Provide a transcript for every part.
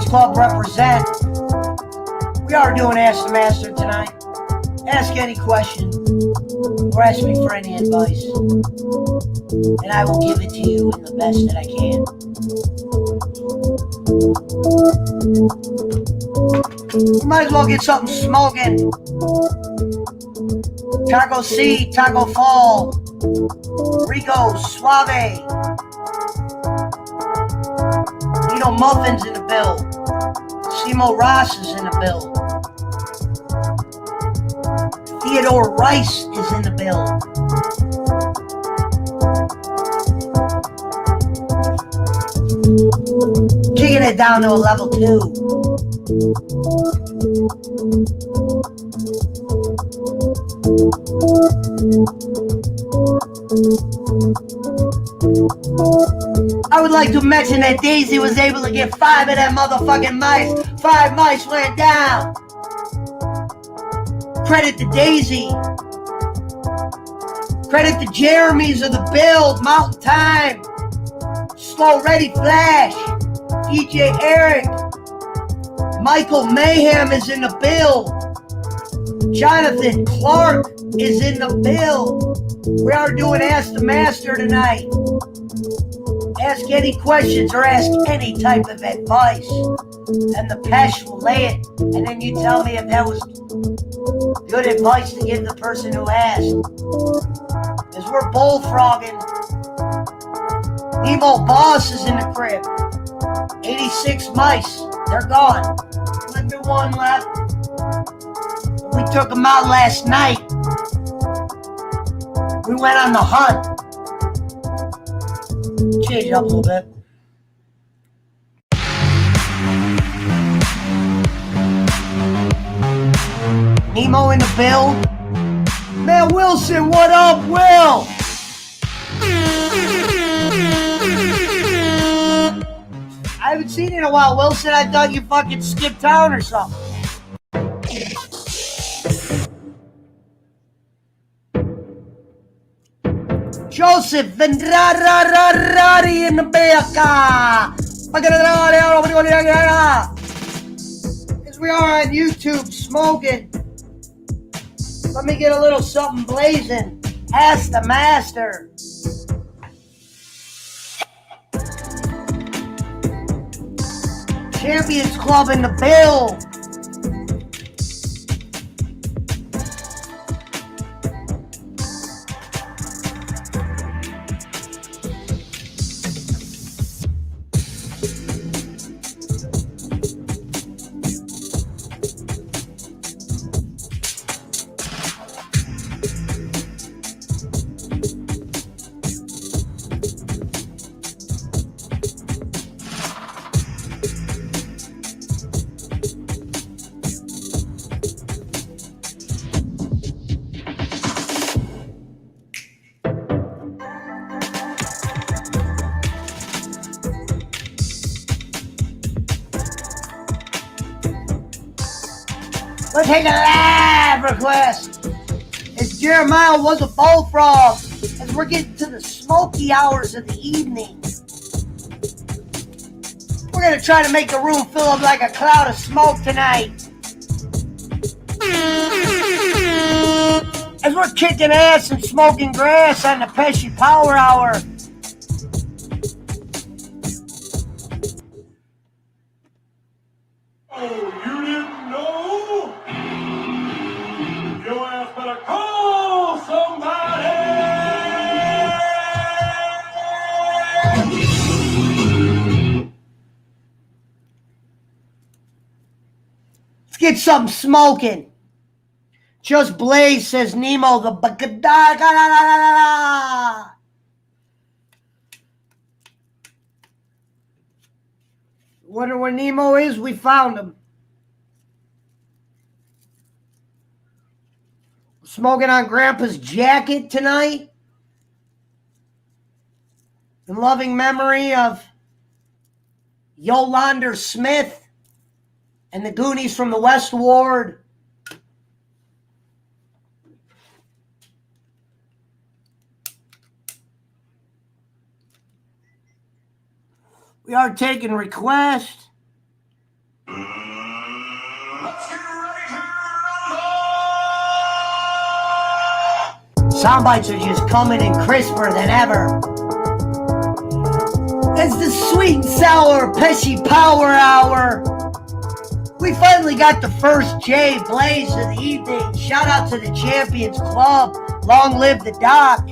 Club represent. We are doing Ask the Master tonight. Ask any question or ask me for any advice, and I will give it to you in the best that I can. You might as well get something smoking. Taco C, Taco Fall, Rico, Suave. Nino Muffin's in the bill. Simo Ross is in the bill. Theodore Rice is in the bill. Kicking it down to a level 2. I would like to mention that Daisy was able to get 5 of them motherfucking mice. 5 mice went down. Credit to Daisy. Credit to Jeremy's of the build. Mountain Time. Slow Ready Flash. DJ Eric. Michael Mayhem is in the build. Jonathan Clark is in the build. We are doing Ask the Master tonight. Ask any questions or ask any type of advice, and the Pesh will lay it, and then you tell me if that was good advice to give the person who asked. As we're bullfrogging, Nemo Boss is in the crib. 86 mice, they're gone. Only 1 left. We took them out last night. We went on the hunt. Change it up a little bit. Nemo in the build. Man, Wilson, what up, Will? I haven't seen you in a while, Wilson. I thought you fucking skipped town or something. Joseph Vendrararari in the Beca. As we are on YouTube smoking. Let me get a little something blazing. Ask the Master. Champions Club in the build. We'll take a live request. As Jeremiah was a bullfrog, as we're getting to the smoky hours of the evening. We're going to try to make the room fill up like a cloud of smoke tonight. As we're kicking ass and smoking grass on the Pesci Power Hour. Get something smoking. Just Blaze says Nemo the Wonder where Nemo is? We found him. Smoking on Grandpa's jacket tonight. In loving memory of Yolanda Smith. And the Goonies from the West Ward. We are taking requests. Soundbites are just coming in crisper than ever. It's the sweet and sour Pesci Power Hour. We finally got the first Jay Blaze of the evening. Shout out to the Champions Club. Long live the Doc.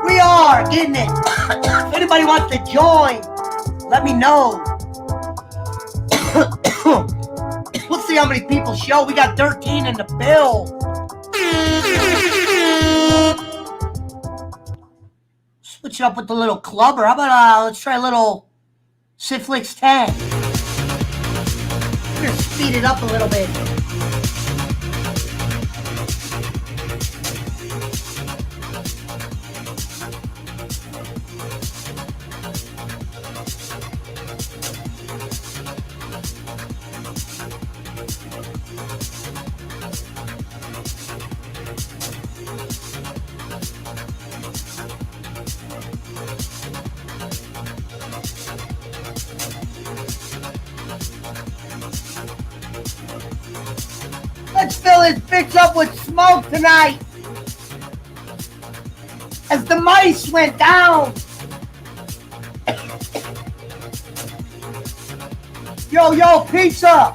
We are getting it. If anybody wants to join, let me know. We'll see how many people show. We got 13 in the bill. Switch it up with the little clubber. How about let's try a little Syphlix 10. We're gonna speed it up a little bit. Let's fill his bitch up with smoke tonight. As the mice went down. Yo, pizza.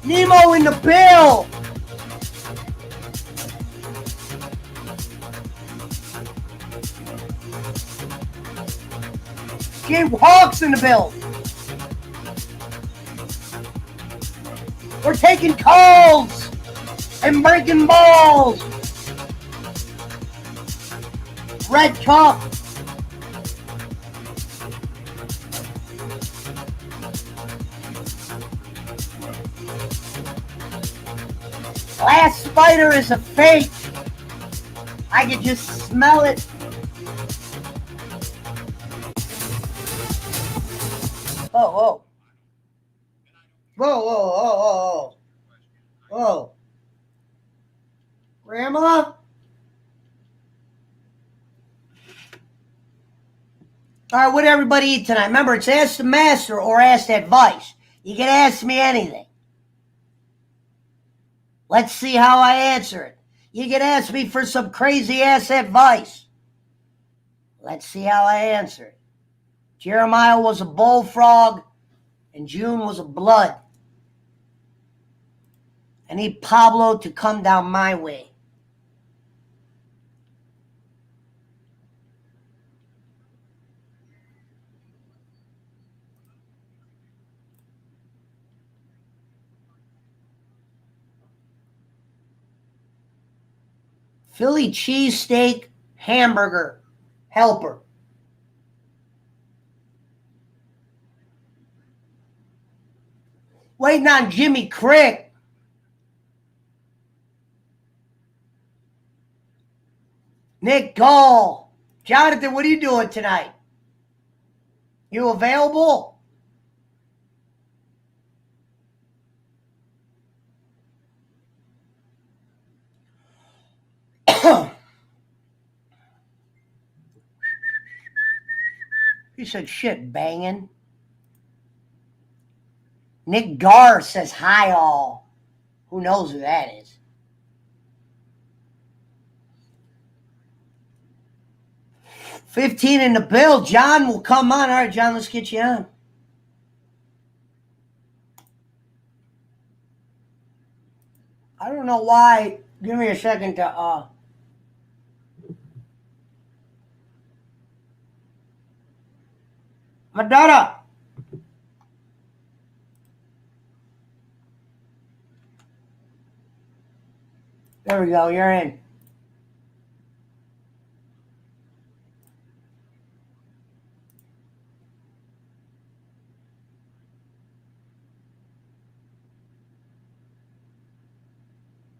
Nemo in the bill. Jay Hawks in the bill. We're taking calls and breaking balls. Red Cup. Last Spider is a fake. I can just smell it. Whoa. Grandma? All right, what did everybody eat tonight? Remember, it's Ask the Master or Ask Advice. You can ask me anything. Let's see how I answer it. You can ask me for some crazy ass advice. Let's see how I answer it. Jeremiah was a bullfrog and June was a blood. I need Pablo to come down my way. Philly cheesesteak hamburger helper. Waiting on Jimmy Crick. Nick Gall. Jonathan, what are you doing tonight? You available? He said shit banging. Nick Garr says hi all. Who knows who that is? $15 in the bill. John will come on. All right, John, let's get you on. I don't know why. Give me a second to Madonna. There we go. You're in.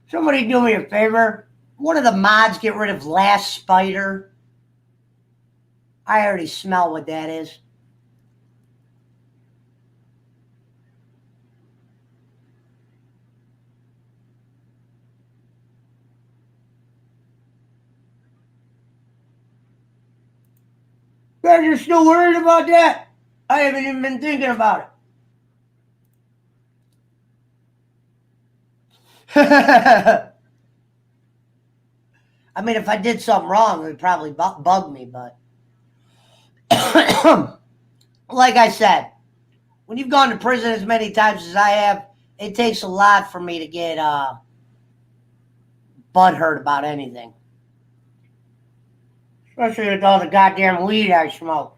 Somebody do me a favor. one of the mods get rid of Last Spider? I already smell what that is. You guys are still worried about that? I haven't even been thinking about it. I mean, if I did something wrong, it would probably bug me, but like I said, when you've gone to prison as many times as I have, it takes a lot for me to get butthurt about anything. Especially with all the goddamn weed I smoke.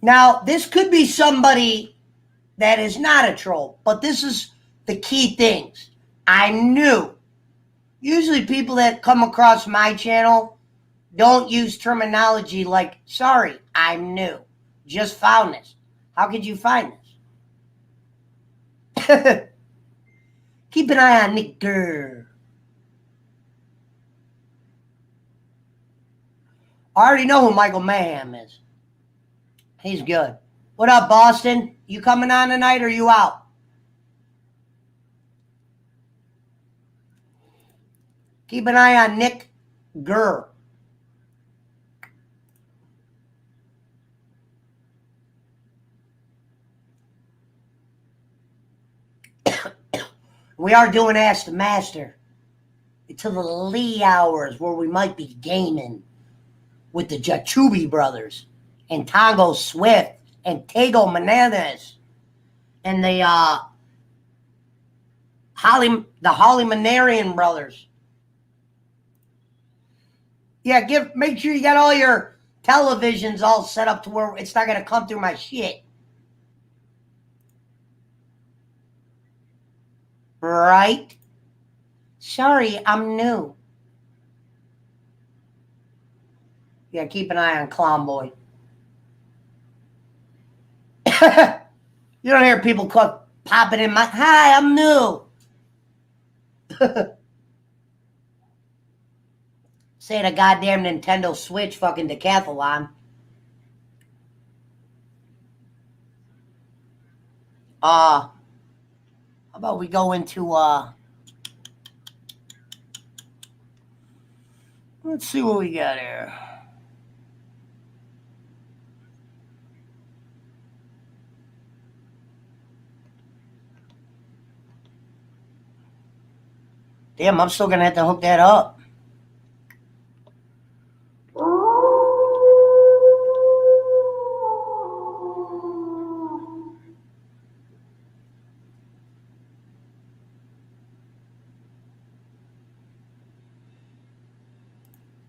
Now, this could be somebody that is not a troll, but this is the key things. I knew. Usually people that come across my channel don't use terminology like, sorry, I'm new. Just found this. How could you find this? Keep an eye on Nick Gurr. I already know who Michael Mayhem is. He's good. What up, Boston? You coming on tonight or you out? Keep an eye on Nick Gurr. We are doing Ask the Master until the Lee hours where we might be gaming with the Jachubi brothers and Tongo Swift and Tego Menendez and the Holly Manarian brothers. Yeah, make sure you got all your televisions all set up to where it's not going to come through my shit. Right? Sorry, I'm new. Yeah, keep an eye on Clown Boy. You don't hear people popping in my, hi, I'm new. Saying a goddamn Nintendo Switch fucking decathlon. How about we go into, let's see what we got here. Damn, I'm still gonna have to hook that up.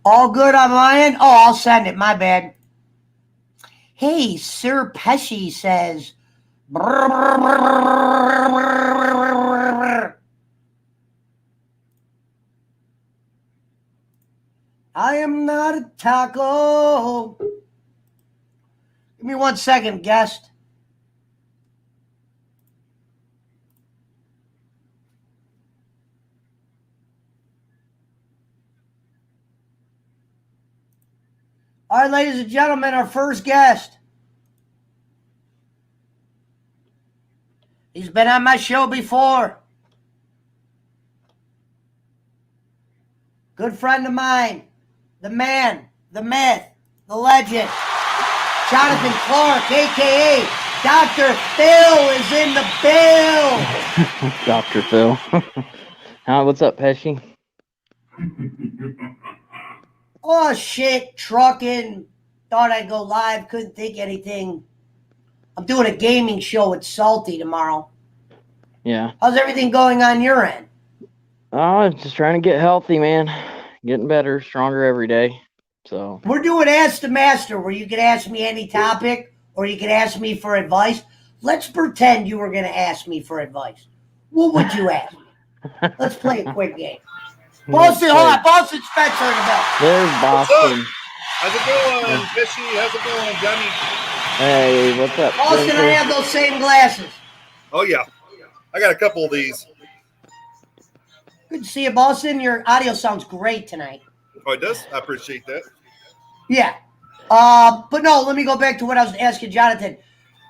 All good on my end? Oh, I'll send it. My bad. Hey, Sir Pesci says, I am not a taco. Give me 1 second, guest. All right, ladies and gentlemen, our first guest. He's been on my show before. Good friend of mine. The man, the myth, the legend. Jonathan Clark, a.k.a. Dr. Phil, is in the bill. Dr. Phil. What's up, Pesci? Oh, shit, trucking. Thought I'd go live, couldn't think anything. I'm doing a gaming show with Salty tomorrow. Yeah. How's everything going on your end? Oh, just trying to get healthy, man. Getting better, stronger every day. So we're doing Ask the Master, where you can ask me any topic or you can ask me for advice. Let's pretend you were going to ask me for advice. What would you ask me? Let's play a quick game. Boston, hold on. Boston Spencer in the bell. There's Boston. How's it going, Fishy? How's it going, Johnny? Hey, what's up? Boston, I have those same glasses. Oh, yeah. I got a couple of these. Good to see you, Boston. Your audio sounds great tonight. Oh, it does? I appreciate that. Yeah. But no, let me go back to what I was asking Jonathan.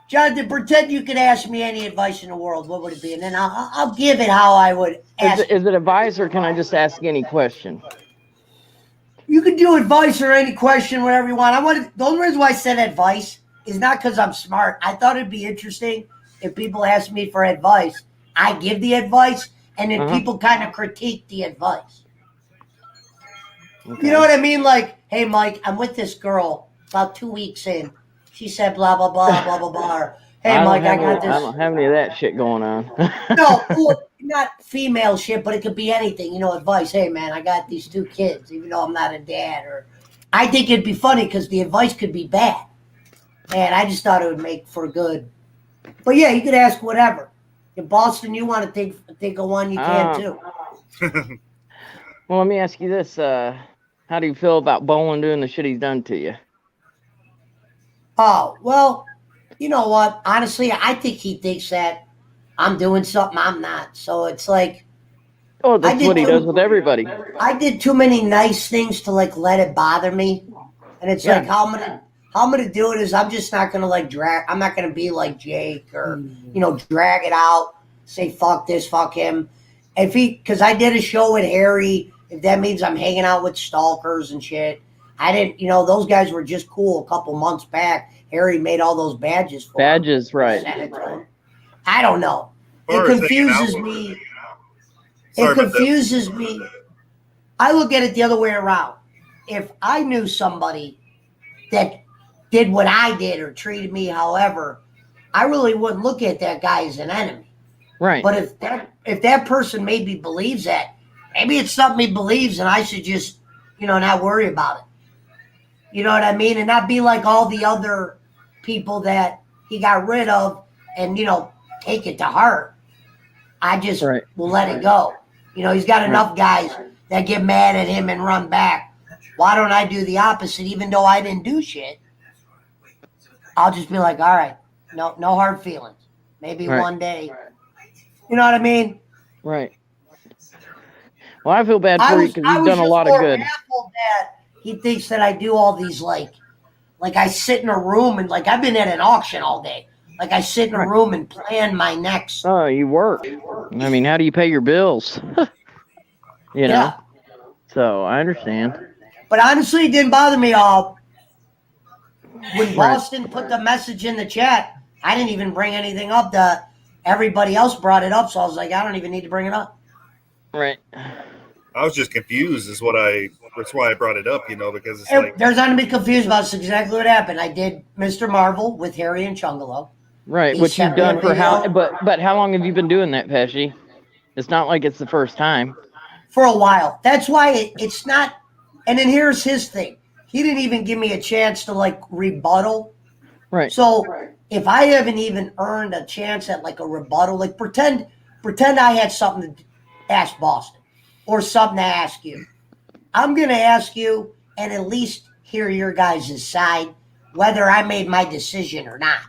Jonathan, pretend you could ask me any advice in the world. What would it be? And then I'll give it how I would ask. Is it advice or can I just ask any question? You can do advice or any question, whatever you want. The only reason why I said advice is not because I'm smart. I thought it'd be interesting if people asked me for advice. I give the advice, and then people kind of critique the advice. Okay. You know what I mean? Like, hey, Mike, I'm with this girl about 2 weeks in. She said blah, blah, blah, blah, blah, blah. Or, hey, Mike, I got this. I don't have any of that shit going on. No, well, not female shit, but it could be anything. You know, advice. Hey, man, I got these 2 kids, even though I'm not a dad. Or I think it'd be funny because the advice could be bad. And I just thought it would make for good. But, yeah, you could ask whatever. In Boston, you want to think of one, you can, too. Well, let me ask you this. How do you feel about Bolin doing the shit he's done to you? Oh, well, you know what? Honestly, I think he thinks that I'm doing something I'm not. So it's like... Oh, that's what he does with everybody. I did too many nice things to, like, let it bother me. And it's like, how I'm gonna do it is I'm just not gonna, like, I'm not gonna be like Jake or, you know, drag it out, say fuck this, fuck him. Because I did a show with Harry, if that means I'm hanging out with stalkers and shit. I didn't, you know, those guys were just cool a couple months back. Harry made all those badges for Badges, him. right. I don't know. It confuses me. It confuses me. I look at it the other way around. If I knew somebody that did what I did or treated me however, I really wouldn't look at that guy as an enemy. Right. But if that person maybe believes that, maybe it's something he believes and I should just, you know, not worry about it. You know what I mean? And not be like all the other people that he got rid of and, you know, take it to heart. I just will let it go. You know, he's got enough guys that get mad at him and run back. Why don't I do the opposite? Even though I didn't do shit, I'll just be like, all right, no hard feelings. Maybe one day. You know what I mean? Right. Well, I feel bad for you because you've done a lot of good. That he thinks that I do all these like I sit in a room and like I've been at an auction all day. Like I sit in a room and plan my next. Oh, you work. I mean, how do you pay your bills? You know? Yeah. So I understand. But honestly, it didn't bother me all. When Boston put the message in the chat, I didn't even bring anything up. Everybody else brought it up, so I was like, I don't even need to bring it up. Right. I was just confused. That's why I brought it up, you know, because it's like there's nothing to be confused about. It's exactly what happened. I did Mr. Marvel with Harry and Chungalo. Right, which you've done for how? But how long have you been doing that, Pesci? It's not like it's the first time. For a while. That's why it's not. And then here's his thing. He didn't even give me a chance to like rebuttal. Right. So if I haven't even earned a chance at like a rebuttal, like pretend I had something to ask Boston or something to ask you. I'm going to ask you and at least hear your guys' side, whether I made my decision or not.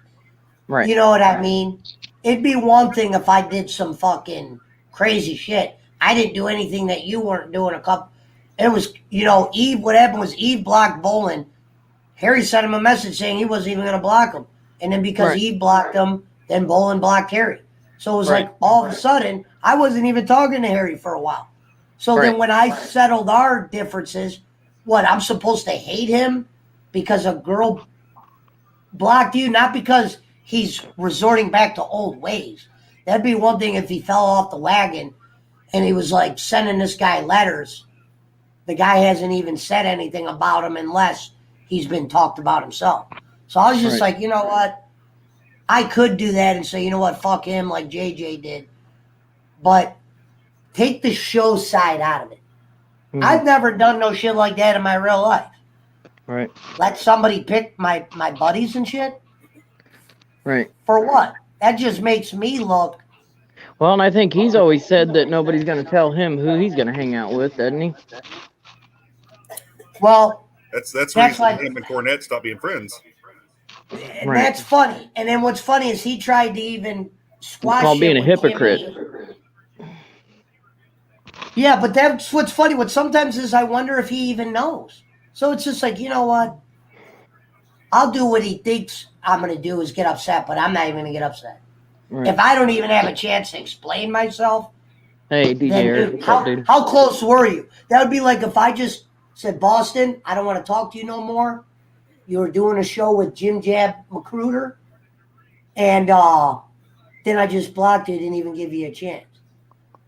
Right. You know what I mean? It'd be one thing if I did some fucking crazy shit. I didn't do anything that you weren't doing It was, you know, Eve, what happened was Eve blocked Bolin. Harry sent him a message saying he wasn't even going to block him. And then because Eve blocked him, then Bolin blocked Harry. So it was like all of a sudden, I wasn't even talking to Harry for a while. So then when I settled our differences, I'm supposed to hate him because a girl blocked you? Not because he's resorting back to old ways. That'd be one thing if he fell off the wagon and he was like sending this guy letters. The guy hasn't even said anything about him unless he's been talked about himself. So I was just like, you know what? I could do that and say, you know what, fuck him like JJ did. But take the show side out of it. Mm-hmm. I've never done no shit like that in my real life. Right. Let somebody pick my buddies and shit. Right. For what? That just makes me look. Well, and I think he's always said that nobody's going to tell him who he's going to hang out with, doesn't he? Well, that's reason him and Cornette stopped being friends. And that's funny. And then what's funny is he tried to even squash it's called being a hypocrite. Yeah, but that's what's funny. What sometimes is I wonder if he even knows. So it's just like, you know what? I'll do what he thinks I'm going to do is get upset, but I'm not even going to get upset. Right. If I don't even have a chance to explain myself, Hey, DJ then Eric, dude, what's up, dude? how close were you? That would be like if I just said, Boston, I don't want to talk to you no more. You were doing a show with Jim Jab Magruder, and then I just blocked you, didn't even give you a chance.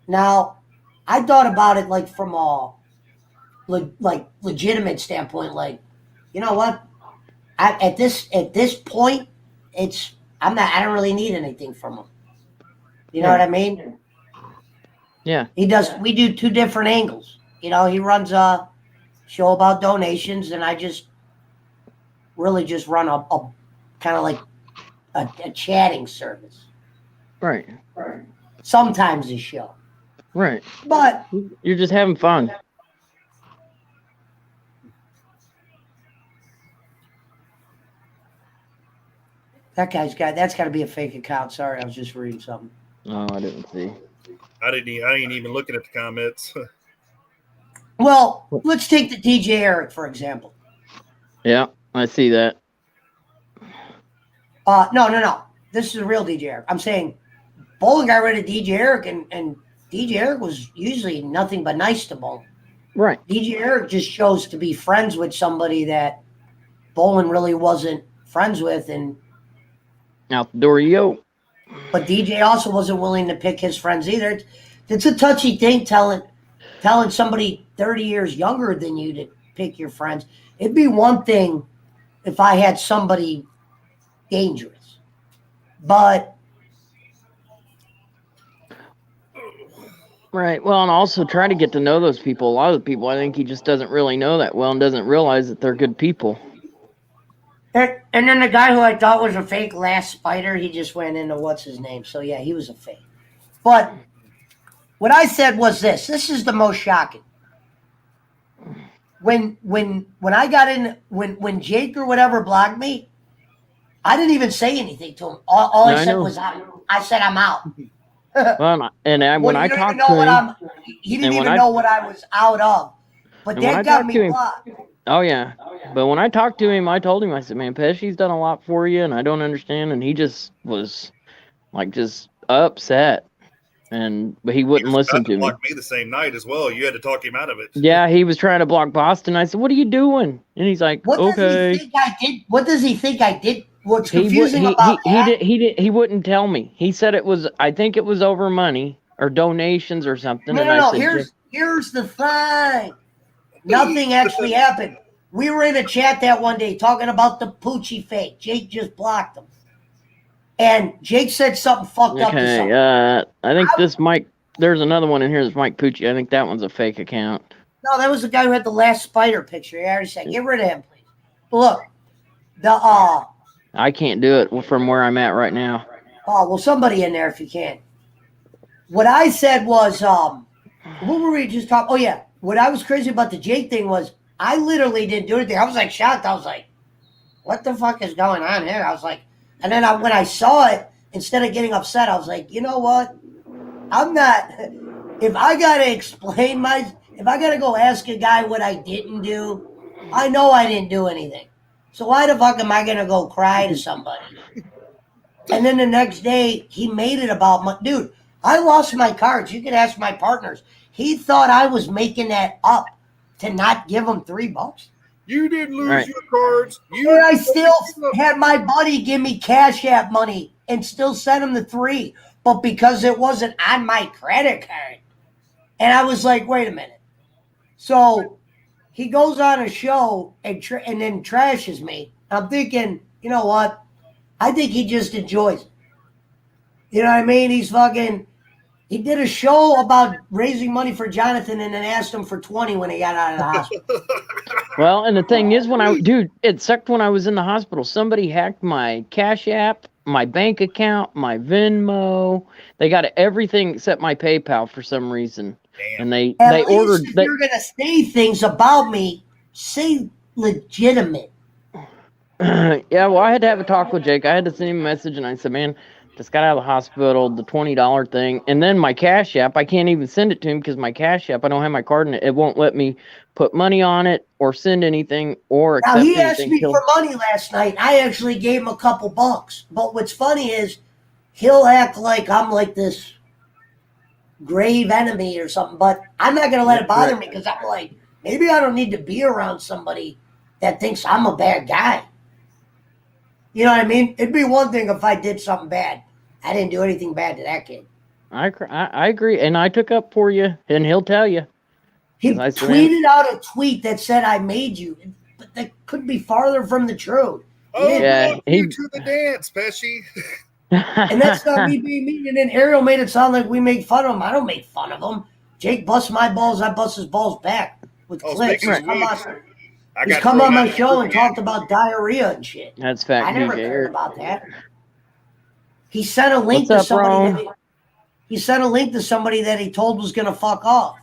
Now, I thought about it like from a legitimate standpoint, like, you know what? At this point, I don't really need anything from him. You know what I mean? Yeah. We do two different angles. You know, he runs a show about donations, and I just really just run a kind of like a chatting service. Right. Sometimes a show. Right. But you're just having fun. that's got to be a fake account. Sorry, I was just reading something. Oh, I didn't see. I ain't even looking at the comments. Well, let's take the DJ Eric, for example. Yeah, I see that. No. This is a real DJ Eric. I'm saying Bolin got rid of DJ Eric, and DJ Eric was usually nothing but nice to Bolin. Right. DJ Eric just chose to be friends with somebody that Bolin really wasn't friends with, and out the door you go. But DJ also wasn't willing to pick his friends either. It's a touchy thing telling somebody 30 years younger than you to pick your friends. It'd be one thing if I had somebody dangerous. But right. Well, and also try to get to know those people. A lot of the people, I think he just doesn't really know that well and doesn't realize that they're good people. And then the guy who I thought was a fake Last Spider, he just went into what's his name. So yeah, he was a fake. But what I said was this. This is the most shocking. When I got in, when Jake or whatever blocked me, I didn't even say anything to him. All I said was I said I'm out. Well, when I talked to him, he didn't even know what I was out of. But that got me blocked. Oh, yeah. But when I talked to him, I told him, I said, man, Pesci's done a lot for you, and I don't understand. And he just was, like, just upset. But he wouldn't listen to me. Block me the same night as well. You had to talk him out of it. Yeah, he was trying to block Boston. I said, what are you doing? And he's like, okay. What does he think I did? What's confusing about that? He wouldn't tell me. He said I think it was over money or donations or something. No. Here's the thing. Nothing actually happened. We were in a chat that one day talking about the Poochie fake. Jake just blocked him. And Jake said something fucked up to something. I think this Mike, there's another one in here that's Mike Poochie. I think that one's a fake account. No, that was the guy who had the Last Spider picture. I already said, get rid of him, please. Look, I can't do it from where I'm at right now. Oh, well, somebody in there if you can. What I said was, what were we just talking? Oh, yeah. What I was crazy about the Jake thing was I literally didn't do anything. I was like shocked. I was like, what the fuck is going on here? I was like, and then when I saw it, instead of getting upset, I was like, you know what? I'm not, if I got to go ask a guy what I didn't do, I know I didn't do anything. So why the fuck am I going to go cry to somebody? And then the next day, he made it about dude, I lost my cards. You could ask my partners. He thought I was making that up to not give him $3. You didn't lose your cards. I still had my buddy give me Cash App money and still sent him the $3. But because it wasn't on my credit card. And I was like, wait a minute. So he goes on a show and then trashes me. I'm thinking, you know what? I think he just enjoys it. You know what I mean? He did a show about raising money for Jonathan and then asked him for 20 when he got out of the hospital. Well, and the thing is, it sucked when I was in the hospital. Somebody hacked my Cash App, my bank account, my Venmo. They got everything except my PayPal for some reason. Damn. And they At ordered. Least if you're going to say things about me, say legitimate. Yeah, well, I had to have a talk with Jake. I had to send him a message, and I said, man, Just got out of the hospital, the $20 thing, and then my Cash App, I can't even send it to him because my Cash App, I don't have my card in it. It won't let me put money on it or send anything or Now, accept he asked anything. me for money last night. I actually gave him a couple bucks. But what's funny is he'll act like I'm like this grave enemy or something. But I'm not going to let it bother me because I'm like, maybe I don't need to be around somebody that thinks I'm a bad guy. You know what I mean? It'd be one thing if I did something bad. I didn't do anything bad to that kid. I agree, and I took up for you, and he'll tell you. He 'Cause I said, tweeted out a tweet that said, I made you. But that couldn't be farther from the truth. Oh, Yeah, welcome you to the dance, Pesci. And that's not me being mean. And then Ariel made it sound like we make fun of him. I don't make fun of him. Jake busts my balls. I bust his balls back with clips. speaking of He's come on my show and talked about diarrhea and shit. That's fact. I never DJ. cared about that. He sent a link to What's up, somebody. bro? He sent a link to somebody that he told was going to fuck off.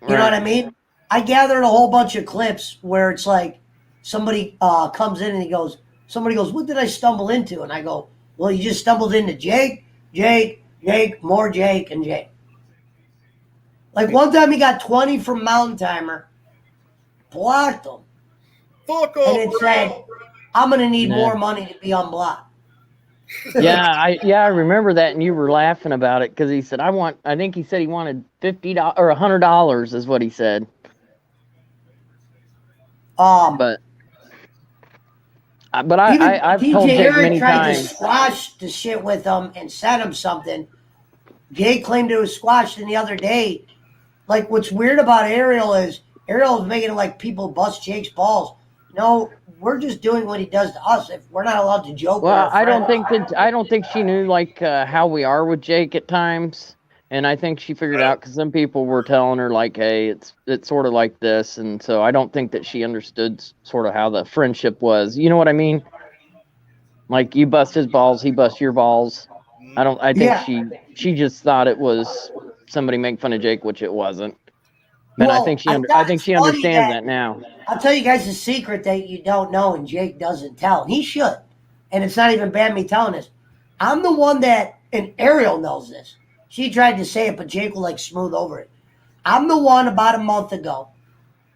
You know what I mean? I gathered a whole bunch of clips where it's like somebody comes in and somebody goes, what did I stumble into? And I go, well, you just stumbled into Jake, more Jake, and Jake. Like one time he got 20 from Mountain Timer, blocked him, Fuck and off, it bro. said, I'm going to need Nah. more money to be unblocked. I remember that, and you were laughing about it because he said, I think he said he wanted $50 or $100 is what he said. But I've told DJ Jake Eric many tried to times. squash the shit with him and sent him something. Jay claimed it was squashed, and the other day, like what's weird about Ariel is making it like people bust Jake's balls. No, we're just doing what he does to us. If we're not allowed to joke. Well, with our friends. I don't think she knew like how we are with Jake at times, and I think she figured out because some people were telling her like, hey, it's sort of like this, and so I don't think that she understood sort of how the friendship was. You know what I mean? Like you bust his balls, he busts your balls. I think she just thought it was somebody making fun of Jake, which it wasn't. And Well, I think she it's funny understands that now. I'll tell you guys a secret that you don't know and Jake doesn't tell. He should. And it's not even bad me telling this. I'm the one that, and Ariel knows this. She tried to say it, but Jake will like smooth over it. I'm the one about a month ago.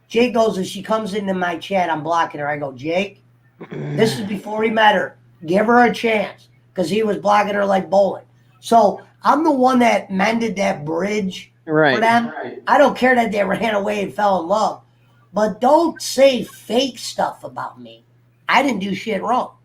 Jake goes, if she comes into my chat, I'm blocking her. I go, Jake, this is before he met her. Give her a chance. Because he was blocking her like bowling. So I'm the one that mended that bridge for them. Right. I don't care that they ran away and fell in love. But don't say fake stuff about me. I didn't do shit wrong.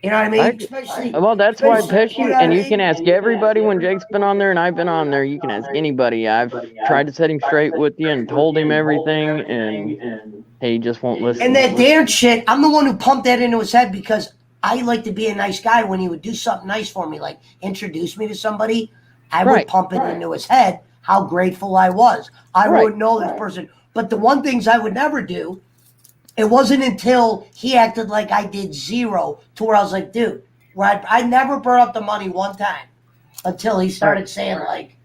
You know what I mean? Well, that's why Pesci, and you can ask everybody when Jake's been on there and I've been on there. You can ask anybody. I've tried to set him straight with you and told him everything, and he just won't listen. And that dance shit, I'm the one who pumped that into his head because I like to be a nice guy. When he would do something nice for me, like introduce me to somebody, I would pump it into his head how grateful I was. I would know this person. But the one things I would never do, it wasn't until he acted like I did zero to where I was like, dude, where I never brought up the money one time until he started saying like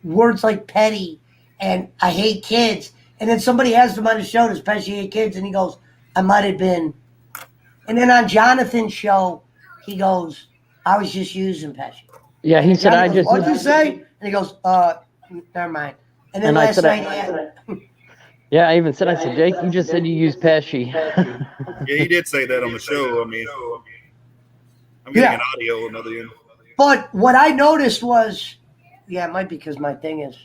words like petty and I hate kids. And then somebody asked him on his show, does Pesci hate kids? And he goes, I might have been. And then on Jonathan's show, he goes, I was just using Pesci. Yeah, he said, Jonathan goes, what'd you say? And he goes, never mind. And then last night, yeah, I even said, I said, Jake, you just said you use Pesci. Yeah, he did say that on the show. I mean, I'm getting an audio on the other end. But what I noticed was, it might be because my thing is,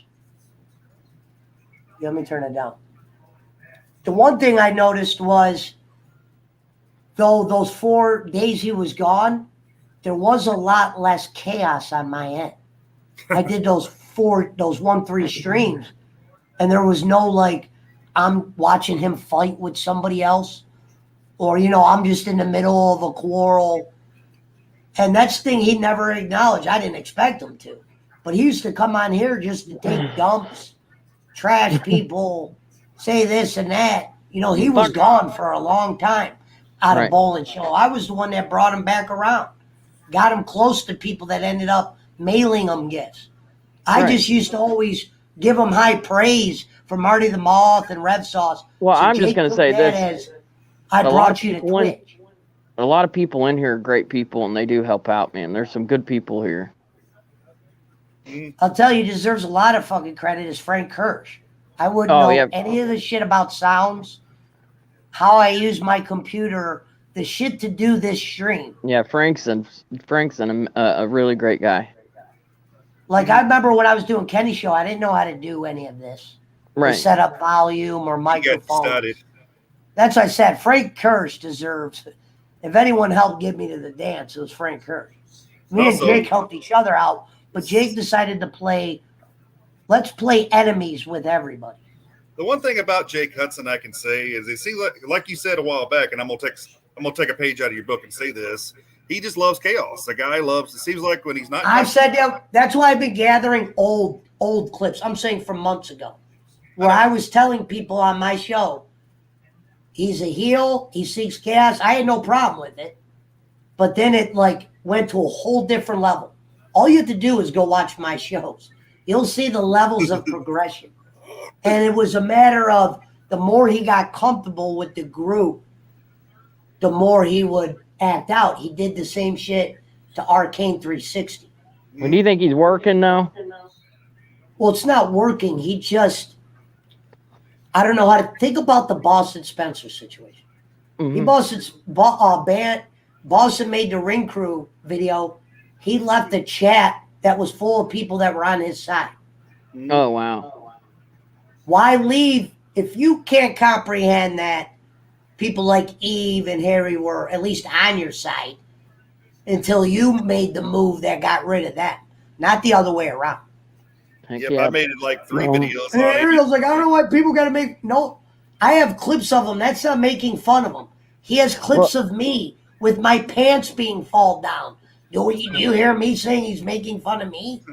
let me turn it down. The one thing I noticed was, though those 4 days he was gone, there was a lot less chaos on my end. I did those 1-3 streams, and there was no like, I'm watching him fight with somebody else, or, I'm just in the middle of a quarrel. And that's the thing he never acknowledged. I didn't expect him to. But he used to come on here just to take dumps, trash people, say this and that. He was gone for a long time out of Bowling Show. I was the one that brought him back around, got him close to people that ended up mailing him gifts. I just used to always give him high praise for Marty the Moth and Red Sauce. Well, so I'm just going to say this. I brought you to Twitch. a lot of people in here are great people, and they do help out, man. There's some good people here. I'll tell you, deserves a lot of fucking credit is Frank Kirsch. I wouldn't know any of the shit about sounds, how I use my computer, the shit to do this stream. Yeah, Frank's a really great guy. Like, I remember when I was doing Kenny's show, I didn't know how to do any of this. Right. Or set up volume or microphone. Started. That's what I said. Frank Kirsch deserves it. If anyone helped get me to the dance, it was Frank Kirsch. Me and Jake helped each other out, but Jake decided to play, let's play enemies with everybody. The one thing about Jake Hudson I can say is it seems like you said a while back, and I'm gonna take a page out of your book and say this. He just loves chaos. The guy loves. It seems like when he's not. I've said that. That's why I've been gathering old clips. I'm saying from months ago, where I was telling people on my show, he's a heel. He seeks chaos. I had no problem with it, but then it like went to a whole different level. All you have to do is go watch my shows. You'll see the levels of progression, and it was a matter of the more he got comfortable with the group, the more he would act out. He did the same shit to Arcane 360. Well, do you think he's working now? Well, it's not working. He just, I don't know how to think about the Boston Spencer situation. He Boston made the Ring Crew video. He left a chat that was full of people that were on his side. Oh, wow. Why leave if you can't comprehend that people like Eve and Harry were at least on your side until you made the move that got rid of that, not the other way around. I made it like 3 videos. And Ariel's like, I don't know why people got to make. No, I have clips of him. That's not making fun of him. He has clips of me with my pants being fall down. Do you hear me saying he's making fun of me?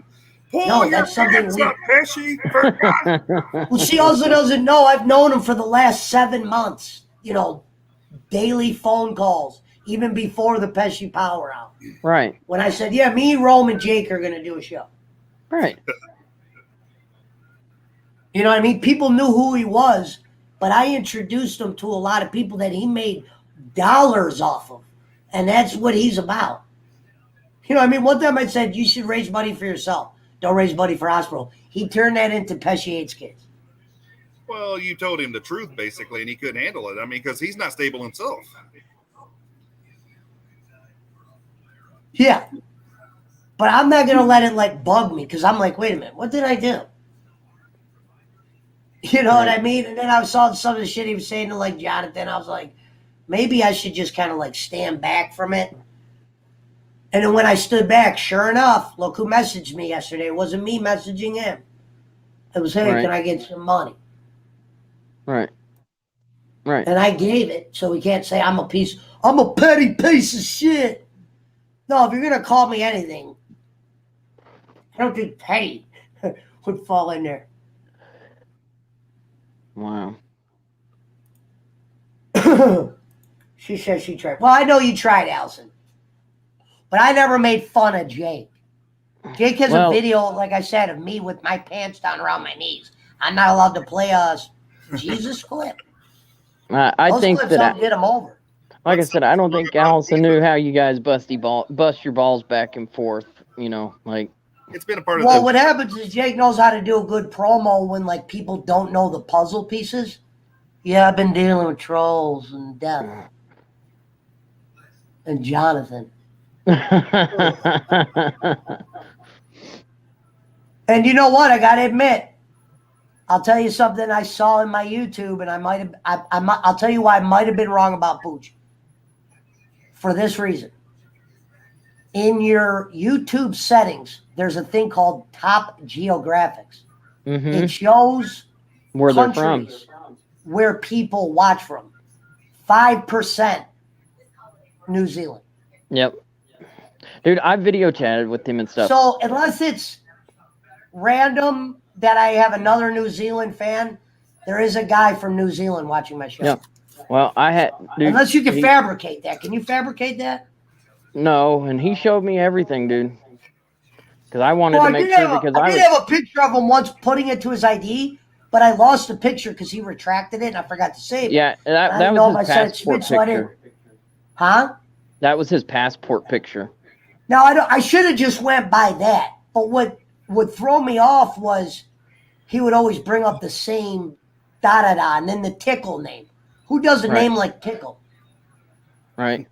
No, that's something we. Well, she also doesn't know. I've known him for the last 7 months. You know, daily phone calls, even before the Pesci Power Hour. Right. When I said, yeah, me, Rome, and Jake are going to do a show. Right. You know what I mean? People knew who he was, but I introduced him to a lot of people that he made dollars off of. And that's what he's about. You know what I mean? One time I said, you should raise money for yourself. Don't raise money for hospital. He turned that into Pesci Hates Kids. Well, you told him the truth, basically, and he couldn't handle it. I mean, because he's not stable himself. Yeah. But I'm not going to let it, like, bug me, because I'm like, wait a minute, what did I do? You know what I mean? And then I saw some of the shit he was saying to, like, Jonathan. I was like, maybe I should just kind of, like, stand back from it. And then when I stood back, sure enough, look who messaged me yesterday. It wasn't me messaging him. It was, hey, can I get some money? Right. Right. And I gave it, so he can't say I'm a petty piece of shit. No, if you're going to call me anything, I don't think petty would fall in there. Wow. She says she tried. Well, I know you tried, Allison. But I never made fun of Jake. Jake has a video, like I said, of me with my pants down around my knees. I'm not allowed to play a Jesus clip. I think that don't get him over. Like I said, I don't think Allison knew how you guys bust your balls back and forth. You know, like it's been a part of. Well, what happens is Jake knows how to do a good promo when like people don't know the puzzle pieces. Yeah, I've been dealing with trolls and death and Jonathan. And you know what? I got to admit, I'll tell you something I saw in my YouTube, and I'll tell you why I might have been wrong about Pooch. For this reason. In your YouTube settings, there's a thing called Top Geographics. Mm-hmm. It shows where they're from, where people watch from. 5% New Zealand. Yep. Dude, I video chatted with him and stuff. So unless it's random that I have another New Zealand fan, there is a guy from New Zealand watching my show. Yeah. Well, dude, unless you can fabricate that. Can you fabricate that? No, and he showed me everything, dude. Because I wanted to make sure because I did have a picture of him once putting it to his ID, but I lost the picture because he retracted it and I forgot to save it. Yeah, that was his passport picture. Huh? That was his passport picture. Now I should have just went by that. But what would throw me off was he would always bring up the same da and then the Tickle name. Who does a Right. name like Tickle? Right.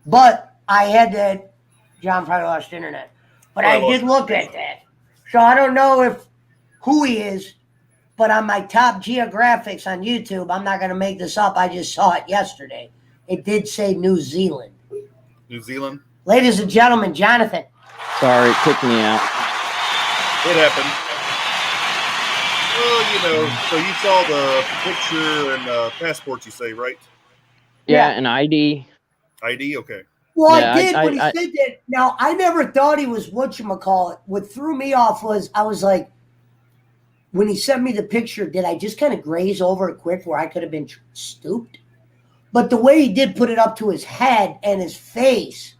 But I had that. John probably lost internet. But I did look at that. So I don't know who he is, but on my top geographics on YouTube, I'm not going to make this up. I just saw it yesterday. It did say New Zealand. New Zealand. Ladies and gentlemen, Jonathan. Sorry, it kicked me out. It happened. Well, so you saw the picture and passport, you say, right? Yeah, Yeah. an ID. ID, okay. Well, Yeah, I did I- when he said that. Now, I never thought he was whatchamacallit. What threw me off was I was like, when he sent me the picture, did I just kind of graze over it quick where I could have been stooped? But the way he did put it up to his head and his face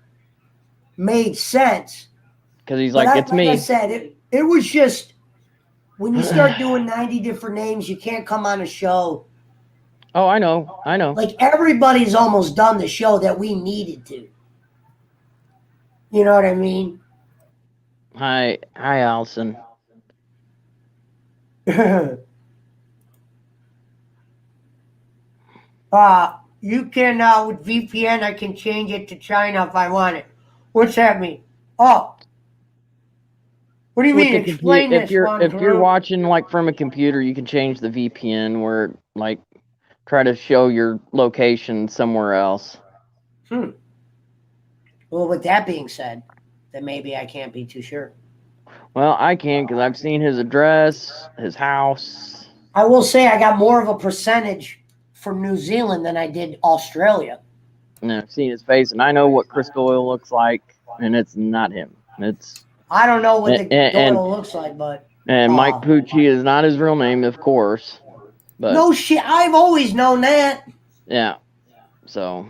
made sense. Because he's But like, it's me. I said, it was just, when you start doing 90 different names, you can't come on a show. Oh, I know. Like, everybody's almost done the show that we needed to. You know what I mean? Hi, Allison. You can with VPN. I can change it to China if I want it. What's that mean? Oh, what do you mean? Explain this. If you're watching like from a computer, you can change the VPN where like try to show your location somewhere else. Well, with that being said, then maybe I can't be too sure. Well, I can because I've seen his address, his house. I will say I got more of a percentage from New Zealand than I did Australia. And I've seen his face, and I know what Chris Doyle looks like, and it's not him. I don't know what the And- Doyle looks like, but And Mike Pucci is not his real name, of course. But no shit. I've always known that. yeah, so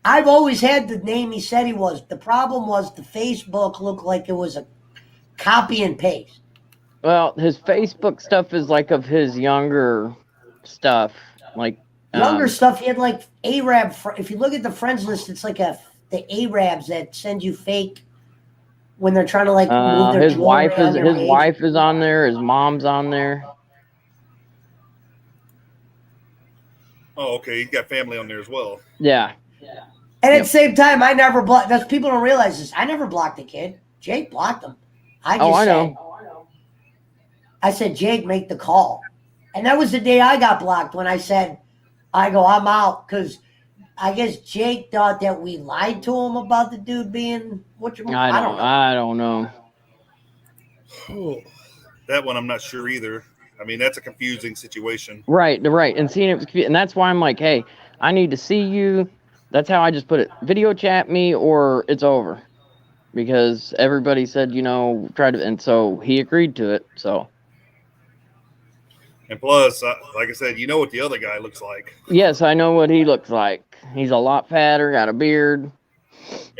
I've always had the name he said he was. The problem was the Facebook looked like it was a copy and paste. well, his Facebook stuff is like of his younger stuff, like Younger stuff, he had like Arab. If you look at the friends list, it's like the Arabs that send you fake when they're trying to like move their his jewelry wife is underage. his wife is on there. His mom's on there. Oh, okay. He's got family on there as well. Yeah. And at the same time, I never blocked. That's people don't realize this. I never blocked the kid. Jake blocked him. I know. I said, Jake, make the call, and that was the day I got blocked when I said, I'm out because I guess Jake thought that we lied to him about the dude being I don't know. That one I'm not sure either. I mean, that's a confusing situation. Right, and seeing it was, and that's why I'm like, hey, I need to see you. That's how I just put it. Video chat me or it's over, because everybody said try to, and so he agreed to it. So. And plus, like I said, you know what the other guy looks like. Yes, I know what he looks like. He's a lot fatter, got a beard.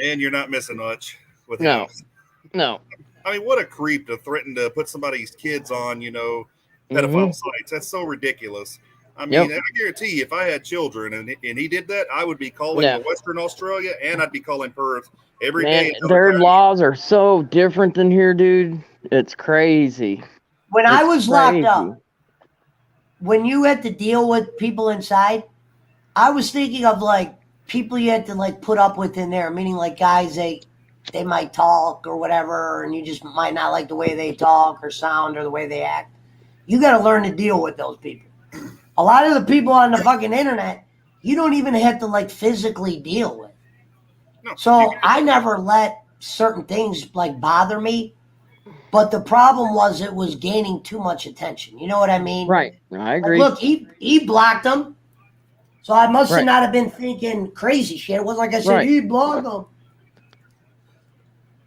And you're not missing much with him. No. I mean, what a creep to threaten to put somebody's kids on, pedophile sites. That's so ridiculous. I mean, I guarantee if I had children and he did that, I would be calling Western Australia and I'd be calling Perth every day. Their laws are so different than here, dude. It's crazy. When I was locked up, when you had to deal with people inside, I was thinking of like people you had to like put up with in there, meaning like guys they might talk or whatever, and you just might not like the way they talk or sound or the way they act. You got to learn to deal with those people. A lot of the people on the fucking internet, you don't even have to like physically deal with. No, so I never let certain things like bother me. But the problem was it was gaining too much attention. You know what I mean? Right. I agree. Like, look, he blocked him. So I must not have been thinking crazy shit. It wasn't like I said, he blocked him.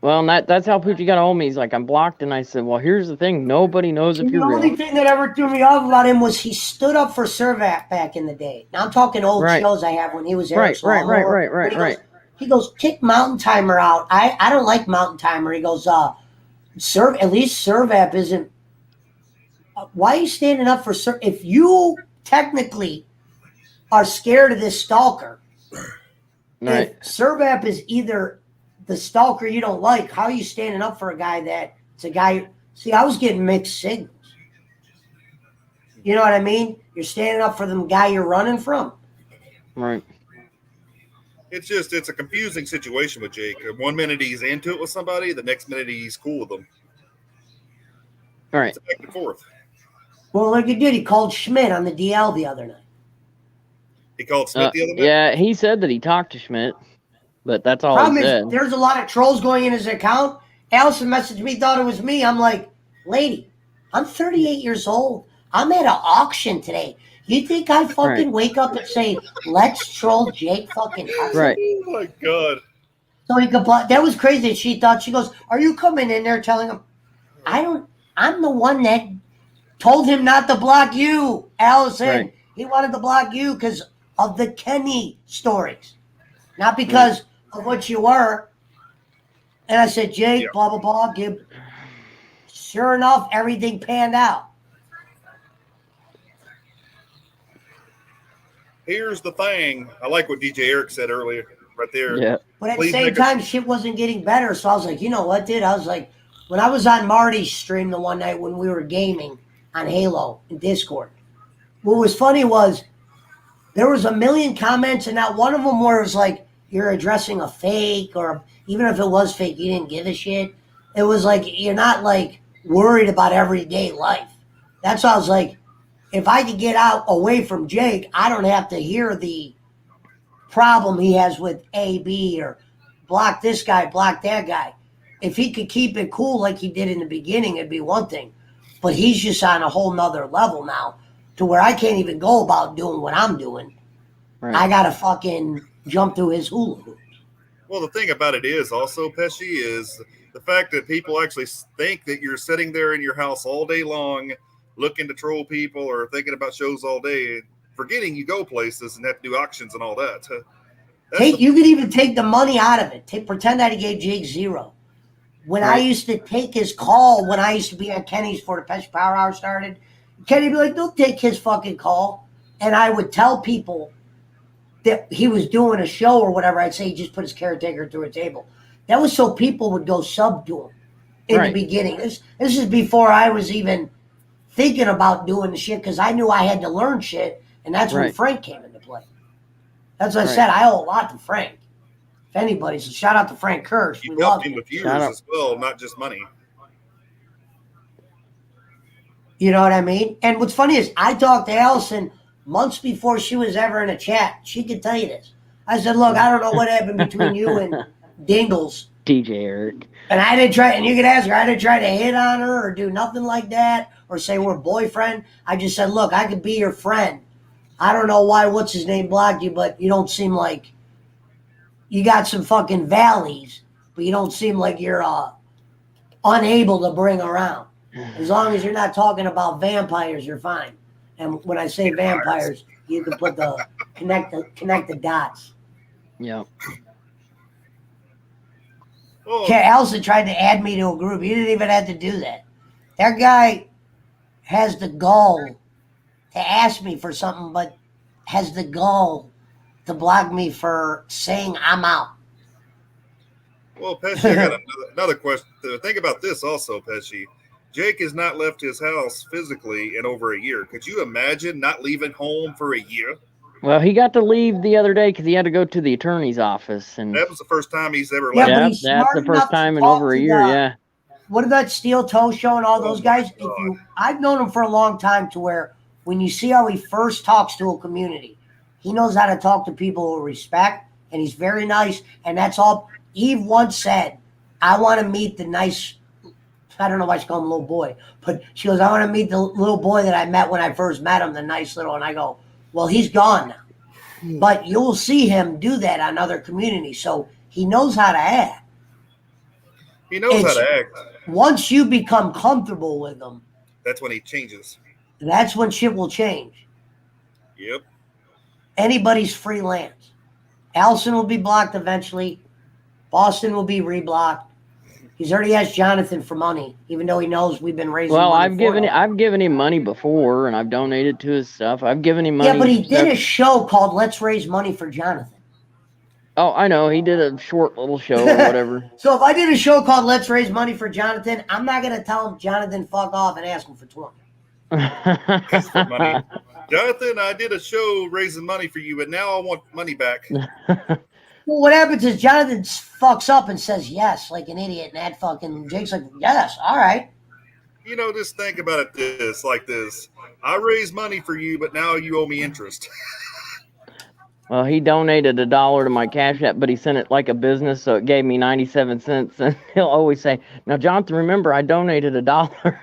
Well, that's how Poochie got a hold of me. He's like, I'm blocked. And I said, well, here's the thing. Nobody knows if you're real. The only thing that ever threw me off about him was he stood up for Servat back in the day. Now I'm talking old shows I have when he was there. Right. He goes, kick Mountain Timer out. I don't like Mountain Timer. He goes, at least Servap isn't. Why are you standing up for if you technically are scared of this stalker, Right. If Servap is either the stalker you don't like, how are you standing up for a guy that's a guy? See, I was getting mixed signals. You know what I mean? You're standing up for the guy you're running from. Right. It's a confusing situation with Jake. One minute he's into it with somebody, the next minute he's cool with them. All right. It's back and forth. Well, look, he did. He called Schmidt on the DL the other night. He called Smith the other night? Yeah, he said that he talked to Schmidt, but that's all Problem he said. is, there's a lot of trolls going in his account. Allison messaged me, thought it was me. I'm like, lady, I'm 38 years old. I'm at an auction today. You think I fucking wake up and say, let's troll Jake fucking Hudson? Right. Oh my God. So he complained. That was crazy. She thought, she goes, are you coming in there telling him, I'm the one that told him not to block you, Allison. Right. He wanted to block you because of the Kenny stories, not because of what you were. And I said, Jake, blah, blah, blah. Sure enough, everything panned out. Here's the thing. I like what DJ Eric said earlier, right there. Yeah. But at the same time, shit wasn't getting better. So I was like, you know what, dude? I was like, when I was on Marty's stream the one night when we were gaming on Halo in Discord, what was funny was there was a million comments, and not one of them where it was like, you're addressing a fake, or even if it was fake, you didn't give a shit. It was like, you're not like worried about everyday life. That's why I was like, if I could get out away from Jake, I don't have to hear the problem he has with AB or block this guy, block that guy. If he could keep it cool like he did in the beginning, it'd be one thing. But he's just on a whole nother level now to where I can't even go about doing what I'm doing. Right. I got to fucking jump through his hula hoops. Well, the thing about it is also, Pesci, is the fact that people actually think that you're sitting there in your house all day long looking to troll people or thinking about shows all day, forgetting you go places and have to do auctions and all that. You could even take the money out of it. Pretend that he gave Jake zero. When I used to take his call, when I used to be at Kenny's before the Pesci Power Hour started, Kenny'd be like, don't take his fucking call. And I would tell people that he was doing a show or whatever. I'd say he just put his caretaker through a table. That was so people would go sub to him in the beginning. This is before I was even thinking about doing the shit, because I knew I had to learn shit, and that's when Frank came into play. That's what I said. I owe a lot to Frank. If anybody, so shout out to Frank Kirsch. You helped him with years as well, not just money. You know what I mean? And what's funny is I talked to Allison months before she was ever in a chat. She could tell you this. I said, look, I don't know what happened between you and Dingles. DJ Eric. And I didn't try, and you could ask her, I didn't try to hit on her or do nothing like that or say we're boyfriend. I just said, look, I could be your friend. I don't know why, what's his name, blocked you, but you don't seem like you got some fucking valleys, but you don't seem like you're unable to bring around. As long as you're not talking about vampires, you're fine. And when I say vampires, you can put the connect the dots. Yeah. Okay, Allison tried to add me to a group. You didn't even have to do that. That guy has the gall to ask me for something, but has the gall to block me for saying I'm out. Well, Pesci, I got another question. Think about this also, Pesci. Jake has not left his house physically in over a year. Could you imagine not leaving home for a year? Well, he got to leave the other day because he had to go to the attorney's office, and that was the first time he's ever left. left. Yeah, that's the first time in over a year. Yeah. What about Steel Toe Show and all those guys? I've known him for a long time, to where when you see how he first talks to a community, he knows how to talk to people with respect, and he's very nice. And that's all. Eve once said, "I want to meet the nice." I don't know why she called him little boy, but she goes, "I want to meet the little boy that I met when I first met him, the nice little." And I go, well, he's gone now. But you'll see him do that on other communities. So he knows how to act. He knows how to act. Once you become comfortable with him, that's when he changes. That's when shit will change. Yep. Anybody's freelance. Allison will be blocked eventually. Boston will be reblocked. He's already asked Jonathan for money, even though he knows we've been raising money. Well, I've given him money before, and I've donated to his stuff. I've given him money. Yeah, but he did a show called "Let's Raise Money for Jonathan." Oh, I know. He did a short little show or whatever. So if I did a show called Let's Raise Money for Jonathan, I'm not going to tell him, Jonathan, fuck off and ask him for 20. Ask for money. Jonathan, I did a show raising money for you, but now I want money back. Well, what happens is Jonathan fucks up and says yes, like an idiot, and that fucking Jake's like, yes, all right. You know, just think about it this. I raised money for you, but now you owe me interest. Well, he donated $1 to my Cash App, but he sent it like a business, so it gave me 97 cents. And he'll always say, "Now, Jonathan, remember, I donated $1."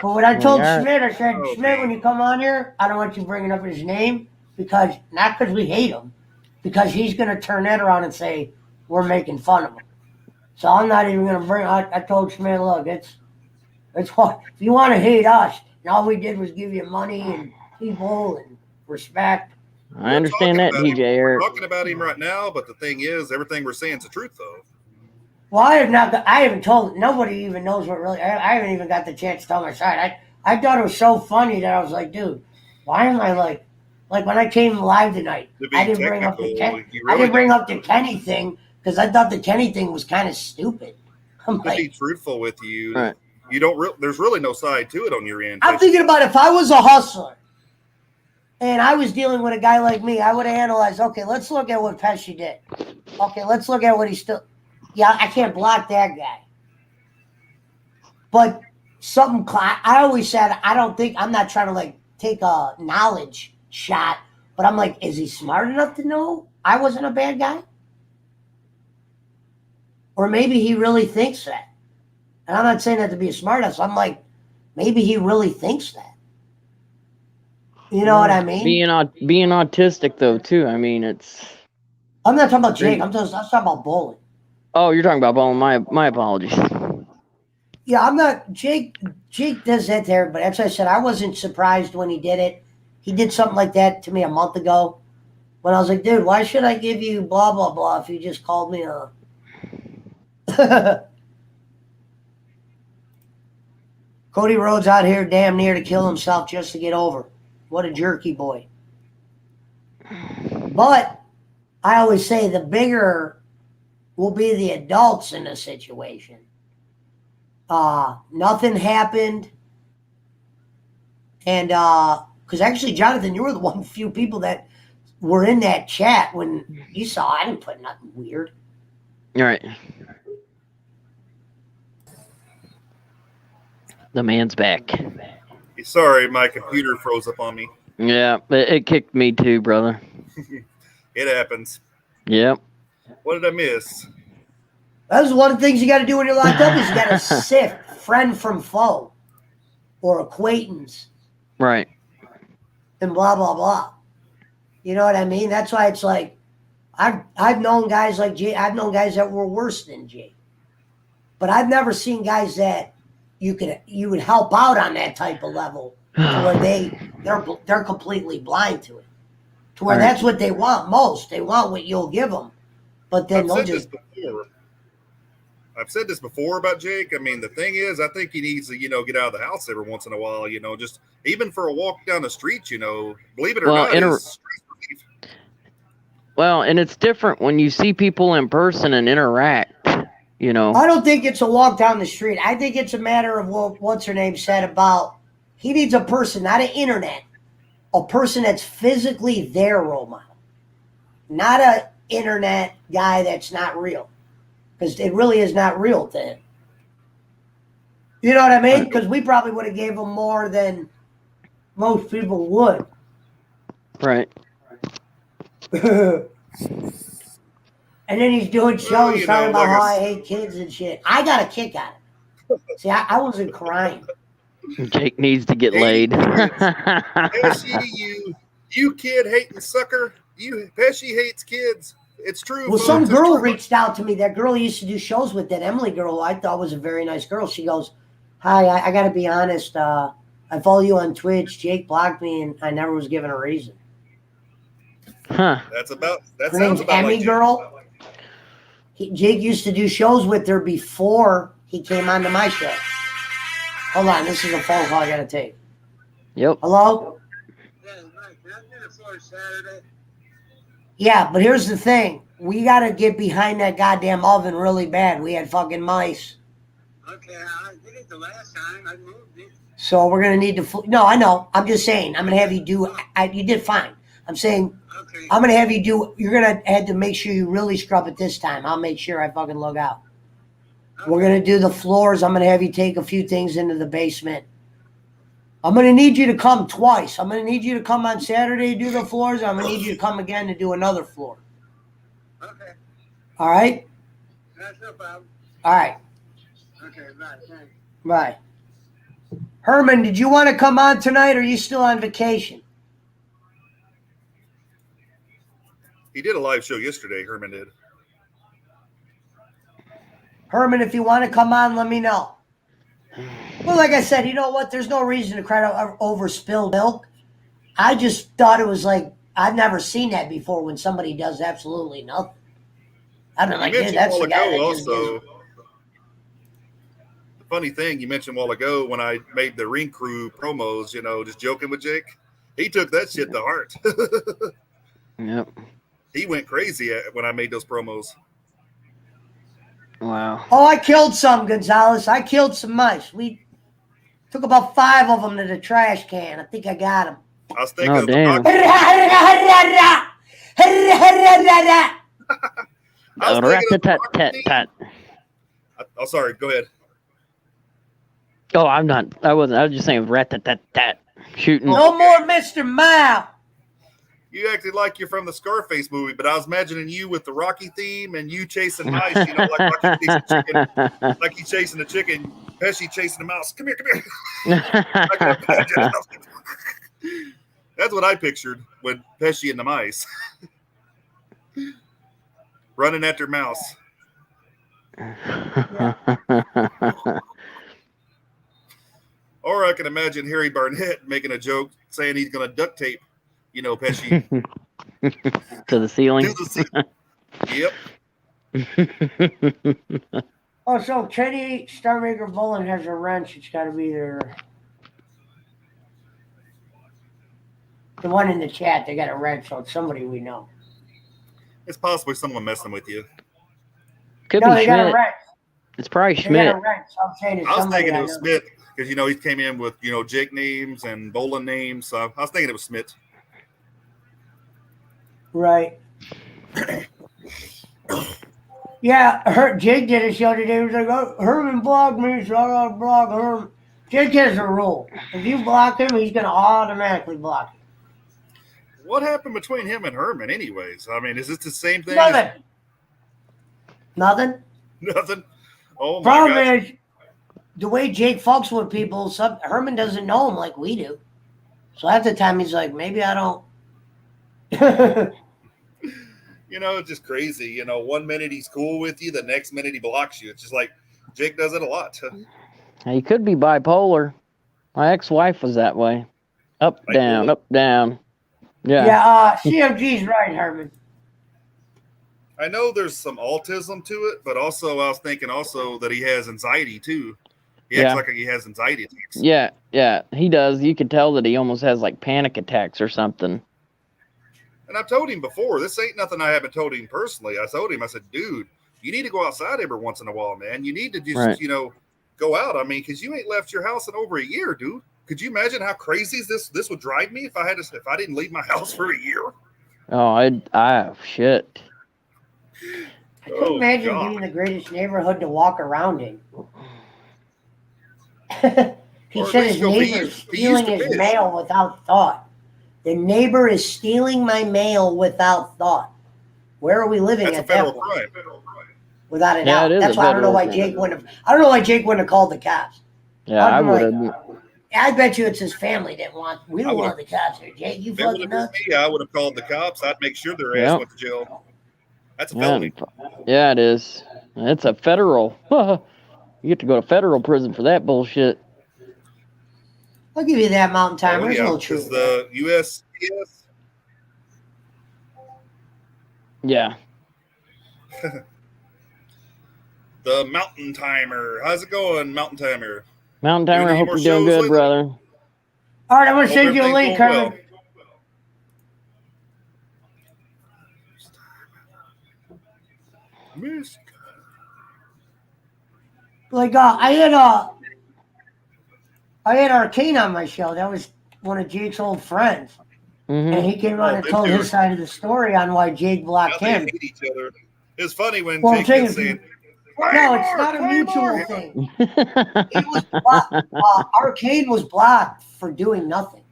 But what I told Yeah. Schmidt, I said, Schmidt, when you come on here, I don't want you bringing up his name because not because we hate him, because he's going to turn that around and say we're making fun of him. So I'm not even going to bring. I told Schmidt, look, it's what if you want to hate us, and all we did was give you money and people and respect. I understand that, DJ We're Eric. talking about him right now, but the thing is, everything we're saying is the truth, though. Well, I haven't told. Nobody even knows what really. I haven't even got the chance to tell my side. I thought it was so funny that I was like, dude, why am I like when I came live tonight? To be I didn't bring up the technical, you I really didn't bring up the Kenny thing because I thought the Kenny thing was kind of stupid. I'm To be like, truthful with you, Right. you don't. There's really no side to it on your end. I'm thinking about if I was a hustler and I was dealing with a guy like me, I would have analyzed. Okay, let's look at what Pesci did. Okay, let's look at what he still. Yeah, I can't block that guy. But I always said, I'm not trying to like take a knowledge shot, but I'm like, is he smart enough to know I wasn't a bad guy? Or maybe he really thinks that. And I'm not saying that to be a smartass. I'm like, maybe he really thinks that. You know what I mean? Being autistic, though, too. I mean, it's. I'm not talking about Jake. I'm talking about bowling. Oh, you're talking about bowling. My apologies. Yeah, I'm not. Jake does that to everybody. That's why I said I wasn't surprised when he did it. He did something like that to me a month ago when I was like, dude, why should I give you blah, blah, blah if you just called me a. Cody Rhodes out here damn near to kill himself just to get over. What a jerky boy. But I always say the bigger will be the adults in the situation. Nothing happened. And because actually, Jonathan, you were the one few people that were in that chat when you saw I didn't put nothing weird. All right. The man's back. Sorry, my computer froze up on me. Yeah, it kicked me too, brother. It happens. Yep. What did I miss? That's one of the things you got to do when you're locked up is you got to sift friend from foe or acquaintance Right. and blah, blah, blah. You know what I mean? That's why it's like I've known guys like Jay. I've known guys that were worse than Jay. But I've never seen guys that you would help out on that type of level to where they're completely blind to it. To where that's what they want most. They want what you'll give them. But then they'll just. I've said this before about Jake. I mean, the thing is, I think he needs to, get out of the house every once in a while, just even for a walk down the street, believe it or not. Well, and it's different when you see people in person and interact, I don't think it's a walk down the street. I think it's a matter of what's her name said about he needs a person, not an internet, a person that's physically their role model, not an internet guy that's not real. Because it really is not real to him. You know what I mean? Because we probably would have gave him more than most people would. Right. And then he's doing shows talking about how I hate kids and shit. I got a kick out of it. See, I wasn't crying. Jake needs to get laid. Pesci, you kid hating sucker. Pesci hates kids. It's true. Well, some girl reached out to me. That girl he used to do shows with, that Emily girl, who I thought was a very nice girl. She goes, hi, I got to be honest. I follow you on Twitch. Jake blocked me, and I never was given a reason. Huh. Her name's Emmy girl. Jake used to do shows with her before he came onto my show. Hold on. This is a phone call I got to take. Yep. Hello? Yeah, Mike, can I do it for Saturday? Yeah, but here's the thing. We got to get behind that goddamn oven really bad. We had fucking mice. Okay, I did it the last time. I moved it. So we're going to need to... No, I know. I'm just saying. I'm going to have you do... you did fine. I'm saying... Okay. I'm going to have you do... You're going to have to make sure you really scrub it this time. I'll make sure I fucking look out. Okay. We're going to do the floors. I'm going to have you take a few things into the basement. I'm going to need you to come twice. I'm going to need you to come on Saturday to do the floors. I'm going to need you to come again to do another floor. Okay. All right? That's no problem. All right. Okay, bye. Thanks. Bye. Herman, did you want to come on tonight, or are you still on vacation? He did a live show yesterday. Herman did. Herman, if you want to come on, let me know. Well, like I said, you know what? There's no reason to cry over spilled milk. I just thought it was like, I've never seen that before when somebody does absolutely nothing. I've been like, You dude, mentioned that's a the guy while that ago just also. gives... The funny thing you mentioned a while ago when I made the Ring Crew promos, you know, just joking with Jake. He took that shit to heart. Yep. He went crazy when I made those promos. Wow. Oh, I killed some, Gonzalez. I killed some mice. We took about 5 of them to the trash can. I think I got them. I was thinking Oh, of the damn. doc- I was thinking of the doc- Rat-tat-tat-tat. Oh, sorry. Go ahead. Oh, I'm not. I wasn't. I was just saying rat-tat-tat-tat. Shooting. No more Mr. Mao. You acted like you're from the Scarface movie, but I was imagining you with the Rocky theme and you chasing mice, you know, like Rocky chasing chicken, like he's chasing a chicken, Pesci chasing a mouse. Come here, come here. I can imagine. That's what I pictured with Pesci and the mice. Running after mouse. Or I can imagine Harry Barnett making a joke saying he's going to duct tape, you know, Pesci. To the ceiling. To the Yep. Oh, so Teddy Starmaker Bowling has a wrench. It's got to be the one in the chat. They got a wrench, so it's somebody we know. It's possibly someone messing with you. Could No, be they got a Schmidt. wrench. It's probably They Schmidt. got a wrench. So I'm saying it's I was somebody thinking I it was know. Smith because, you know, he came in with, you know, Jake names and Boland names. So I was thinking it was Smith. Right. Yeah, Jake did a show today. He was like, oh, Herman blocked me, so I gotta block Herman. Jake has a rule. If you block him, he's gonna automatically block you. What happened between him and Herman anyways? I mean, is this the same thing? Nothing. Nothing? Nothing? Oh, my Problem gosh. is, the way Jake fucks with people, Herman doesn't know him like we do. So at the time, he's like, maybe I don't. You know, it's just crazy. You know, one minute he's cool with you, the next minute he blocks you. It's just like Jake does it a lot. He could be bipolar. My ex-wife was that way. Up, down, Bipolar? up, down. Yeah. Yeah, CMG's right, Herman. I know there's some autism to it, but also I was thinking also that he has anxiety too. He Yeah. acts like he has anxiety attacks. Yeah, he does. You could tell that he almost has like panic attacks or something. And I've told him before, this ain't nothing I haven't told him personally. I told him, I said, dude, you need to go outside every once in a while, man. You need to just, Right. you know, go out. I mean, because you ain't left your house in over a year, dude. Could you imagine how crazy this would drive me if I didn't leave my house for a year? Oh, shit. I couldn't imagine God. being the greatest neighborhood to walk around in. He Or at said least his go neighbor's he used stealing to his fish. mail without thought. The neighbor is stealing my mail without thought. Where are we living That's a at that federal point? crime. Without a Yeah, doubt. it is That's a why I don't know federal why crime. Jake wouldn't have. I don't know why Jake wouldn't have called the cops. Yeah, I I'm would like, have. I bet you it's his family that want. We I don't would've- want the cops here, Jake. You If it would fucking have nuts. been me, I would have called the cops. I'd make sure their Yep. ass went to jail. That's a felony. Yeah, it is. It's a federal. You get to go to federal prison for that bullshit. I'll give you that, Mountain Time. Oh, There's yeah, no because truth. the U.S. Yeah. The Mountain Timer. How's it going, Mountain Timer? Mountain Doing Timer, I any hope more you're doing shows good, lately? brother. All right, I'm gonna Hope send you a everything's link, going Herman. well. Miss. Like I had Arcane on my show. That was one of Jake's old friends. Mhm. And he came on and them told two his side of the story on why Jake Now blocked they him. hate each other. It's funny when Well, Jake Jake kept is- saying, No, it's not a mutual thing. He was Arcane was blocked for doing nothing.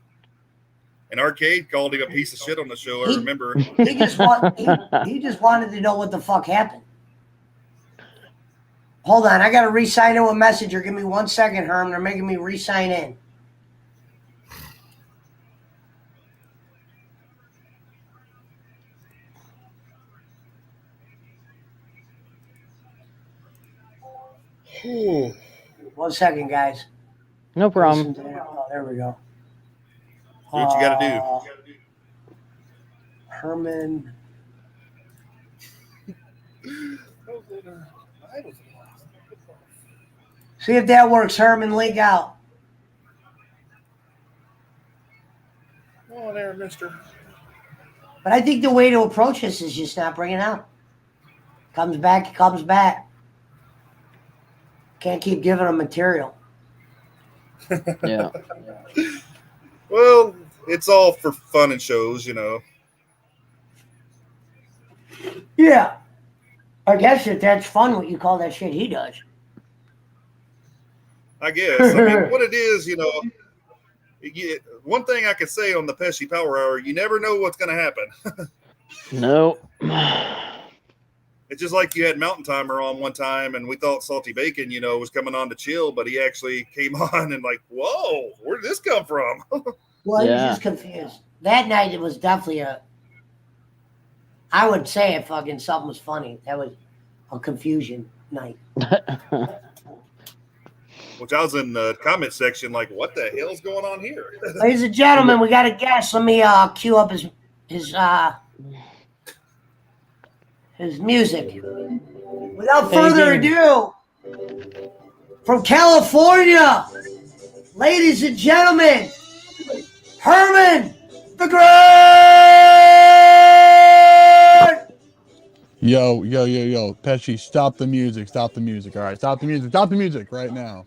And Arcade called him a piece of shit on the show. I remember. He just wanted to know what the fuck happened. Hold on, I gotta re-sign in with Messenger. Give me 1 second, Herm. They're making me re-sign in. Ooh. 1 second, guys. No problem. Oh, there we go. What you got to do? Herman. See if that works, Herman. Link out. Oh, there, mister. But I think the way to approach this is just not bring it out. Comes back, comes back. Can't keep giving them material. Yeah. Well, it's all for fun and shows, you know. Yeah. I guess if that's fun, what you call that shit he does. I guess. I mean, what it is, you know. One thing I could say on the Pesci Power Hour, you never know what's going to happen. No. It's just like you had Mountain Timer on one time, and we thought Salty Bacon, you know, was coming on to chill, but he actually came on and like, whoa, where did this come from? Well, he was Yeah. just confused. That night, it was definitely I would say if fucking something was funny. That was a confusion night. Which I was in the comment section like, what the hell's going on here? Ladies and gentlemen, we got a guest. Let me cue up his music. Without further ado, from California, ladies and gentlemen, Herman the Great! Yo. Pesci, stop the music. All right, stop the music right now.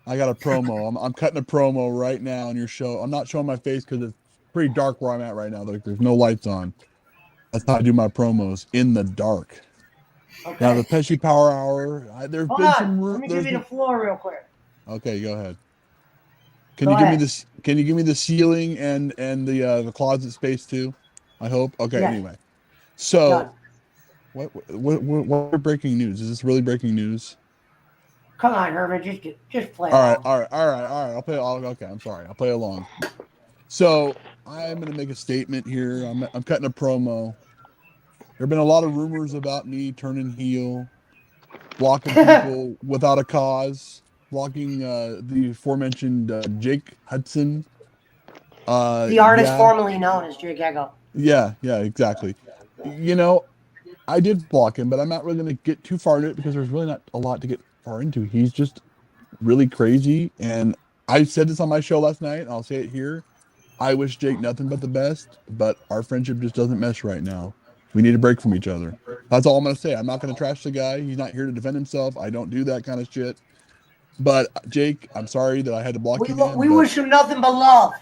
I got a promo. I'm cutting a promo right now on your show. I'm not showing my face because it's pretty dark where I'm at right now. Like, there's no lights on. That's how I do my promos, in the dark. Okay. Now, the Pesci Power Hour, there's Hold been on. some... Let me give you the floor real quick. Okay, go ahead. Go ahead. Can you give me the ceiling and the closet space too? I hope. Okay. Yeah. Anyway, so Done. what breaking news? Is this really breaking news? Come on, Herman, just play. All right. along. I'll play. Okay, I'm sorry. I'll play along. So I'm gonna make a statement here. I'm cutting a promo. There have been a lot of rumors about me turning heel, blocking people without a cause, blocking the aforementioned Jake Hudson. The artist formerly known as Jake Echo. Yeah, exactly. You know, I did block him, but I'm not really going to get too far into it because there's really not a lot to get far into. He's just really crazy. And I said this on my show last night, and I'll say it here. I wish Jake nothing but the best, but our friendship just doesn't mesh right now. We need a break from each other. That's all I'm going to say. I'm not going to trash the guy. He's not here to defend himself. I don't do that kind of shit. But Jake, I'm sorry that I had to block you. We wish him nothing but love.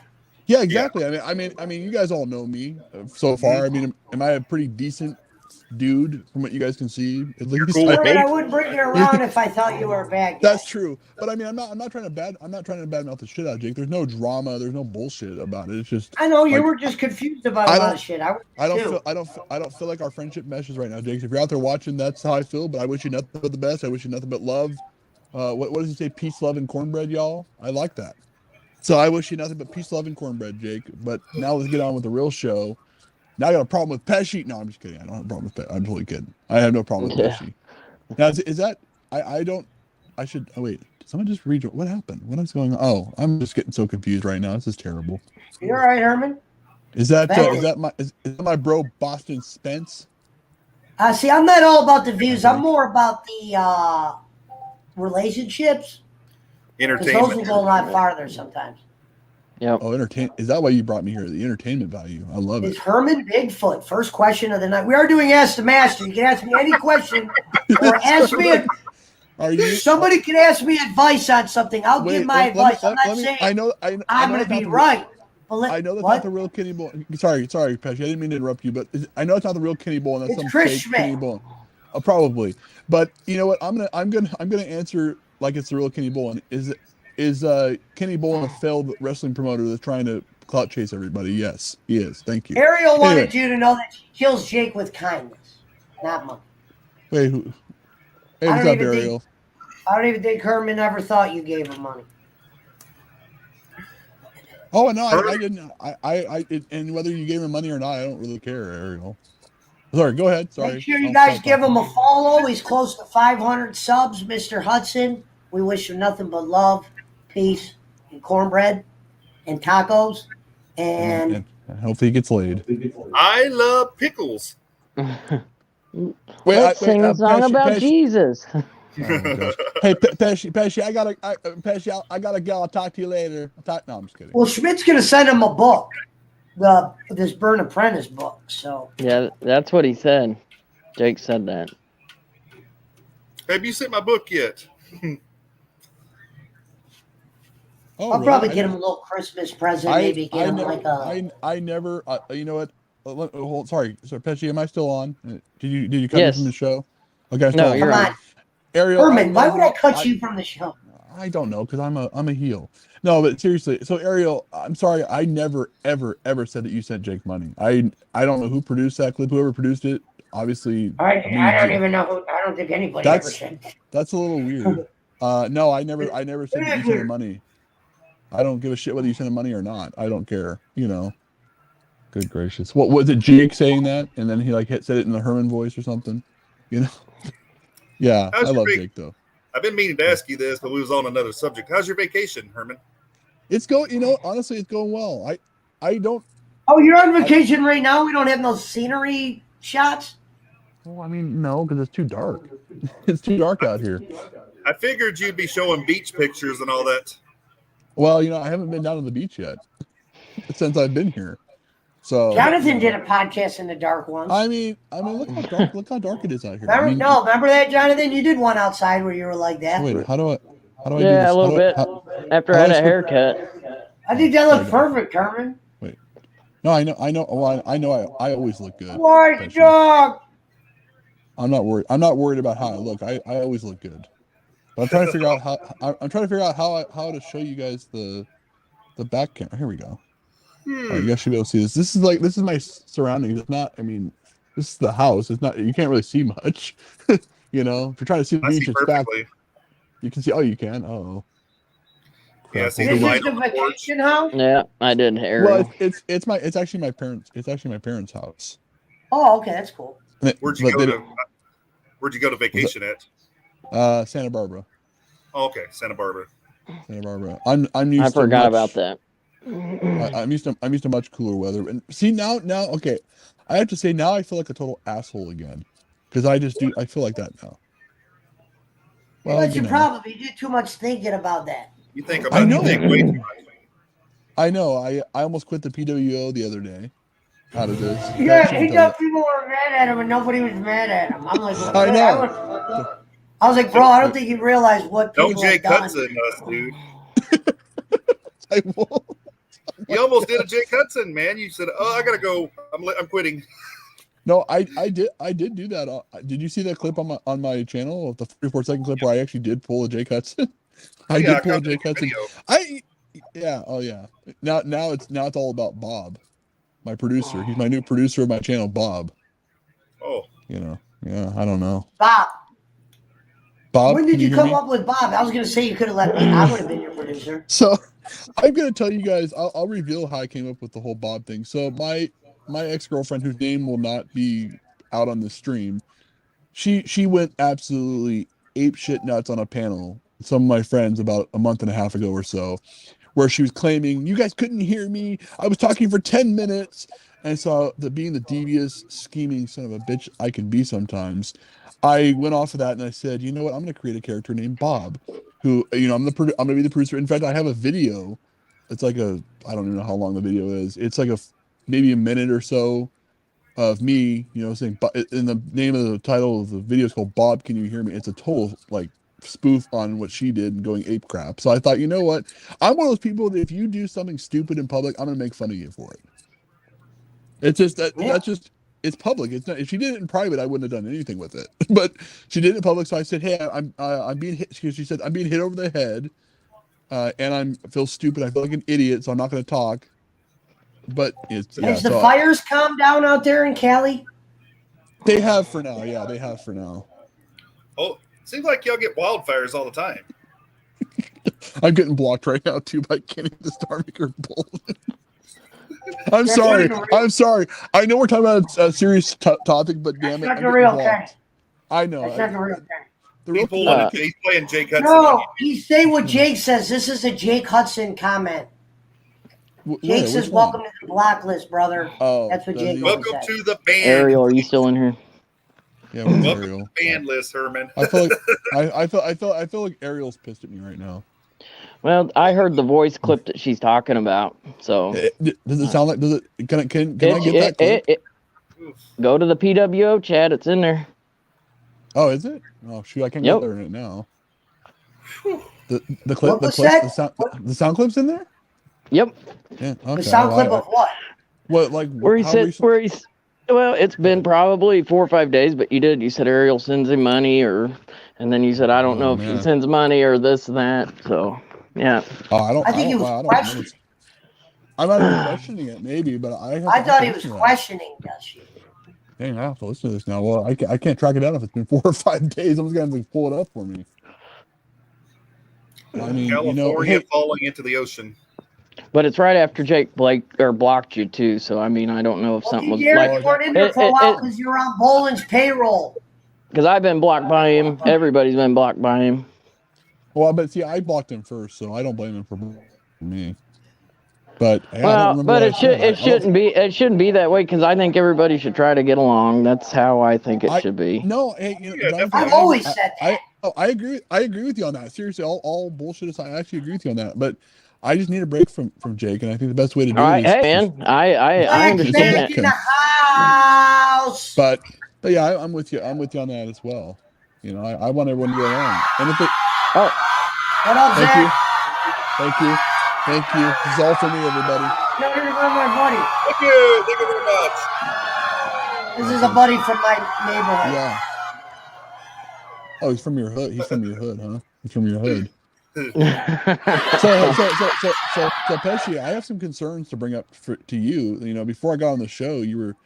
Yeah, exactly. Yeah. I mean, you guys all know me so far. I mean, am I a pretty decent dude from what you guys can see? At least cool. I wouldn't bring you around if I thought you were a bad guy. That's true. But I mean, I'm not trying to badmouth the shit out of Jake. There's no drama. There's no bullshit about it. It's just I know you like, were just confused about a lot of shit. I don't feel like our friendship meshes right now, Jake. If you're out there watching, that's how I feel. But I wish you nothing but the best. I wish you nothing but love. What does he say? Peace, love, and cornbread, y'all. I like that. So I wish you nothing but peace, love, and cornbread, Jake. But now let's get on with the real show. Now I got a problem with Pesci. No, I'm just kidding. I don't have a problem with Pesci. I'm totally kidding. I have no problem with Pesci. Now, is that... I should... Oh, wait. Did someone just read... What happened? What is going on? Oh, I'm just getting so confused right now. This is terrible. You all right, Herman? Is that my bro Boston Spence? See, I'm not all about the views. I'm more about the relationships. Because those will go a lot farther sometimes. Yep. Oh, is that why you brought me here? The entertainment value. I love Is it. Herman Bigfoot? First question of the night. We are doing Ask the Master. You can ask me any question or ask me. Are you? Somebody can ask me advice on something. I'll give my advice. I'm not saying I know I'm going to be right. But I know that's what? not the real Kenny Bull. Sorry, Pesci. I didn't mean to interrupt you, but I know it's not the real Kenny Bull, and that's It's some Chris fake Kenny Schmidt. Bull. Probably, but you know what? I'm gonna answer like it's the real Kenny Bull. And is Kenny Bull a failed wrestling promoter that's trying to clout chase everybody? Yes, he is. Thank you. Ariel wanted Anyway. you to know that she kills Jake with kindness, not money. Wait, who? Hey, I what's don't up, even think- Ariel? I don't even think Herman ever thought you gave him money. Oh no, I didn't. And whether you gave him money or not, I don't really care, Ariel. Sorry, go ahead. Sorry. Make sure you I'll guys stop give talking. him a follow. He's close to 500 subs, Mr. Hudson. We wish him nothing but love, peace, and cornbread, and tacos. And And hopefully he gets laid. I love pickles. Let's sing a song about Jesus. Oh my gosh. Hey, Pesci, I got a gal. I'll talk to you later. No, I'm just kidding. well, Schmidt's going to send him a book, this Burn Apprentice book. So Yeah, that's what he said. Jake said that. Have you sent my book yet? Oh, I'll really? probably get him a little Christmas present. Maybe get him never, like a. I never. You know what? Hold. Sorry, Pesci. Am I still on? Did you cut me Yes. from the show? Okay. I'm No, still you're Come on. on, Ariel. Herman. Why would I cut you from the show? I don't know because I'm a heel. No, but seriously. So Ariel, I'm sorry. I never ever said that you sent Jake money. I don't know who produced that clip. Whoever produced it, obviously. I don't even know who. I don't think anybody ever said. That's a little weird. No, I never said that you sent him money. I don't give a shit whether you send him money or not. I don't care. You know. Good gracious. What was it? Jake saying that, and then he said it in the Herman voice or something. You know. Yeah, I love Jake though. I've been meaning to ask you this, but we was on another subject. How's your vacation, Herman? It's going. You know, honestly, it's going well. I don't. Oh, you're on vacation right now. We don't have no scenery shots. Well, I mean, no, because it's too dark. It's too dark out here. I figured you'd be showing beach pictures and all that. Well, you know, I haven't been down to the beach yet since I've been here. So Jonathan did a podcast in the dark once. I mean, look how dark it is out here. Remember, I mean, remember that, Jonathan? You did one outside where you were like that. Wait, how do I do Yeah, this? a little bit. After I had a switch- haircut. I think that looked perfect, Herman. No, I know. Well, I know. I always look good. White dog. I'm not worried. I'm not worried about how I look. I always look good. But I'm trying to figure out how to show you guys the back camera. Here we go. All right, you guys should be able to see this. This is my surroundings. It's not. I mean, this is the house. It's not. You can't really see much. You know, if you're trying to see the I beach, see it's back. perfectly. You can see. Oh, you can. Oh. Yeah, see This the light is the on the porch. vacation house? Yeah, I did hair. Well, it's actually my parents. It's actually my parents' house. Oh, okay, that's cool. Where'd you go to vacation at? Santa Barbara. Oh, okay, Santa Barbara. Santa Barbara. I'm used I to forgot much- about that. I'm used to much cooler weather. And see now okay, I have to say now I feel like a total asshole again because I feel like that now. Well, That's you your know. problem. You did too much thinking about that. You think I about know. you think way too much. I know. I almost quit the PWO the other day. Out of this. Yeah, he thought people were mad at him and nobody was mad at him. I'm like, I know. I was like, bro, I don't think you realize what people Don't Jay have done. Hudson us, dude. I won't. You almost did a Jake Hudson, man. You said, "Oh, I gotta go. I'm quitting." No, I did do that. Did you see that clip on my channel of the 44-second clip where I actually did pull a Jake Hudson? I Yeah, did pull a caught Jake the Hudson. video. Oh yeah. Now it's all about Bob, my producer. He's my new producer of my channel, Bob. Oh, You know, yeah. I don't know. Bob, Bob, when did can you hear come me? up with Bob? I was going to say you could have let me. I would have been your producer. So I'm gonna tell you guys. I'll reveal how I came up with the whole Bob thing. So my ex-girlfriend, whose name will not be out on the stream, she went absolutely ape shit nuts on a panel. Some of my friends about a month and a half ago or so, where she was claiming you guys couldn't hear me. I was talking for 10 minutes. And so being the devious, scheming son of a bitch I can be sometimes, I went off of that and I said, you know what? I'm going to create a character named Bob, who, you know, I'm going to be the producer. In fact, I have a video like a, I don't even know how long the video is. It's like maybe a minute or so of me, saying, in the name of the title of the video is called Bob, Can You Hear Me? It's a total like spoof on what she did and going ape crap. So I thought, you know what? I'm one of those people that if you do something stupid in public, I'm going to make fun of you for it. It's just that's just, it's public. It's not, if she did it in private, I wouldn't have done anything with it, but she did it in public. So I said, hey, I'm being hit. She said, I'm being hit over the head. And I feel stupid. I feel like an idiot. So I'm not going to talk. But it's Has the fires calmed down out there in Cali? They have for now. Yeah, they have for now. Oh, seems like y'all get wildfires all the time. I'm getting blocked right now too by Kenny the Star Maker Bull. I'm sorry. I'm sorry. I know we're talking about a serious topic, but damn it, that's not the real thing. I know. That's not the real thing. He's playing Jake Hudson. No, he's saying what Jake says. This is a Jake Hudson comment. Jake says, "Welcome to the blacklist, brother." Oh, that's what Jake said. Welcome to the band. Ariel, are you still in here? Yeah, welcome Ariel. to the band list, Herman. I feel like I feel like Ariel's pissed at me right now. Well, I heard the voice clip that she's talking about. So does it sound like? Does it? Can I get that clip? Go to the PWO chat. It's in there. Oh, is it? Oh shoot, I can't get there in it now. The clip, the sound clip's in there. Yep. Yeah. Okay. The sound clip of what? What, like where he said where he's. Well, it's been probably 4 or 5 days, but you said Ariel sends him money, and then you said I don't know if he sends money or this and that. So yeah. Oh, I think he was questioning. I might be questioning it, maybe, but I thought he was questioning Dusty. Dang, I have to listen to this now. Well, I can't track it down if it's been 4 or 5 days. I'm just gonna have to pull it up for me. I mean, California falling into the ocean. But it's right after Jake blocked you too. So I mean, I don't know if something was like. You weren't in there for a while because you were on Boland's payroll. Because I've been blocked by him. Everybody's been blocked by him. Well, but see, I blocked him first, so I don't blame him for me. But it shouldn't be that way because I think everybody should try to get along. That's how I think it should be. No, hey, I've always said that. I agree with you on that. Seriously, all bullshit aside, I actually agree with you on that. But I just need a break from Jake, and I think the best way to do it is. Hey, man, I understand that. In the house. But yeah, I'm with you. I'm with you on that as well. I want everyone to get along. And if it. What up, Zach? Thank you. This is all for me, everybody. No, here's my buddy. Thank you very much. This is a buddy from my neighborhood. Yeah. Oh, he's from your hood. He's from your hood, huh? He's from your hood. So Pesci, I have some concerns to bring up to you. Before I got on the show, you were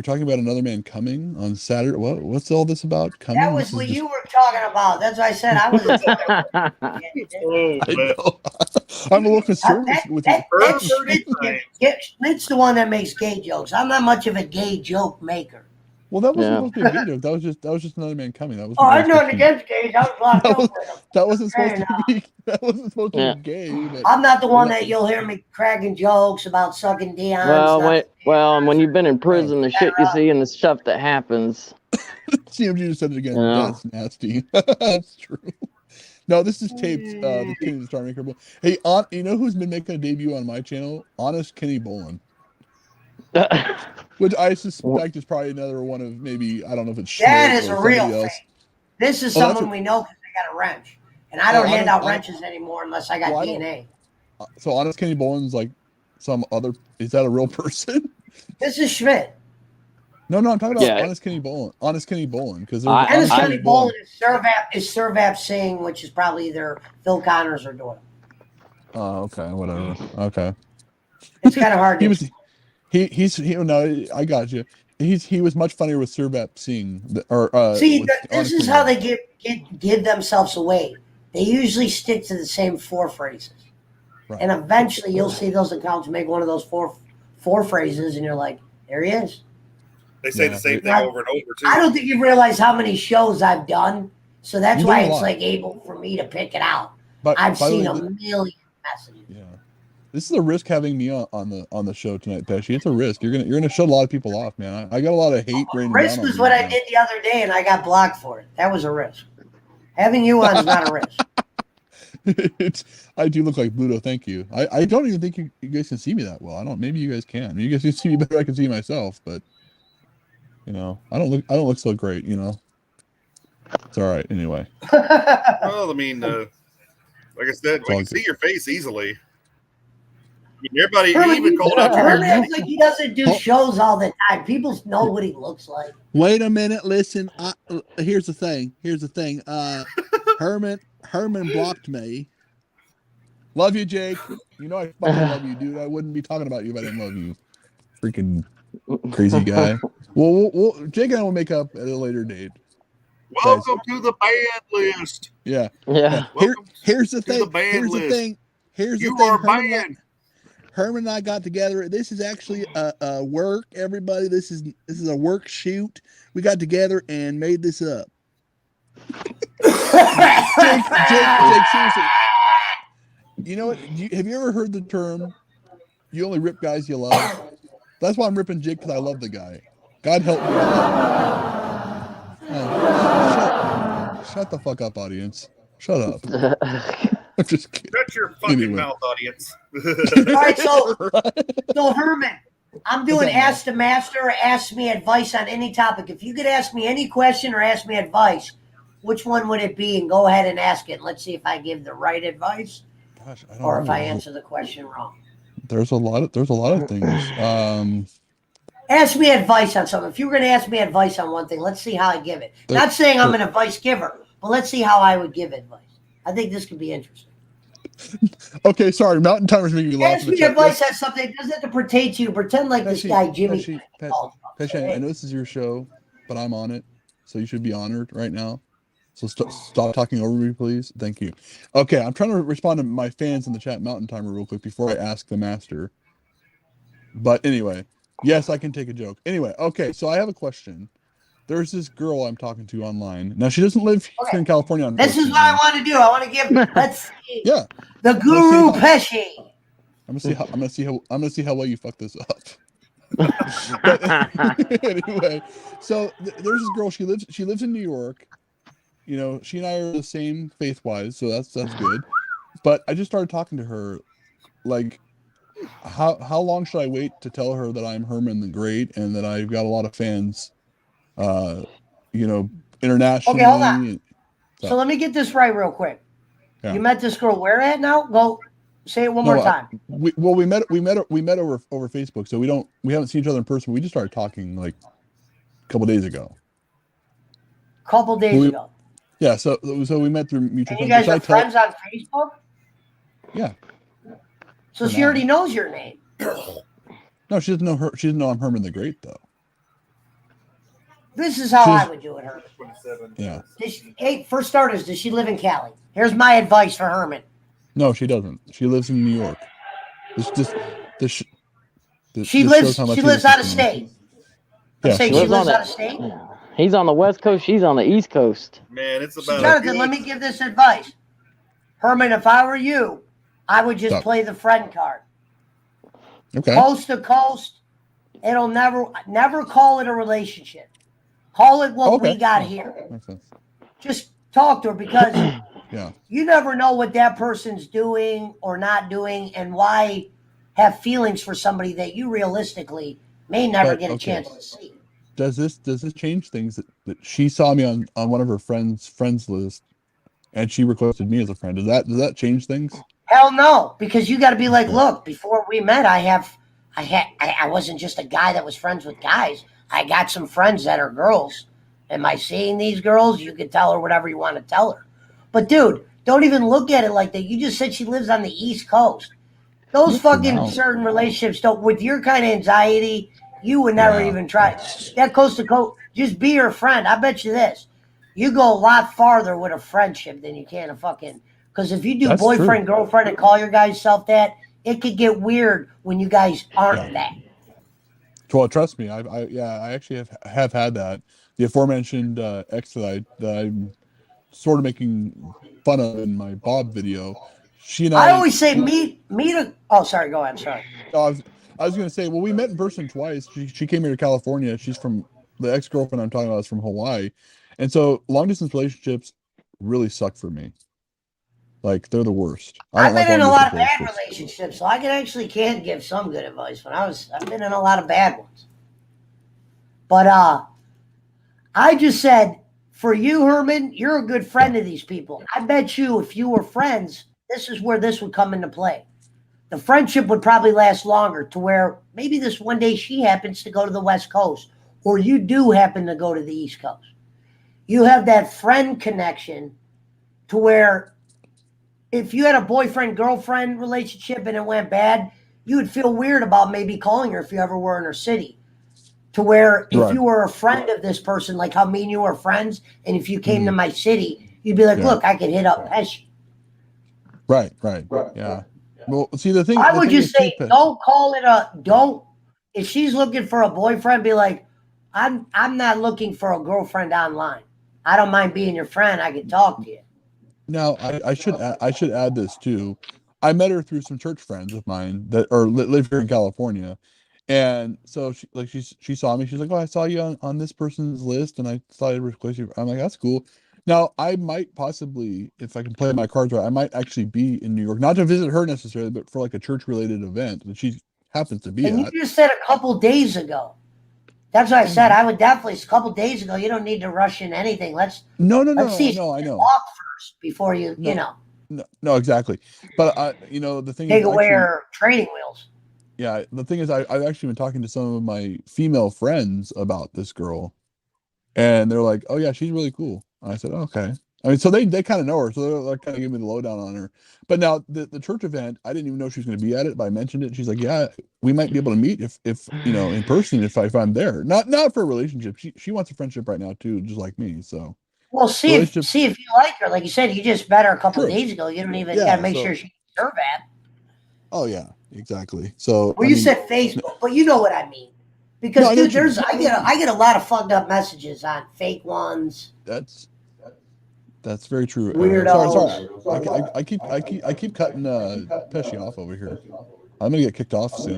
talking about another man coming on Saturday. What's all this about? Coming? That was what you were talking about. That's what I said. I was. I'm a little concerned with you. It's the one that makes gay jokes. I'm not much of a gay joke maker. Well, that wasn't supposed to be a gay joke. That was just another man coming. That was. I'm not against gays. I was locked up with them. That wasn't supposed to be. That wasn't supposed to be gay. But I'm not the one that you'll hear me cracking jokes about sucking Dion. When you've been in prison, the shit you see and the stuff that happens. CMG just said it again. That's nasty. That's true. No, this is taped. The King of the Star Maker. Hey, you know who's been making a debut on my channel? Honest Kenny Bolin. Which I suspect is probably another one of maybe, I don't know if it's that is a real thing. This is someone we know because they got a wrench. And I don't hand out wrenches anymore unless I got DNA. So Honest Kenny Bolin's like some other, is that a real person? This is Schmidt. No, I'm talking about Honest Kenny Bolin. Honest Kenny Bolin. Because Honest Kenny Bolin is Servap Singh, which is probably either Phil Connors or Doyle. Oh, okay, whatever. Okay. It's kind of hard to no, I got you. He was much funnier with Servap Singh. This is how they give themselves away. They usually stick to the same 4 phrases. Right. And eventually you'll see those accounts make one of those four phrases and you're like, there he is. They say the same thing over and over too. I don't think you realize how many shows I've done. So that's why it's like able for me to pick it out. But I've seen a million messages. Yeah. This is a risk having me on the show tonight, Pesci. It's a risk. You're gonna shut a lot of people off, man. I got a lot of hate raining down on me. Risk was what I did the other day, and I got blocked for it. That was a risk. Having you on is not a risk. I do look like Bluto. Thank you. I don't even think you guys can see me that well. I don't. Maybe you guys can. You guys can see me better. I can see myself, but I don't look so great. It's all right anyway. Well, I mean, like I said, we can see your face easily. I mean, everybody even called out your Herman hair. acts like he doesn't do shows all the time. People know what he looks like. Wait a minute. Listen. Here's the thing. Herman blocked me. Love you, Jake. I fucking love you, dude. I wouldn't be talking about you if I didn't love you. Freaking crazy guy. Well, Jake and I will make up at a later date. Welcome to the band list. Yeah. Here's the thing. Here's the thing. Banned. Herman and I got together. This is actually a work, everybody. This is a work shoot. We got together and made this up. Jake, seriously. You know what? Have you ever heard the term, you only rip guys you love? That's why I'm ripping Jake, because I love the guy. God help me. Shut the fuck up, audience. Shut up. I'm just kidding. Shut your fucking mouth, audience. All right, so Herman, I'm doing Ask the Master or Ask Me Advice on any topic. If you could ask me any question or ask me advice, which one would it be? And go ahead and ask it. Let's see if I give the right advice. Gosh, I don't or know. if I answer the question wrong. There's a lot of things. Ask me advice on something. If you were going to ask me advice on one thing, let's see how I give it. Not saying I'm an advice giver, but let's see how I would give advice. I think this could be interesting. Okay, sorry. Mountain Timer's making me laugh. Ask me advice on something. It doesn't have to pertain to you. Pretend like this guy, Jimmy. Pesci, I know this is your show, but I'm on it, so you should be honored right now. So stop talking over me, please. Thank you. Okay, I'm trying to respond to my fans in the chat, Mountain Timer, real quick before I ask the master. But anyway, yes, I can take a joke. Anyway, okay, so I have a question. There's this girl I'm talking to online. Now, she doesn't live here in California. This is what I want to do. I want to give. Let's see. Yeah. The Guru Pesci. I'm gonna see how well you fuck this up. But anyway, so there's this girl. She lives in New York. She and I are the same faith-wise, so that's good. But I just started talking to her, like, how long should I wait to tell her that I'm Herman the Great and that I've got a lot of fans, internationally? Okay, hold on. So let me get this right real quick. Yeah. You met this girl where at now? Go say it one more time. We met over Facebook, so we haven't seen each other in person. We just started talking like a couple days ago. Ago. Yeah, so we met through mutual friends. You guys are friends on Facebook? Yeah. So she already knows your name. No, she doesn't know her. She doesn't know I'm Herman the Great, though. This is how I would do it, Herman. Yeah. Hey, for starters, does she live in Cali? Here's my advice for Herman. No, she doesn't. She lives in New York. She lives out of state. Yeah, she lives out of state. He's on the West Coast. She's on the East Coast. Man, it's about. Jonathan, let me give this advice. Herman, if I were you, I would just play the friend card. Okay. Coast to coast. It'll never call it a relationship. Call it what we got here. Makes sense. Just talk to her because yeah, you never know what that person's doing or not doing, and why have feelings for somebody that you realistically may never get a chance to see. Does this change things that she saw me on one of her friends list, and she requested me as a friend? Does that change things? Hell no, because you got to be like, look, before we met, I wasn't just a guy that was friends with guys. I got some friends that are girls. Am I seeing these girls? You can tell her whatever you want to tell her. But dude, don't even look at it like that. You just said she lives on the East Coast. Those fucking certain relationships don't. With your kind of anxiety, you would never even try. That coast to coast, just be her friend. I bet you this. You go a lot farther with a friendship than you can a fucking. Because if you do boyfriend, girlfriend, and call your guys self that, it could get weird when you guys aren't that. Well, trust me, I actually have had that. The aforementioned ex that I'm sort of making fun of in my Bob video. She and I always say meet a. Oh, sorry. Go ahead. Sorry. I was going to say, well, we met in person twice. She came here to California. She's from the ex-girlfriend I'm talking about is from Hawaii, and so long distance relationships really suck for me. Like they're the worst. I've been in a lot of bad relationships. relationships, so I can give some good advice. I've been in a lot of bad ones. But I just said, for you, Herman, you're a good friend of these people. I bet you if you were friends, this is where this would come into play. The friendship would probably last longer to where maybe this one day she happens to go to the West Coast or you do happen to go to the East Coast. You have that friend connection to where if you had a boyfriend-girlfriend relationship and it went bad, you would feel weird about maybe calling her if you ever were in her city. To where if Right. you were a friend of this person, like how me and you were friends, and if you came to my city, you'd be like, Yeah. look, I could hit up Pesci. Right. Yeah. Well, see the thing. I the would thing just is say, too, Pesci- don't call it don't. If she's looking for a boyfriend, be like, I'm not looking for a girlfriend online. I don't mind being your friend. I can talk to you. Now, I should add this too. I met her through some church friends of mine that live here in California, and so she saw me. She's like, "Oh, I saw you on this person's list, and I saw you request you." I'm like, "That's cool." Now, I might possibly, if I can play my cards right, I might actually be in New York, not to visit her necessarily, but for like a church related event that she happens to be And you at. just said a couple days ago. That's what I said. I would definitely, a couple days ago, you don't need to rush in anything. Let's No, see I know. walk first before you, No. No, exactly. But the thing take is away actually, her training wheels. yeah, the thing is, I've actually been talking to some of my female friends about this girl, and they're like, "Oh yeah, she's really cool." And I said, "Okay." I mean, so they kind of know her, so they're like kind of giving me the lowdown on her. But now the church event, I didn't even know she was going to be at it, but I mentioned it. She's like, "Yeah, we might be able to meet if in person if I'm there." Not for a relationship. She wants a friendship right now too, just like me. So Well, see relationship, if you like her. Like you said, you just met her a couple true. days ago. You don't even Yeah. got to make So sure she deserve that. oh yeah, exactly. So Well, I you mean, said Facebook, but you know what I mean. Because no, I know dude, what you mean. I get a lot of fucked up messages on fake ones. That's very true. Weirdos. Sorry. I keep cutting Pesci off over here. I'm gonna get kicked off soon.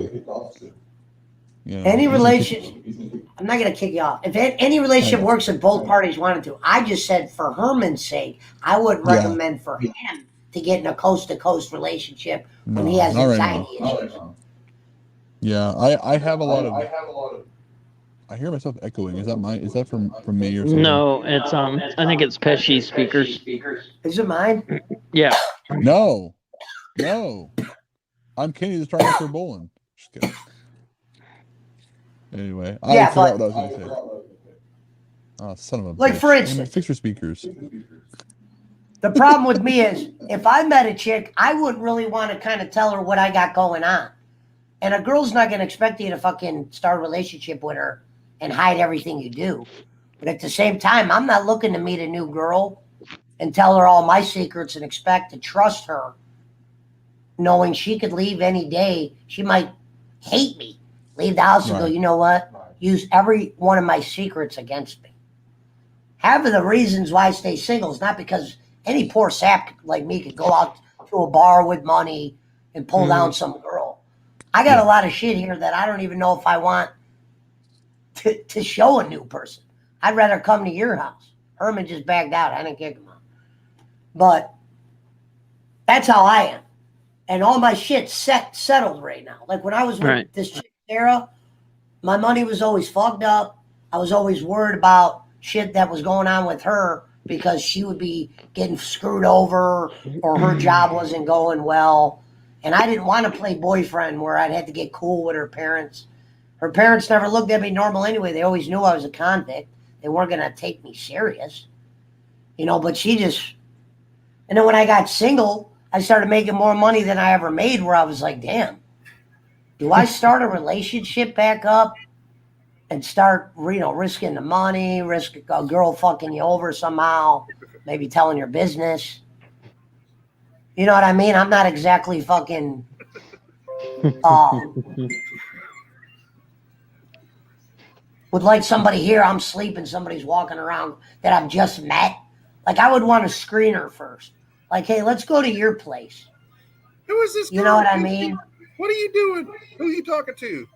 Any he's gonna kick- relationship, I'm not going to kick you off. If any relationship know. works if both parties wanted to, I just said for Herman's sake, I would Yeah. recommend for him to get in a coast to coast relationship when he No, has not right anxiety now. issues. Yeah, I have a lot of. I hear myself echoing. Is that from me or something? No, it's I think it's Pesci speakers. Is it mine? Yeah. No. I'm Kenny the Triumph bowling. Just kidding. Anyway, I forgot what I was going to say. Oh, son of a Like, bitch. for instance, fix your speakers. the problem with me is if I met a chick, I wouldn't really want to kind of tell her what I got going on. And a girl's not going to expect you to fucking start a relationship with her and hide everything you do. But at the same time, I'm not looking to meet a new girl and tell her all my secrets and expect to trust her, knowing she could leave any day. She might hate me, leave the house and go, Right. you know what? Use every one of my secrets against me. Half of the reasons why I stay single is not because any poor sap like me could go out to a bar with money and pull down some girl. I got a lot of shit here that I don't even know if I want to show a new person. I'd rather come to your house. Herman just backed out. I didn't kick him out. But that's how I am. And all my shit's settled right now. Like when I was with this chick, Sarah, my money was always fucked up. I was always worried about shit that was going on with her because she would be getting screwed over or her job wasn't going well. And I didn't want to play boyfriend where I'd have to get cool with her parents. Her parents never looked at me normal anyway. They always knew I was a convict. They weren't going to take me serious. But she just... And then when I got single, I started making more money than I ever made, where I was like, damn, do I start a relationship back up and start, risking the money, risk a girl fucking you over somehow, maybe telling your business? You know what I mean? I'm not exactly fucking... with like somebody here, I'm sleeping, somebody's walking around that I've just met. Like I would want to screen her first. Like, hey, let's go to your place. Who is this girl? You know what I mean? What are you doing? Who are you talking to?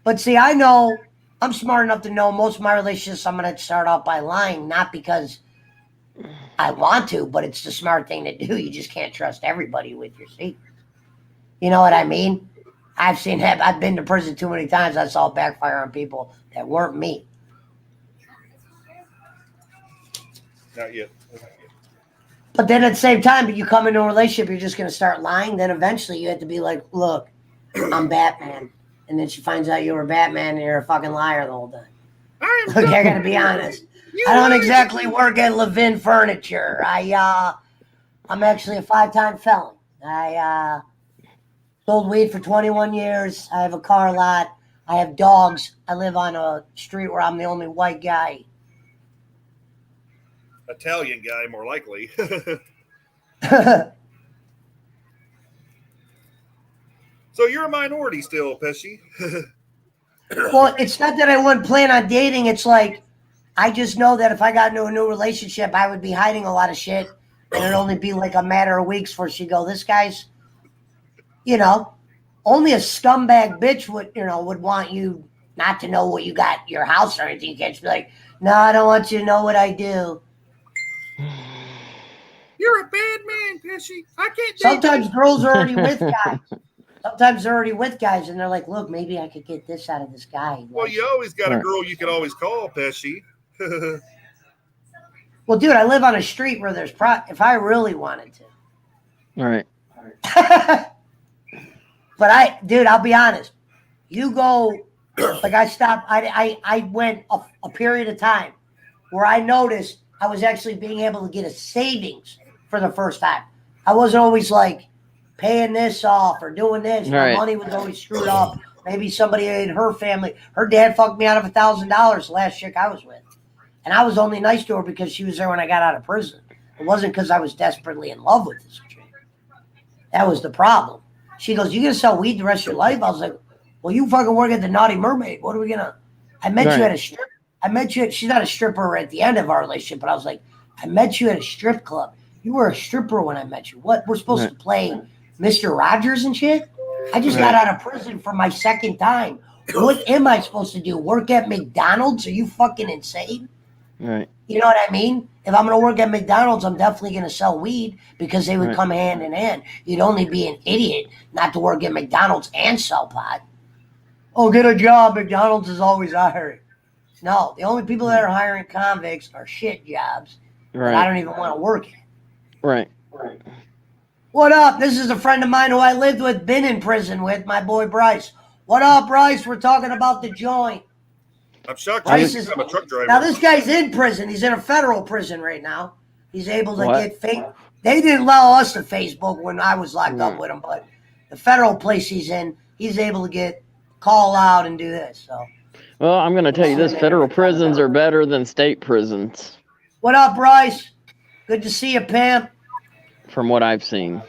But see, I know I'm smart enough to know most of my relationships I'm going to start off by lying, not because I want to, but it's the smart thing to do. You just can't trust everybody with your secrets. You know what I mean? I've been to prison too many times. I saw it backfire on people that weren't me. Not yet. But then at the same time, you come into a relationship, you're just going to start lying. Then eventually you have to be like, look, I'm Batman. And then she finds out you were Batman and you're a fucking liar the whole time. Look, I got to be honest. I don't exactly work at Levin Furniture. I'm actually a 5-time felon. I sold weed for 21 years. I have a car lot. I have dogs. I live on a street where I'm the only white guy. Italian guy, more likely. So you're a minority still, Pesci. Well, it's not that I wouldn't plan on dating. It's like, I just know that if I got into a new relationship, I would be hiding a lot of shit. And it'd only be like a matter of weeks before she'd go, this guy's, only a scumbag bitch would want you not to know what you got your house or anything. You can't just be like, no, I don't want you to know what I do. You're a bad man, Pesci. I can't. Sometimes girls are already with guys. Sometimes they're already with guys, and they're like, look, maybe I could get this out of this guy. Well, you always got a girl you can always call, Pesci. Well, dude, I live on a street where there's if I really wanted to. All right. But I'll be honest. You go, like I stopped, I went a period of time where I noticed I was actually being able to get a savings for the first time. I wasn't always like paying this off or doing this. My money was always screwed up. Maybe somebody in her family, her dad fucked me out of $1,000 the last chick I was with. And I was only nice to her because she was there when I got out of prison. It wasn't because I was desperately in love with this chick. That was the problem. She goes, you going to sell weed the rest of your life? I was like, well, you fucking work at the Naughty Mermaid. What are we going to? I met you at a strip. She's not a stripper at the end of our relationship, but I was like, I met you at a strip club. You were a stripper when I met you. What? We're supposed to play Mr. Rogers and shit? I just got out of prison for my second time. What am I supposed to do? Work at McDonald's? Are you fucking insane? Right. You know what I mean? If I'm going to work at McDonald's, I'm definitely going to sell weed because they would come hand in hand. You'd only be an idiot not to work at McDonald's and sell pot. Oh, get a job. McDonald's is always hiring. No, the only people that are hiring convicts are shit jobs that I don't even want to work at. Right. What up? This is a friend of mine who I lived with, been in prison with, my boy Bryce. What up, Bryce? We're talking about the joint. I'm shocked. I'm a truck driver. Now, this guy's in prison. He's in a federal prison right now. He's able to get They didn't allow us to Facebook when I was locked up with him, but the federal place he's in, he's able to get call out and do this. So. Well, I'm going to tell you this. Federal prisons are better than state prisons. What up, Bryce? Good to see you, pimp. From what I've seen.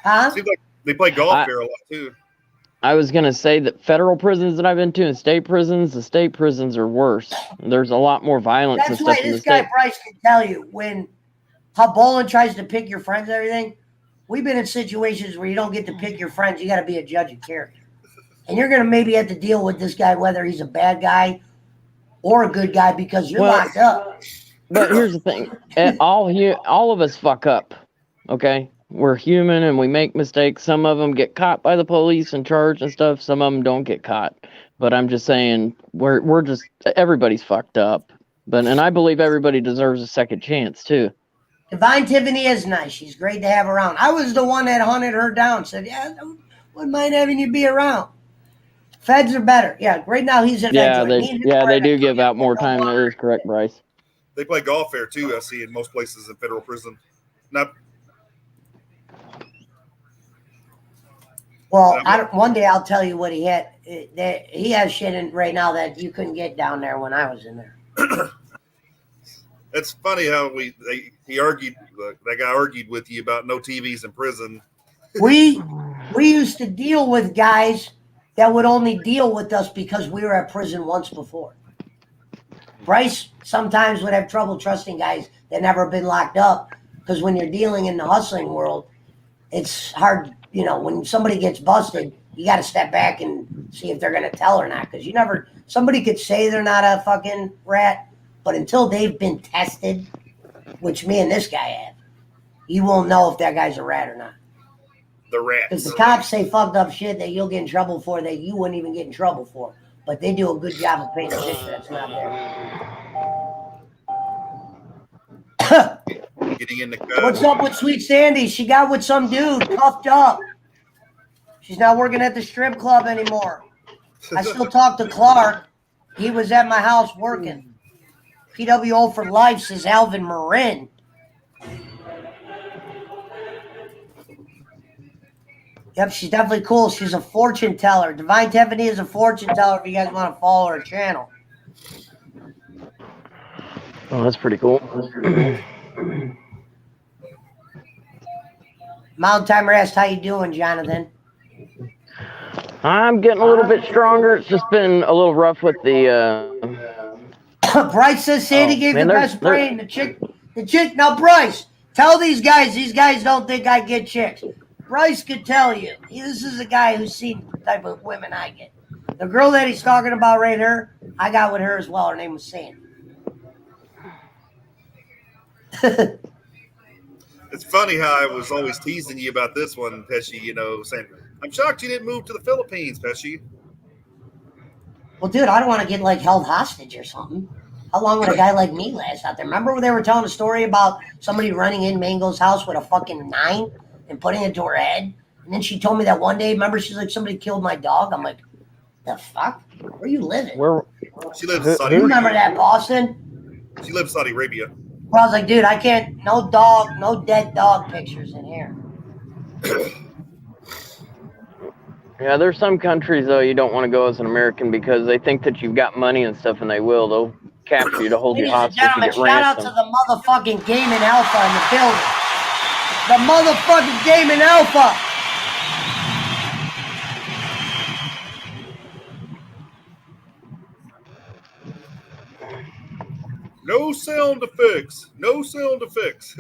Huh? Seems like they play golf there a lot, too. I was going to say that federal prisons that I've been to and state prisons, the state prisons are worse. There's a lot more violence and stuff in the state. That's why this guy Bryce can tell you how Bolin tries to pick your friends and everything. We've been in situations where you don't get to pick your friends. You got to be a judge of character. And you're going to maybe have to deal with this guy, whether he's a bad guy or a good guy, because you're locked up. But here's the thing. All of us fuck up, okay? We're human and we make mistakes. Some of them get caught by the police and charged and stuff. Some of them don't get caught. But I'm just saying, everybody's fucked up. And I believe everybody deserves a second chance, too. Divine Tiffany is nice. She's great to have around. I was the one that hunted her down. Said, yeah, wouldn't mind having you be around. Feds are better. Yeah, right now he's at they do give out more time. That is correct, Bryce. They play golf there too. I see in most places in federal prison. One day I'll tell you what he had. He has shit in right now that you couldn't get down there when I was in there. It's funny how he argued. That guy argued with you about no TVs in prison. We used to deal with guys that would only deal with us because we were at prison once before. Bryce sometimes would have trouble trusting guys that never been locked up because when you're dealing in the hustling world, it's hard. You know, when somebody gets busted, you got to step back and see if they're going to tell or not. Because somebody could say they're not a fucking rat, but until they've been tested which me and this guy have, you won't know if that guy's a rat or not. The rats. Because the cops say fucked up shit that you'll get in trouble for that you wouldn't even get in trouble for. But they do a good job of painting a picture that's not there. Getting in the cut. What's up with Sweet Sandy? She got with some dude, cuffed up. She's not working at the strip club anymore. I still talk to Clark. He was at my house working. PWO for life, says Alvin Marin. Yep, she's definitely cool. She's a fortune teller. Divine Tiffany is a fortune teller if you guys want to follow her channel. Oh, that's pretty cool. Mountain Timer asked, how you doing, Jonathan? I'm getting a little bit stronger. It's just been a little rough with the Bryce says Sandy gave man, the there's- best brain. The chick. Now, Bryce, tell these guys don't think I get chicks. Bryce could tell you. This is a guy who's seen the type of women I get. The girl that he's talking about right here, I got with her as well. Her name was Sandy. It's funny how I was always teasing you about this one, Pesci, you know, saying, I'm shocked you didn't move to the Philippines, Pesci. Well, dude, I don't want to get like held hostage or something. How long would a guy like me last out there? Remember when they were telling a story about somebody running in Mango's house with a fucking 9 and putting it to her head? And then she told me that one day, remember, she's like, somebody killed my dog. I'm like, the fuck? Where you living? where She lives in Saudi You Arabia. remember that, Boston? She lives in Saudi Arabia. Well, I was like, dude, I can't, no dog, no dead dog pictures in here. Yeah, there's some countries though you don't want to go as an American because they think that you've got money and stuff, and they will. They'll capture you to hold you Ladies and hostage gentlemen, to get shout out to ransom. the motherfucking Gaming Alpha in the building. The motherfucking Gaming Alpha. No sound effects. No sound effects.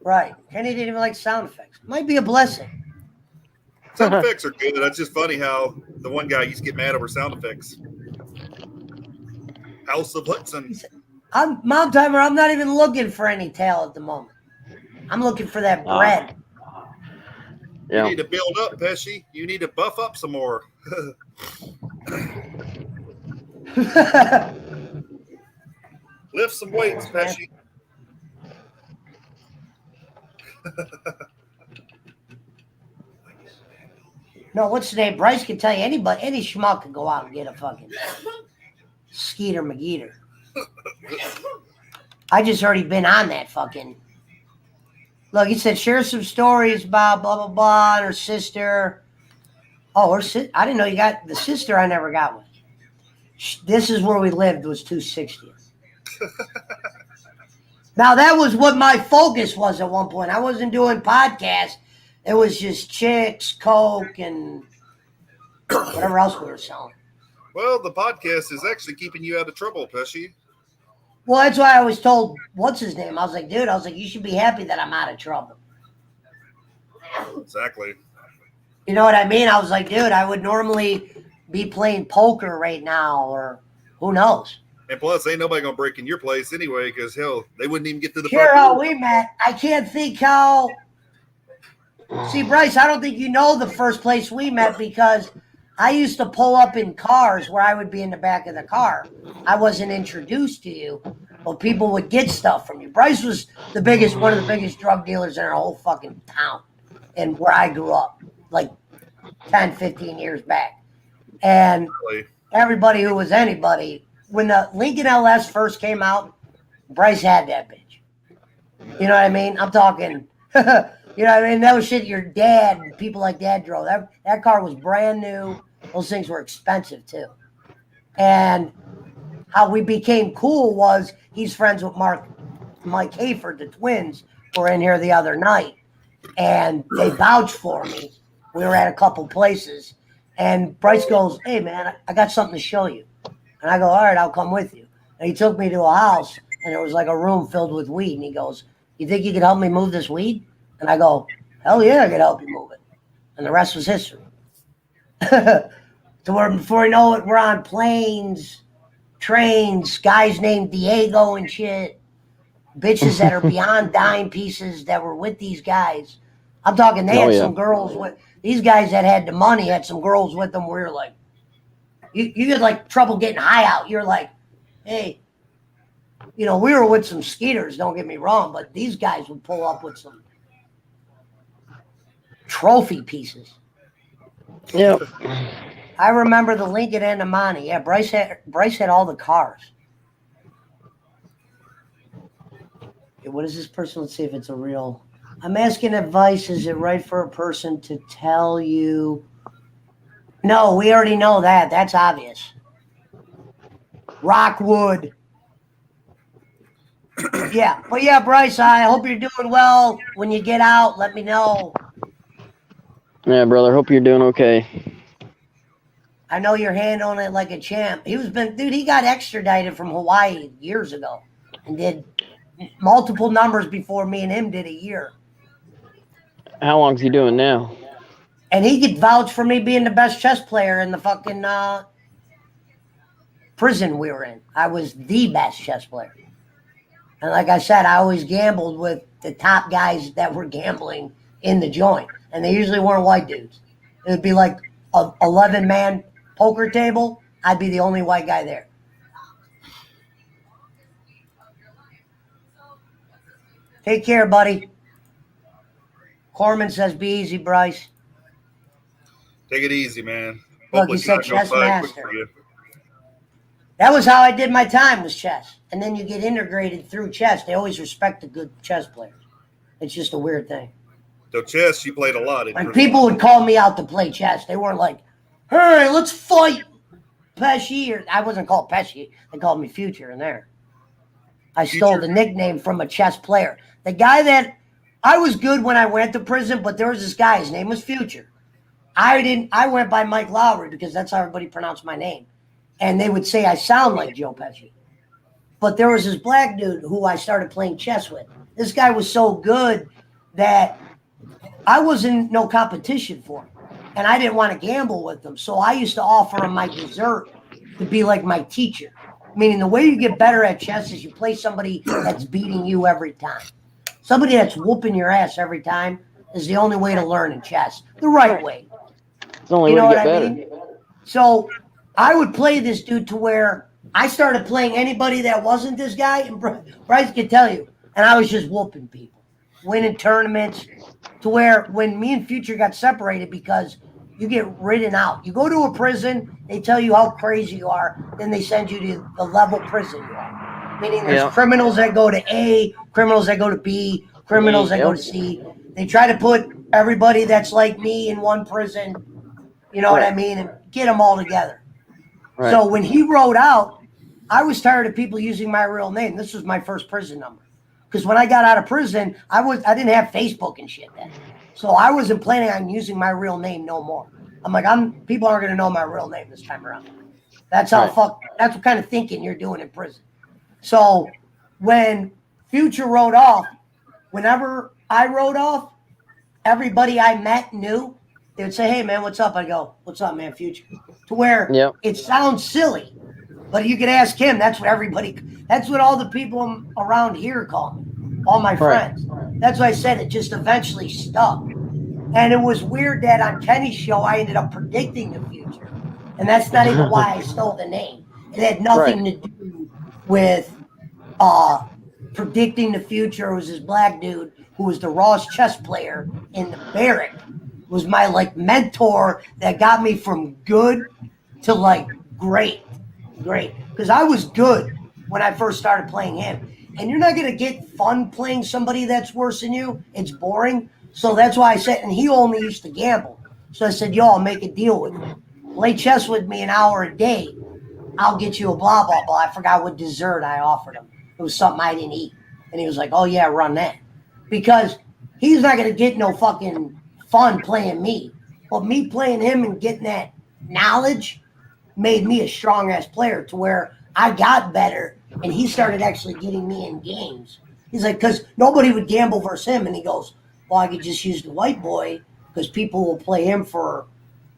Right. Kenny didn't even like sound effects. Might be a blessing. Sound effects are good. That's just funny how the one guy used to get mad over sound effects. House of Hudson. I'm Mom Timer, I'm not even looking for any tail at the moment. I'm looking for that bread. You Yeah. need to build up, Pesci. You need to buff up some more. Lift some weights, Pesci. No, what's the name? Bryce can tell you anybody, any schmuck can go out and get a fucking Skeeter McGeeter. I just already been on that fucking. Look, he said share some stories about blah blah blah and her sister. Oh, I didn't know you got the sister. I never got one. This is where we lived. Was 260. Now that was what my focus was at one point. I wasn't doing podcasts. It was just chicks, coke, and whatever else we were selling. Well, the podcast is actually keeping you out of trouble, Pesci. Well, that's why I was told, what's his name? I was like, dude, you should be happy that I'm out of trouble. Exactly. You know what I mean? I was like, dude, I would normally be playing poker right now, or who knows? And plus, ain't nobody gonna break in your place anyway, because hell, they wouldn't even get to the Here, front how door. we met. I can't think how. See, Bryce, I don't think you know the first place we met because I used to pull up in cars where I would be in the back of the car. I wasn't introduced to you, but people would get stuff from you. Bryce was one of the biggest drug dealers in our whole fucking town and where I grew up, like 10, 15 years back. And Really. everybody who was anybody, when the Lincoln LS first came out, Bryce had that bitch. You know what I mean? I'm talking, you know what I mean? That was shit your dad, people like Dad drove. That car was brand new. Those things were expensive too. And how we became cool was he's friends with Mike Hayford, the twins, were in here the other night. And they vouched for me. We were at a couple places. And Bryce goes, hey, man, I got something to show you. And I go, all right, I'll come with you. And he took me to a house, and it was like a room filled with weed. And he goes, you think you could help me move this weed? And I go, hell yeah, I could help you move it. And the rest was history. So before we know it, we're on planes, trains, guys named Diego and shit. bitches that are beyond dime pieces that were with these guys. I'm talking they had some girls with these guys that had the money had some girls with them where you're like, you had like trouble getting high out. You're like, hey, we were with some skeeters, don't get me wrong, but these guys would pull up with some trophy pieces. Yep. I remember the Lincoln and the Monty. Yeah, Bryce had all the cars. Okay, what is this person? Let's see if it's a real. I'm asking advice. Is it right for a person to tell you? No, we already know that. That's obvious. Rockwood. Yeah, but yeah, Bryce, I hope you're doing well. When you get out, let me know. Yeah, brother. Hope you're doing okay. I know you're handling it like a champ. He got extradited from Hawaii years ago and did multiple numbers before me and him did a year. How long's he doing now? And he could vouch for me being the best chess player in the fucking prison we were in. I was the best chess player. And like I said, I always gambled with the top guys that were gambling in the joint. And they usually weren't white dudes. It would be like a 11-man poker table. I'd be the only white guy there. Take care, buddy. Corman says, be easy, Bryce. Take it easy, man. Look, he said chess master. That was how I did my time, was chess. And then you get integrated through chess. They always respect the good chess players. It's just a weird thing. So chess, you played a lot. And people would call me out to play chess. They weren't like, hey, let's fight Pesci. Or I wasn't called Pesci. They called me Future in there. I stole the nickname from a chess player. The guy that I was good when I went to prison, but there was this guy. His name was Future. I went by Mike Lowry because that's how everybody pronounced my name. And they would say I sound like Joe Pesci. But there was this black dude who I started playing chess with. This guy was so good that I wasn't no competition for him. And I didn't want to gamble with him. So I used to offer him my dessert to be like my teacher. Meaning the way you get better at chess is you play somebody that's beating you every time. Somebody that's whooping your ass every time is the only way to learn in chess. The right way. It's the only way to get better. Mean? So I would play this dude to where I started playing anybody that wasn't this guy, and Bryce could tell you, and I was just whooping people, winning tournaments, to where when me and Future got separated because you get ridden out. You go to a prison, they tell you how crazy you are, then they send you to the level prison you are. Meaning there's criminals that go to A, criminals that go to B, criminals that go to C. They try to put everybody that's like me in one prison, you know what I mean, and get them all together. Right. So when he wrote out, I was tired of people using my real name. This was my first prison number. Because when I got out of prison, I didn't have Facebook and shit then. So I wasn't planning on using my real name no more. I'm like, people aren't gonna know my real name this time around. That's how that's what kind of thinking you're doing in prison. So when Future wrote off, whenever I wrote off, everybody I met knew. They would say, hey man, what's up? I go, what's up, man, Future? To where it sounds silly, but you could ask him. That's what all the people around here call me, all my friends. That's why I said it just eventually stuck. And it was weird that on Kenny's show, I ended up predicting the future. And that's not even why I stole the name. It had nothing to do with predicting the future. It was this black dude who was the rawest chess player in the barrack. Was my mentor that got me from good to great. Because I was good when I first started playing him. And you're not going to get fun playing somebody that's worse than you. It's boring. So that's why I said, and he only used to gamble. So I said, yo, I'll make a deal with you. Play chess with me an hour a day. I'll get you a blah, blah, blah. I forgot what dessert I offered him. It was something I didn't eat. And he was like, oh, yeah, run that. Because he's not going to get no fucking fun playing me. But me playing him and getting that knowledge made me a strong-ass player to where I got better. And he started actually getting me in games. He's like, because nobody would gamble versus him. And he goes, well, I could just use the white boy because people will play him for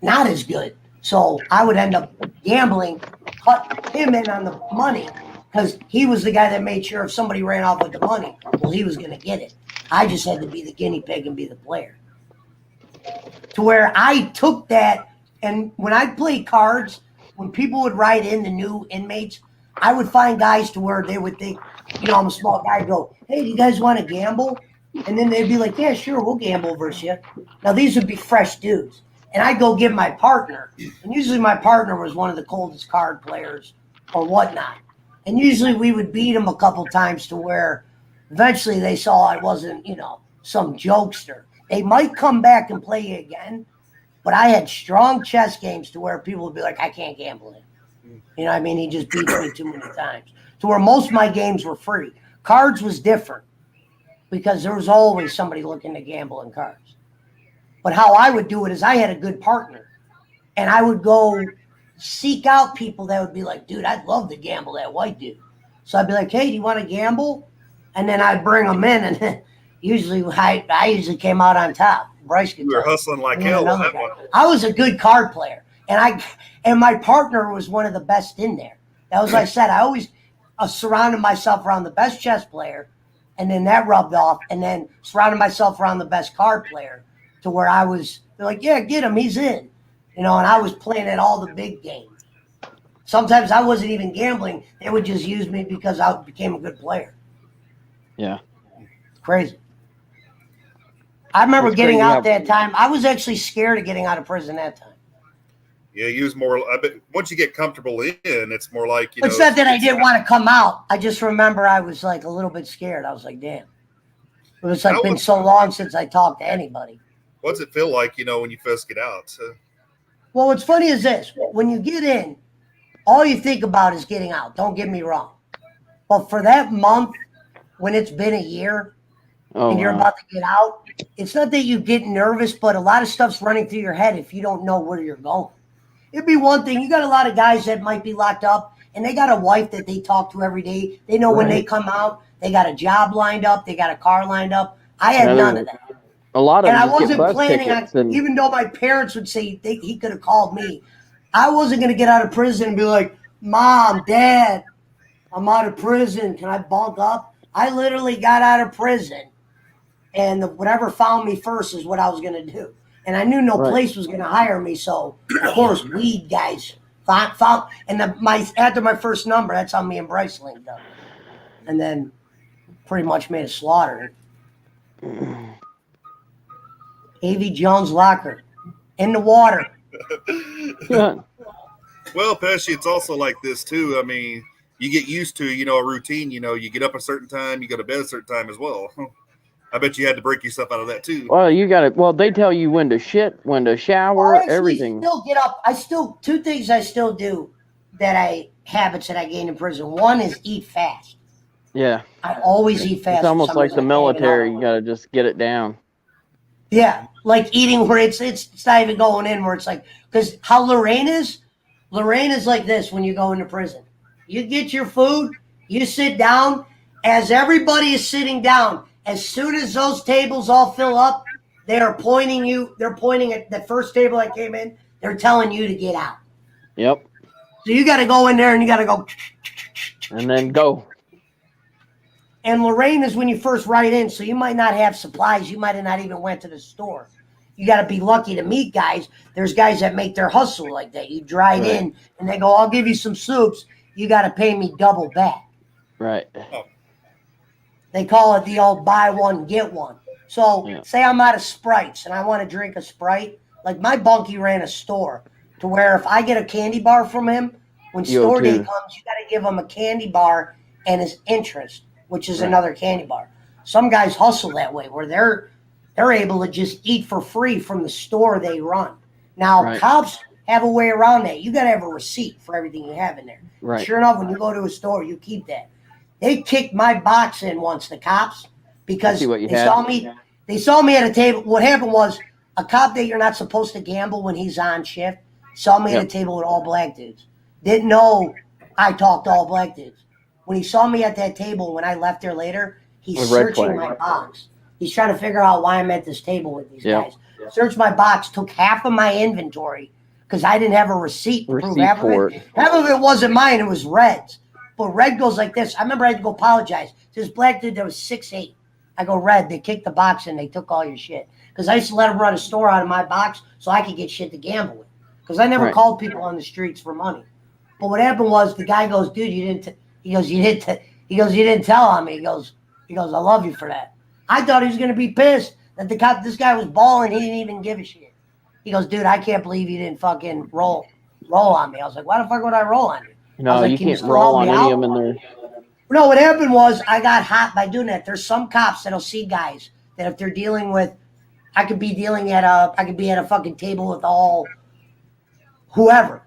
not as good. So I would end up gambling, cut him in on the money because he was the guy that made sure if somebody ran off with the money, well, he was going to get it. I just had to be the guinea pig and be the player. To where I took that, and when I played cards, when people would write in the new inmates, I would find guys to where they would think, I'm a small guy, go, hey, do you guys want to gamble? And then they'd be like, yeah, sure, we'll gamble versus you. Now, these would be fresh dudes. And I'd go give my partner, and usually my partner was one of the coldest card players or whatnot. And usually we would beat them a couple times to where eventually they saw I wasn't, some jokester. They might come back and play you again, but I had strong chess games to where people would be like, I can't gamble him. You know what I mean? He just beats me too many times. To where most of my games were free. Cards was different because there was always somebody looking to gamble in cards. But how I would do it is I had a good partner, and I would go seek out people that would be like, dude, I'd love to gamble that white dude. So I'd be like, hey, do you want to gamble? And then I'd bring them in, and usually I usually came out on top. Bryce could You were hustling like hell on that one. I was a good card player, and my partner was one of the best in there. That was, like I said, I always surrounded myself around the best chess player, and then that rubbed off, and then surrounded myself around the best card player to where they're like, yeah, get him, he's in. And I was playing at all the big games. Sometimes I wasn't even gambling. They would just use me because I became a good player. Yeah. Crazy. I remember getting out that time. I was actually scared of getting out of prison that time. Yeah, you was more. I bet once you get comfortable in, it's more like It's not that I didn't want to come out. I just remember I was like a little bit scared. I was like, damn. It was like been so long since I talked to anybody. What's it feel like, when you first get out? Well, what's funny is this: when you get in, all you think about is getting out. Don't get me wrong, but for that month, when it's been a year. And you're about to get out, it's not that you get nervous, but a lot of stuff's running through your head if you don't know where you're going. It'd be one thing. You got a lot of guys that might be locked up, and they got a wife that they talk to every day. They know when they come out, they got a job lined up, they got a car lined up. I had none of that. A lot of and I wasn't planning on, even though my parents would say he could have called me, I wasn't going to get out of prison and be like, Mom, Dad, I'm out of prison. Can I bunk up? I literally got out of prison. And whatever found me first is what I was going to do. And I knew no place was going to hire me. So, of course, weed guys found. And after my first number, that's how me and Bryce linked up. And then pretty much made a slaughter. A.V. Jones locker. In the water. Yeah. Well, Pesci, it's also like this, too. I mean, you get used to, a routine. You get up a certain time, you go to bed a certain time as well. I bet you had to break yourself out of that too. Well, you got it. Well, they tell you when to shit, when to shower, everything. Still get up. Two things I still do habits that I gained in prison. One is eat fast. Yeah. I always eat fast. It's almost like the military. You got to just get it down. Yeah. Like eating where it's not even going in where it's like, because how Lorraine is like this when you go into prison. You get your food, you sit down. As everybody is sitting down, as soon as those tables all fill up, they're pointing at the first table that came in. They're telling you to get out. Yep. So you got to go in there and you got to go. And then go. And Lorraine is when you first write in, so you might not have supplies. You might have not even went to the store. You got to be lucky to meet guys. There's guys that make their hustle like that. You drive in and they go, I'll give you some soups. You got to pay me double back. Right. They call it the old buy one, get one. So say I'm out of Sprites and I want to drink a Sprite. Like my bunkie ran a store to where if I get a candy bar from him, when store day comes, you got to give him a candy bar and his interest, which is another candy bar. Some guys hustle that way where they're able to just eat for free from the store they run. Now, cops have a way around that. You got to have a receipt for everything you have in there. Right. Sure enough, when you go to a store, you keep that. They kicked my box in once, the cops, because saw me. They saw me at a table. What happened was a cop that you're not supposed to gamble when he's on shift saw me at a table with all black dudes. Didn't know I talked to all black dudes. When he saw me at that table, when I left there later, he's searching my box. He's trying to figure out why I'm at this table with these guys. Searched my box, took half of my inventory because I didn't have a receipt to prove half of it. Half of it wasn't mine. It was Red's. But Red goes like this. I remember I had to go apologize to this black dude that was 6'8". I go, Red, they kicked the box and they took all your shit. Because I used to let him run a store out of my box so I could get shit to gamble with. Because I never called people on the streets for money. But what happened was the guy goes, dude, you didn't tell on me. He goes, I love you for that. I thought he was going to be pissed that this guy was balling. He didn't even give a shit. He goes, dude, I can't believe you didn't fucking roll on me. I was like, why the fuck would I roll on you? No, like, you can't roll on any of them in there. No, what happened was I got hot by doing that. There's some cops that'll see guys that if they're dealing with, I could be at a fucking table with all whoever.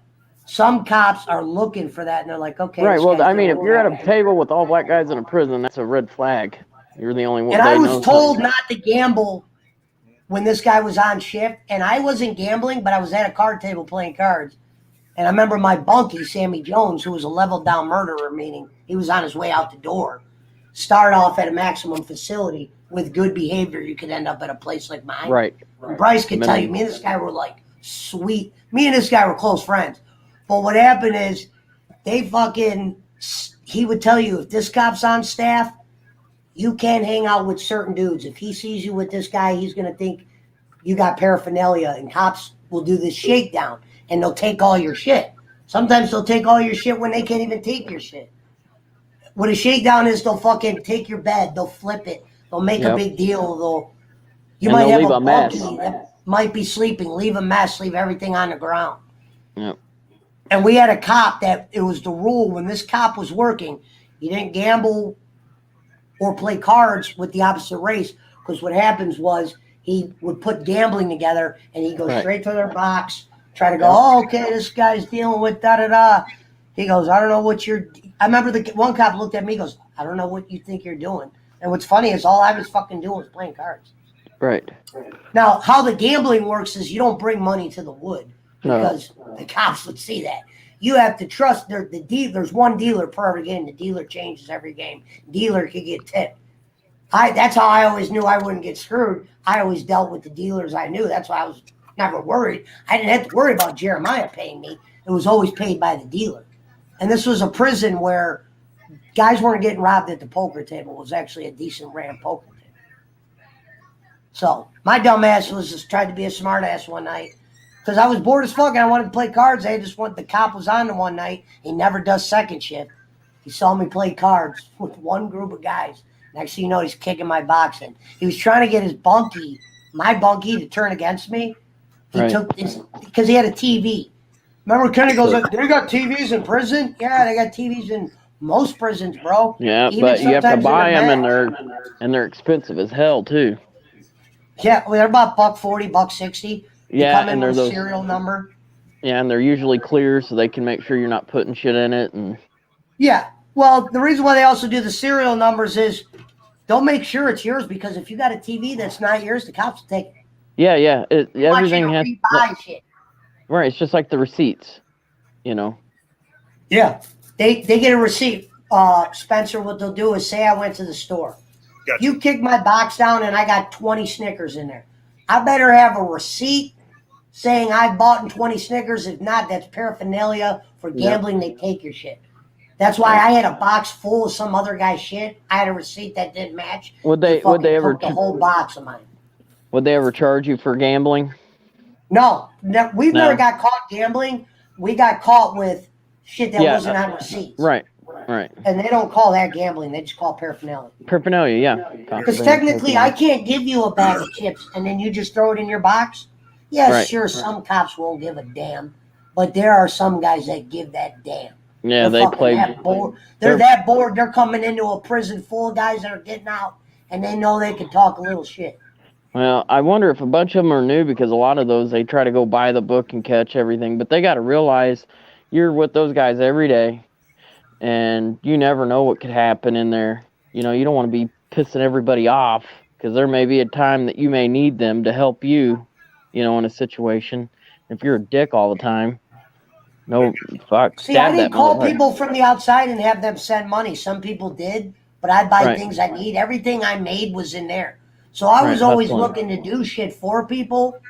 Some cops are looking for that, and they're like, okay. Right. Well, I mean, if you're at a table with all black guys in a prison, that's a red flag. You're the only one. And I was told not to gamble when this guy was on shift, and I wasn't gambling, but I was at a card table playing cards. And I remember my bunkie, Sammy Jones, who was a level down murderer, meaning he was on his way out the door, start off at a maximum facility with good behavior. You could end up at a place like mine. Right. And Bryce could tell you, me and this guy were like sweet. Me and this guy were close friends. But what happened is he would tell you, if this cop's on staff, you can't hang out with certain dudes. If he sees you with this guy, he's going to think you got paraphernalia, and cops will do this shakedown, and they'll take all your shit. Sometimes they'll take all your shit when they can't even take your shit. What a shakedown is, they'll fucking take your bed, they'll flip it, they'll make a big deal. You might have a bunkie that might be sleeping, leave a mess, leave everything on the ground. Yep. And we had a cop that it was the rule when this cop was working, he didn't gamble or play cards with the opposite race, because what happens was he would put gambling together and he'd go straight to their box, try to go, oh, okay, this guy's dealing with da-da-da. He goes, I don't know what I remember the one cop looked at me, goes, I don't know what you think you're doing. And what's funny is all I was fucking doing was playing cards. Right. Now, how the gambling works is you don't bring money to the wood, because the cops would see that. You have to trust there's one dealer per every game. The dealer changes every game. Dealer could get tipped. That's how I always knew I wouldn't get screwed. I always dealt with the dealers I knew. That's why I was never worried. I didn't have to worry about Jeremiah paying me. It was always paid by the dealer. And this was a prison where guys weren't getting robbed at the poker table. It was actually a decent ran poker table. So my dumb ass was just tried to be a smart ass one night. Because I was bored as fuck and I wanted to play cards. The cop was on one night. He never does second shift. He saw me play cards with one group of guys. Next thing you know, he's kicking my box in. He was trying to get my bunkie to turn against me. He took this, because he had a TV. Remember, Kenny goes, they got TVs in prison? Yeah, they got TVs in most prisons, bro. Yeah, but you have to buy them, and they're expensive as hell, too. Yeah, well, they're about $140, $160. Yeah, and there's a serial number. Yeah, and they're usually clear, so they can make sure you're not putting shit in it. And yeah, well, the reason why they also do the serial numbers is they'll make sure it's yours, because if you got a TV that's not yours, the cops will take it. Yeah, everything has. Shit. Right, it's just like the receipts, Yeah, they get a receipt. Spencer, what they'll do is say I went to the store. Gotcha. You kick my box down and I got 20 Snickers in there. I better have a receipt saying I bought 20 Snickers. If not, that's paraphernalia for gambling. They take your shit. That's why I had a box full of some other guy's shit. I had a receipt that didn't match. Would they ever the whole box of mine? Would they ever charge you for gambling? No, we've never got caught gambling. We got caught with shit that wasn't on receipts. Right. And they don't call that gambling. They just call paraphernalia. Paraphernalia, yeah. Because technically, I can't give you a bag of chips and then you just throw it in your box. Yeah, sure, some cops won't give a damn. But there are some guys that give that damn. Yeah, they play. They're that bored. They're coming into a prison full of guys that are getting out, and they know they can talk a little shit. Well, I wonder if a bunch of them are new, because a lot of those, they try to go buy the book and catch everything. But they got to realize you're with those guys every day, and you never know what could happen in there. You know, you don't want to be pissing everybody off, because there may be a time that you may need them to help you, in a situation. If you're a dick all the time, no, fuck. See, I didn't call people from the outside and have them send money. Some people did, but I buy things I need. Everything I made was in there. So I was always looking to do shit for people,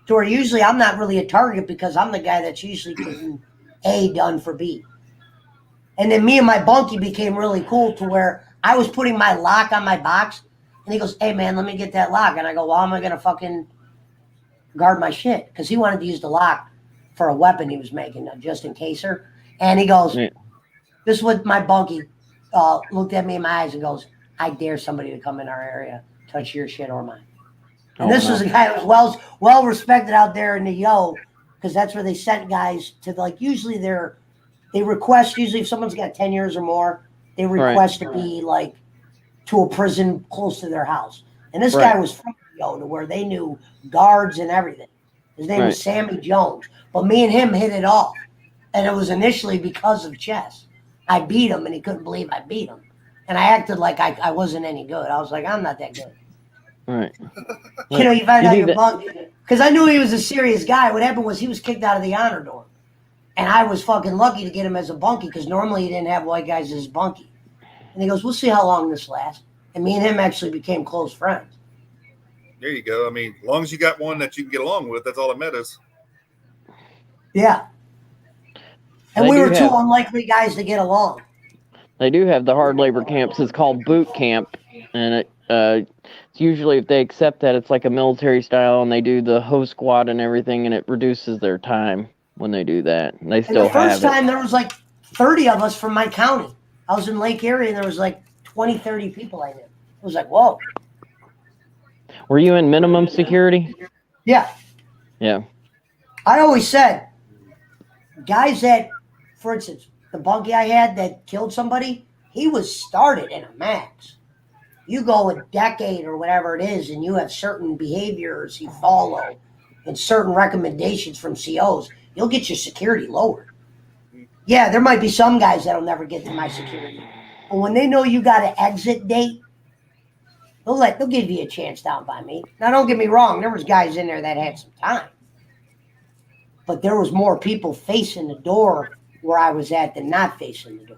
to where usually I'm not really a target, because I'm the guy that's usually getting A done for B. And then me and my bunkie became really cool to where I was putting my lock on my box, and he goes, "Hey man, let me get that lock." And I go, "Well, how am I gonna fucking guard my shit?" Because he wanted to use the lock for a weapon he was making, just in caser. And he goes, Yeah. "This is what my bunkie looked at me in my eyes and goes, I dare somebody to come in our area, touch your shit or mine." And this was a guy that was well respected out there in the Yo, because that's where they sent guys to, like, usually they request, usually if someone's got 10 years or more, they request to be like to a prison close to their house. And this guy was from the Yo, to where they knew guards and everything. His name was Sammy Jones. But me and him hit it off. And it was initially because of chess. I beat him, and he couldn't believe I beat him. And I acted like I wasn't any good. I was like, I'm not that good. Right. You know, you find out your bunk. Because I knew he was a serious guy. What happened was he was kicked out of the honor dorm. And I was fucking lucky to get him as a bunkie, because normally he didn't have white guys as bunkie. And he goes, "We'll see how long this lasts." And me and him actually became close friends. There you go. I mean, as long as you got one that you can get along with, that's all that matters. Yeah. And we were two unlikely guys to get along. They do have the hard labor camps. It's called boot camp. And it's usually, if they accept that, it's like a military style, and they do the host squad and everything, and it reduces their time when they do that. And they still have it. The first time, there was like 30 of us from my county. I was in Lake Erie, and there was like 20, 30 people I knew. It was like, whoa. Were you in minimum security? Yeah. Yeah. I always said, guys that, for instance, the bunkie I had that killed somebody, he was started in a max. You go a decade or whatever it is, and you have certain behaviors you follow and certain recommendations from COs, you'll get your security lowered. Yeah, there might be some guys that'll never get to my security. But when they know you got an exit date, they'll give you a chance down by me. Now, don't get me wrong, there was guys in there that had some time. But there was more people facing the door where I was at than not facing the door.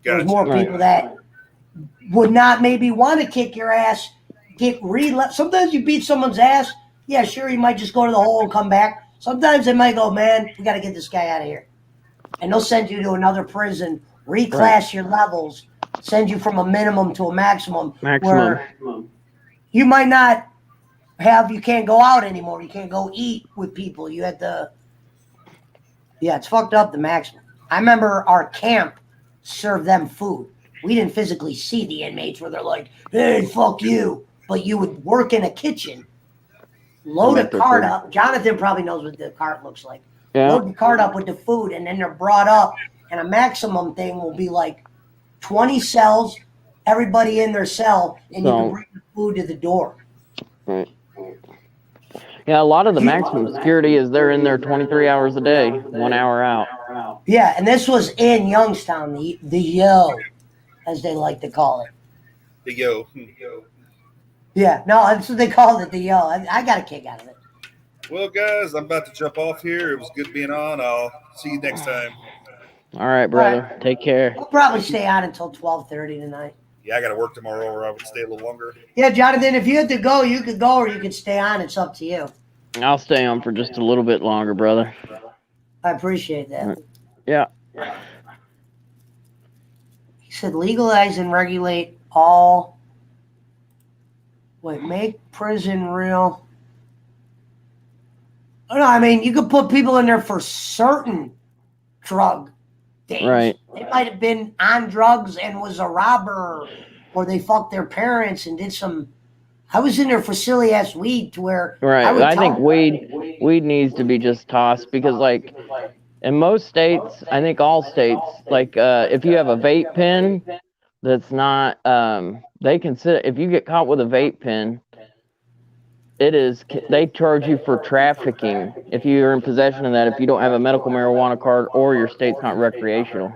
There was more people that would not maybe want to kick your ass, sometimes you beat someone's ass. Yeah, sure, you might just go to the hole and come back. Sometimes they might go, "Man, we got to get this guy out of here." And they'll send you to another prison, reclass your levels, send you from a minimum to a maximum. Where you might not you can't go out anymore. You can't go eat with people. You had to, it's fucked up, the maximum. I remember our camp served them food. We didn't physically see the inmates where they're like, "Hey, fuck you." But you would work in a kitchen, load a cart up. Jonathan probably knows what the cart looks like. Yeah. Load the cart up with the food, and then they're brought up. And a maximum thing will be like 20 cells, everybody in their cell, and you can bring the food to the door. Right. Yeah, a lot of the maximum security is they're in there 23 hours a day, 1 hour out. Yeah, and this was in Youngstown, the Yo, as they like to call it. The Yo. Yeah, no, that's what they called it, the Yo. I got a kick out of it. Well, guys, I'm about to jump off here. It was good being on. I'll see you next time. All right, brother. All right. Take care. We'll probably stay on until 12:30 tonight. Yeah, I got to work tomorrow, or I would stay a little longer. Yeah, Jonathan, if you had to go, you could go, or you could stay on. It's up to you. I'll stay on for just a little bit longer, brother. I appreciate that. Yeah. He said legalize and regulate all. Make prison real. Oh, no, I mean, you could put people in there for certain drug things. Right. They might have been on drugs and was a robber, or they fucked their parents and did some. I was in there for silly ass weed to where. Right. I think weed needs to be just tossed, because, like, in most states, I think all states, like, if you have a vape pen that's not, they consider, if you get caught with a vape pen, they charge you for trafficking if you're in possession of that, if you don't have a medical marijuana card or your state's not recreational.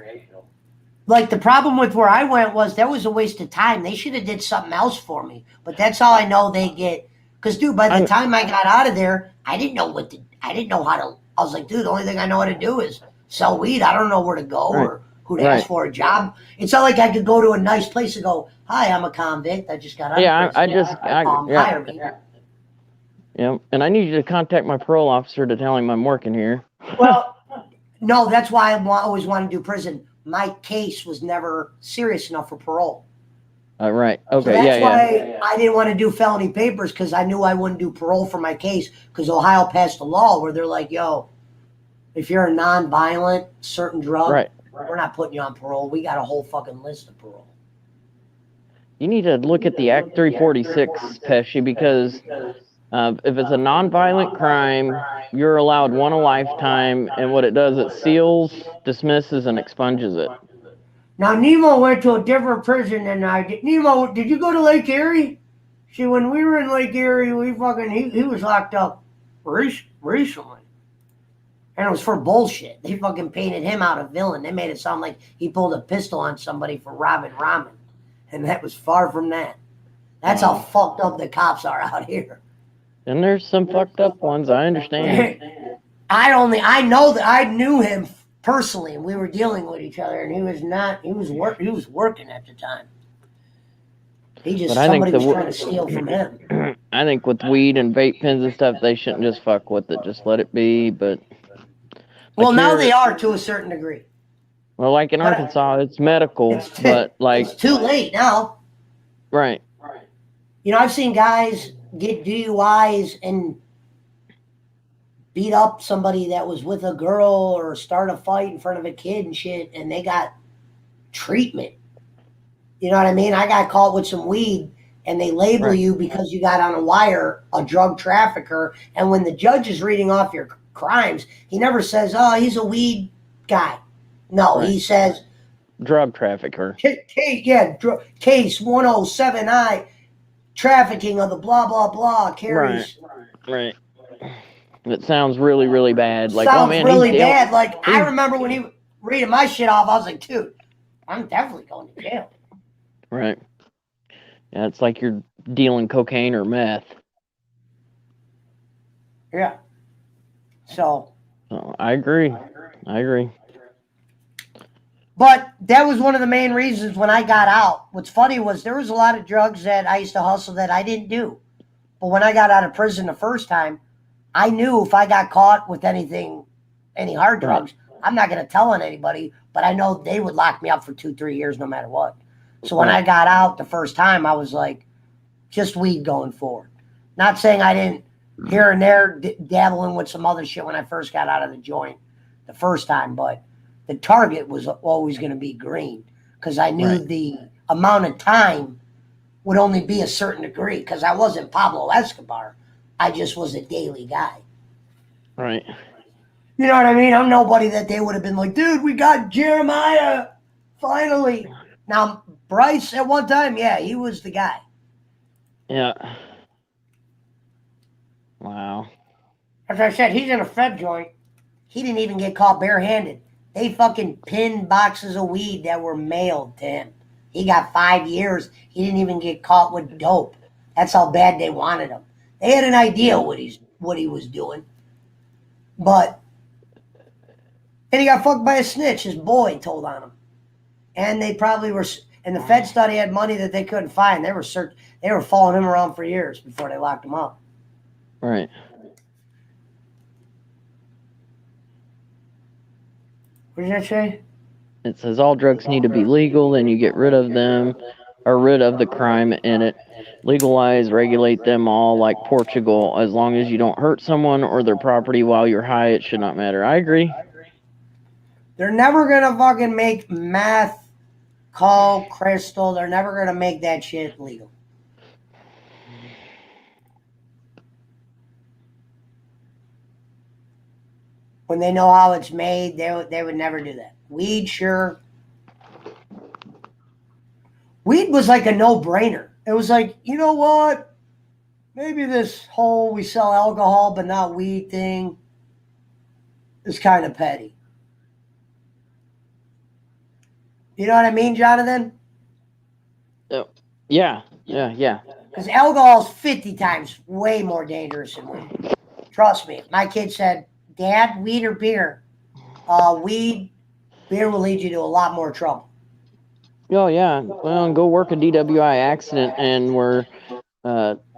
Like, the problem with where I went was that was a waste of time. They should have did something else for me. But that's all I know they get. Because, dude, by the time I got out of there, I didn't know how to. I was like, dude, the only thing I know how to do is sell weed. I don't know where to go or who to ask for a job. It's not like I could go to a nice place and go, "Hi, I'm a convict. I just got out of prison. Hire me." Yeah, and I need you to contact my parole officer to tell him I'm working here. Well, no, that's why I always want to do prison. my case was never serious enough for parole. Right. Okay. So that's yeah. why I didn't want to do felony papers, because I knew I wouldn't do parole for my case, because Ohio passed a law where they're like, yo, if you're a non-violent certain drug, Right. we're not putting you on parole. We got a whole fucking list of parole. You need to look at the Act 346, Pesci, because if it's a non-violent crime, you're allowed one a lifetime, and what it does, it seals, dismisses, and expunges it. Now, Nemo went to a different prison than I did. Nemo, did you go to Lake Erie? See, when we were in Lake Erie, he was locked up recently. And it was for bullshit. They fucking painted him out a villain. They made it sound like he pulled a pistol on somebody for robbing ramen. And that was far from that. That's how fucked up the cops are out here. And there's some fucked up ones, I understand. I know that I knew him personally, and we were dealing with each other, and he was working at the time. Somebody was trying to steal from him. I think with weed and vape pens and stuff, they shouldn't just fuck with it. Just let it be. But well, now they are to a certain degree. Well, like in Arkansas, it's medical, but like it's too late now. Right. You know, I've seen guys get DUIs and beat up somebody that was with a girl or start a fight in front of a kid and shit, and they got treatment. You know what I mean? I got caught with some weed, and they label you because you got on a wire a drug trafficker, and when the judge is reading off your crimes, he never says, oh, he's a weed guy. No, he says drug trafficker. Case 107I, trafficking of the blah, blah, blah, carries. Right. It sounds really, really bad. Like, sounds oh man, really bad. Like, I remember when he reading my shit off, I was like, dude, I'm definitely going to jail. Right. Yeah, it's like you're dealing cocaine or meth. Yeah. So I agree. But that was one of the main reasons when I got out. What's funny was there was a lot of drugs that I used to hustle that I didn't do. But when I got out of prison the first time, I knew if I got caught with any hard drugs, I'm not going to tell on anybody, but I know they would lock me up for 2-3 years no matter what. So when I got out the first time, I was like, just weed going forward. Not saying I didn't here and there dabbling with some other shit when I first got out of the joint the first time, but the target was always going to be green because I knew the amount of time would only be a certain degree because I wasn't Pablo Escobar. I just was a daily guy. Right. You know what I mean? I'm nobody that they would have been like, dude, we got Jeremiah finally. Now, Bryce at one time, yeah, he was the guy. Yeah. Wow. As I said, he's in a Fed joint. He didn't even get caught barehanded. They fucking pinned boxes of weed that were mailed to him. He got 5 years. He didn't even get caught with dope. That's how bad they wanted him. They had an idea what he was doing. But and he got fucked by a snitch. His boy told on him. And they probably were, and the Feds thought he had money that they couldn't find. They were following him around for years before they locked him up. Right. What did that say? It says all drugs need to be legal, and you get rid of them, or rid of the crime in it. Legalize, regulate them all like Portugal. As long as you don't hurt someone or their property while you're high, it should not matter. I agree. They're never gonna fucking make meth, coke, crystal. They're never gonna make that shit legal. When they know how it's made, they would never do that. Weed, sure. Weed was like a no-brainer. It was like, you know what? Maybe this whole we sell alcohol but not weed thing is kind of petty. You know what I mean, Jonathan? Yeah. Because alcohol is 50 times way more dangerous than weed. Trust me. If my kid said, Dad, weed or beer? Beer will lead you to a lot more trouble. Oh, yeah. Well, go work a DWI accident and where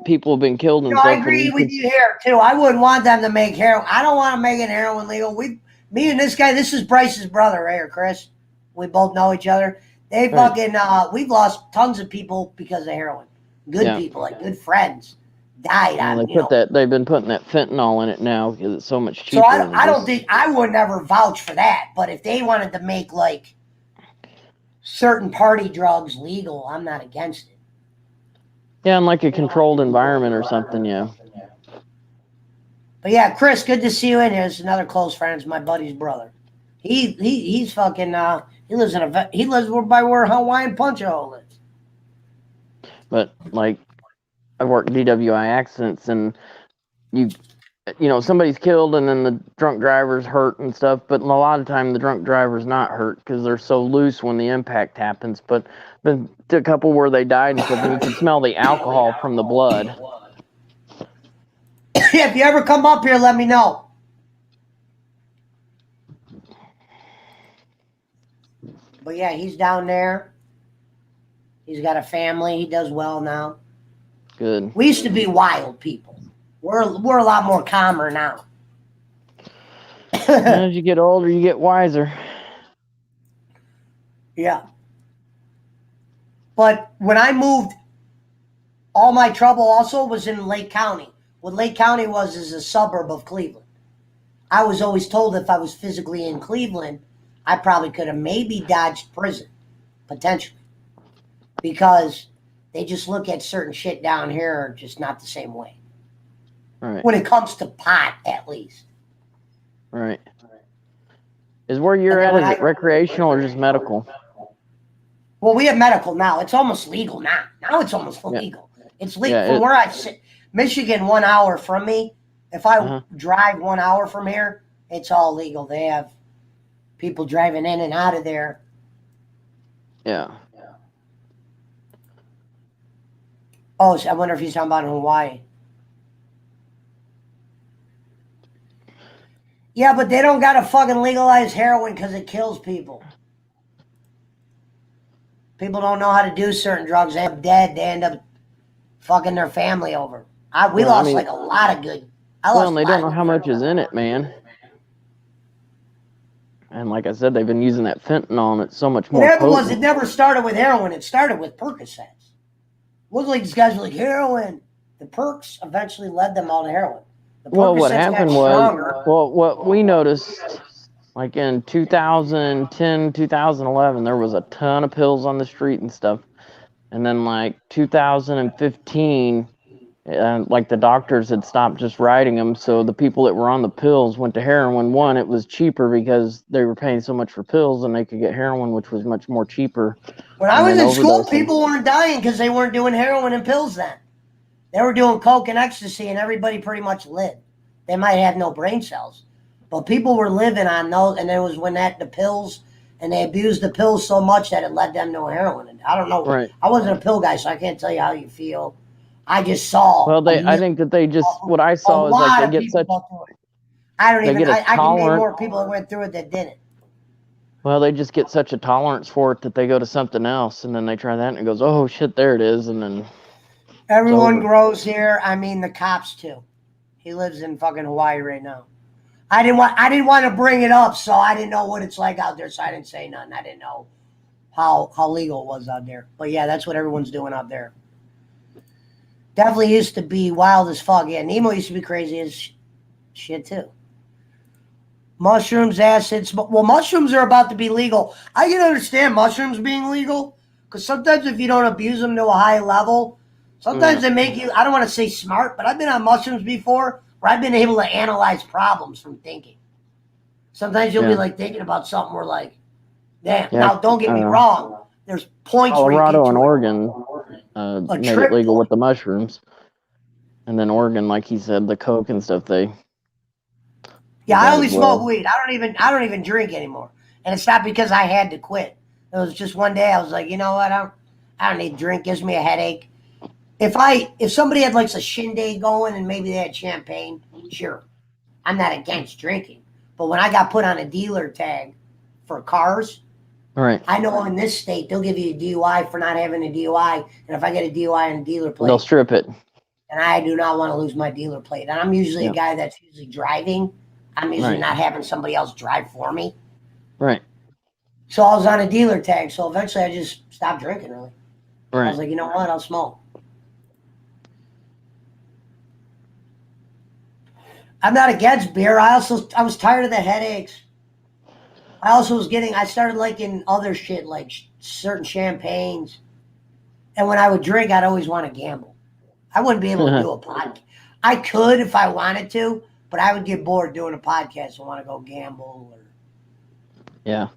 people have been killed and stuff. I agree with you here, too. I wouldn't want them to make heroin. I don't want to make it heroin legal. Me and this guy, this is Bryce's brother right here, Chris. We both know each other. They fucking, we've lost tons of people because of heroin. Good people, like good friends, died on, they've been putting that fentanyl in it now because it's so much cheaper. So I don't think, I would never vouch for that. But if they wanted to make like certain party drugs legal, I'm not against it. Yeah, in like a controlled environment or something, yeah. But yeah, Chris, good to see you in here. It's another close friend. It's my buddy's brother. He's fucking, he lives by where Hawaiian Punch-A-Hole lives. But like, I've worked DWI accidents, and you know, somebody's killed, and then the drunk driver's hurt and stuff. But a lot of time, the drunk driver's not hurt because they're so loose when the impact happens. But been to a couple where they died and stuff, and you can smell the alcohol from the blood. If you ever come up here, let me know. But yeah, he's down there. He's got a family. He does well now. Good. We used to be wild people. We're a lot more calmer now. As you get older, you get wiser. Yeah. But when I moved, all my trouble also was in Lake County. What Lake County is a suburb of Cleveland. I was always told if I was physically in Cleveland, I probably could have maybe dodged prison, potentially. Because they just look at certain shit down here just not the same way. Right. When it comes to pot, at least. Right. Is where you're at, is it recreational or just medical? Well, we have medical now. It's almost legal now. Now it's almost legal. It's legal. From where I sit, Michigan, 1 hour from me. If I drive 1 hour from here, it's all legal. They have people driving in and out of there. Yeah. Oh, so I wonder if he's talking about in Hawaii. Yeah, but they don't got to fucking legalize heroin because it kills people. People don't know how to do certain drugs. They end up dead. They end up fucking their family over. We lost like a lot of good. And they don't know how much is in it, man. And like I said, they've been using that fentanyl, and it's so much more potent. It never started with heroin. It started with Percocets. It wasn't like these guys were like, heroin. The perks eventually led them all to heroin. Well, what happened was, what we noticed, like in 2010, 2011, there was a ton of pills on the street and stuff. And then like 2015, like the doctors had stopped just writing them. So the people that were on the pills went to heroin. One, it was cheaper because they were paying so much for pills and they could get heroin, which was much more cheaper. When I was in school, people weren't dying because they weren't doing heroin and pills then. They were doing coke and ecstasy, and everybody pretty much lived. They might have no brain cells, but people were living on those. And it was when the pills, and they abused the pills so much that it led them to heroin. And I don't know. Right. I wasn't a pill guy, so I can't tell you how you feel. I just saw. Well, I think that they just, what I saw is like they get such. I can name more people that went through it that didn't. Well, they just get such a tolerance for it that they go to something else, and then they try that, and it goes, oh shit, there it is, and then. Everyone grows here. I mean, the cops too. He lives in fucking Hawaii right now. I didn't want to bring it up, so I didn't know what it's like out there, so I didn't say nothing. I didn't know how legal it was out there. But yeah, that's what everyone's doing out there. Definitely used to be wild as fuck. Yeah, Nemo used to be crazy as shit too. Mushrooms, acids. Well, mushrooms are about to be legal. I can understand mushrooms being legal because sometimes if you don't abuse them to a high level, sometimes they make you, I don't want to say smart, but I've been on mushrooms before where I've been able to analyze problems from thinking. Sometimes you'll be like thinking about something where like, damn. Yeah. Now, don't get me wrong. There's points Colorado and Oregon made it legal with the mushrooms. And then Oregon, like he said, the coke and stuff, Yeah, I only smoke weed. I don't even drink anymore. And it's not because I had to quit. It was just one day I was like, you know what? I don't need to drink. It gives me a headache. If somebody had like a shindig going and maybe they had champagne, sure. I'm not against drinking. But when I got put on a dealer tag for cars, right. I know in this state they'll give you a DUI for not having a DUI. And if I get a DUI and a dealer plate, they'll strip it. And I do not want to lose my dealer plate. And I'm usually a guy that's usually driving. I'm usually not having somebody else drive for me. Right. So I was on a dealer tag. So eventually I just stopped drinking, really. I was Right. like, you know what? I'll smoke. I'm not against beer. I was tired of the headaches. I started liking other shit like certain champagnes. And when I would drink, I'd always want to gamble. I wouldn't be able to do a podcast. I could if I wanted to, but I would get bored doing a podcast and want to go gamble or Yeah.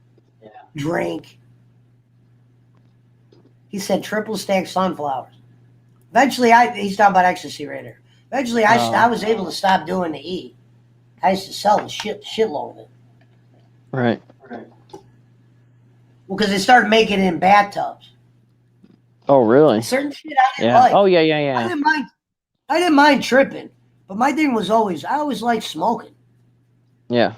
drink. He said triple stack sunflowers. Eventually, he's talking about ecstasy right here. Eventually, I was able to stop doing the E. I used to sell the shitload of it. Right. Well, because they started making it in bathtubs. Oh, really? Certain shit I didn't Yeah. like. Oh, yeah, I yeah, yeah. didn't mind tripping, but my thing was I always liked smoking. Yeah.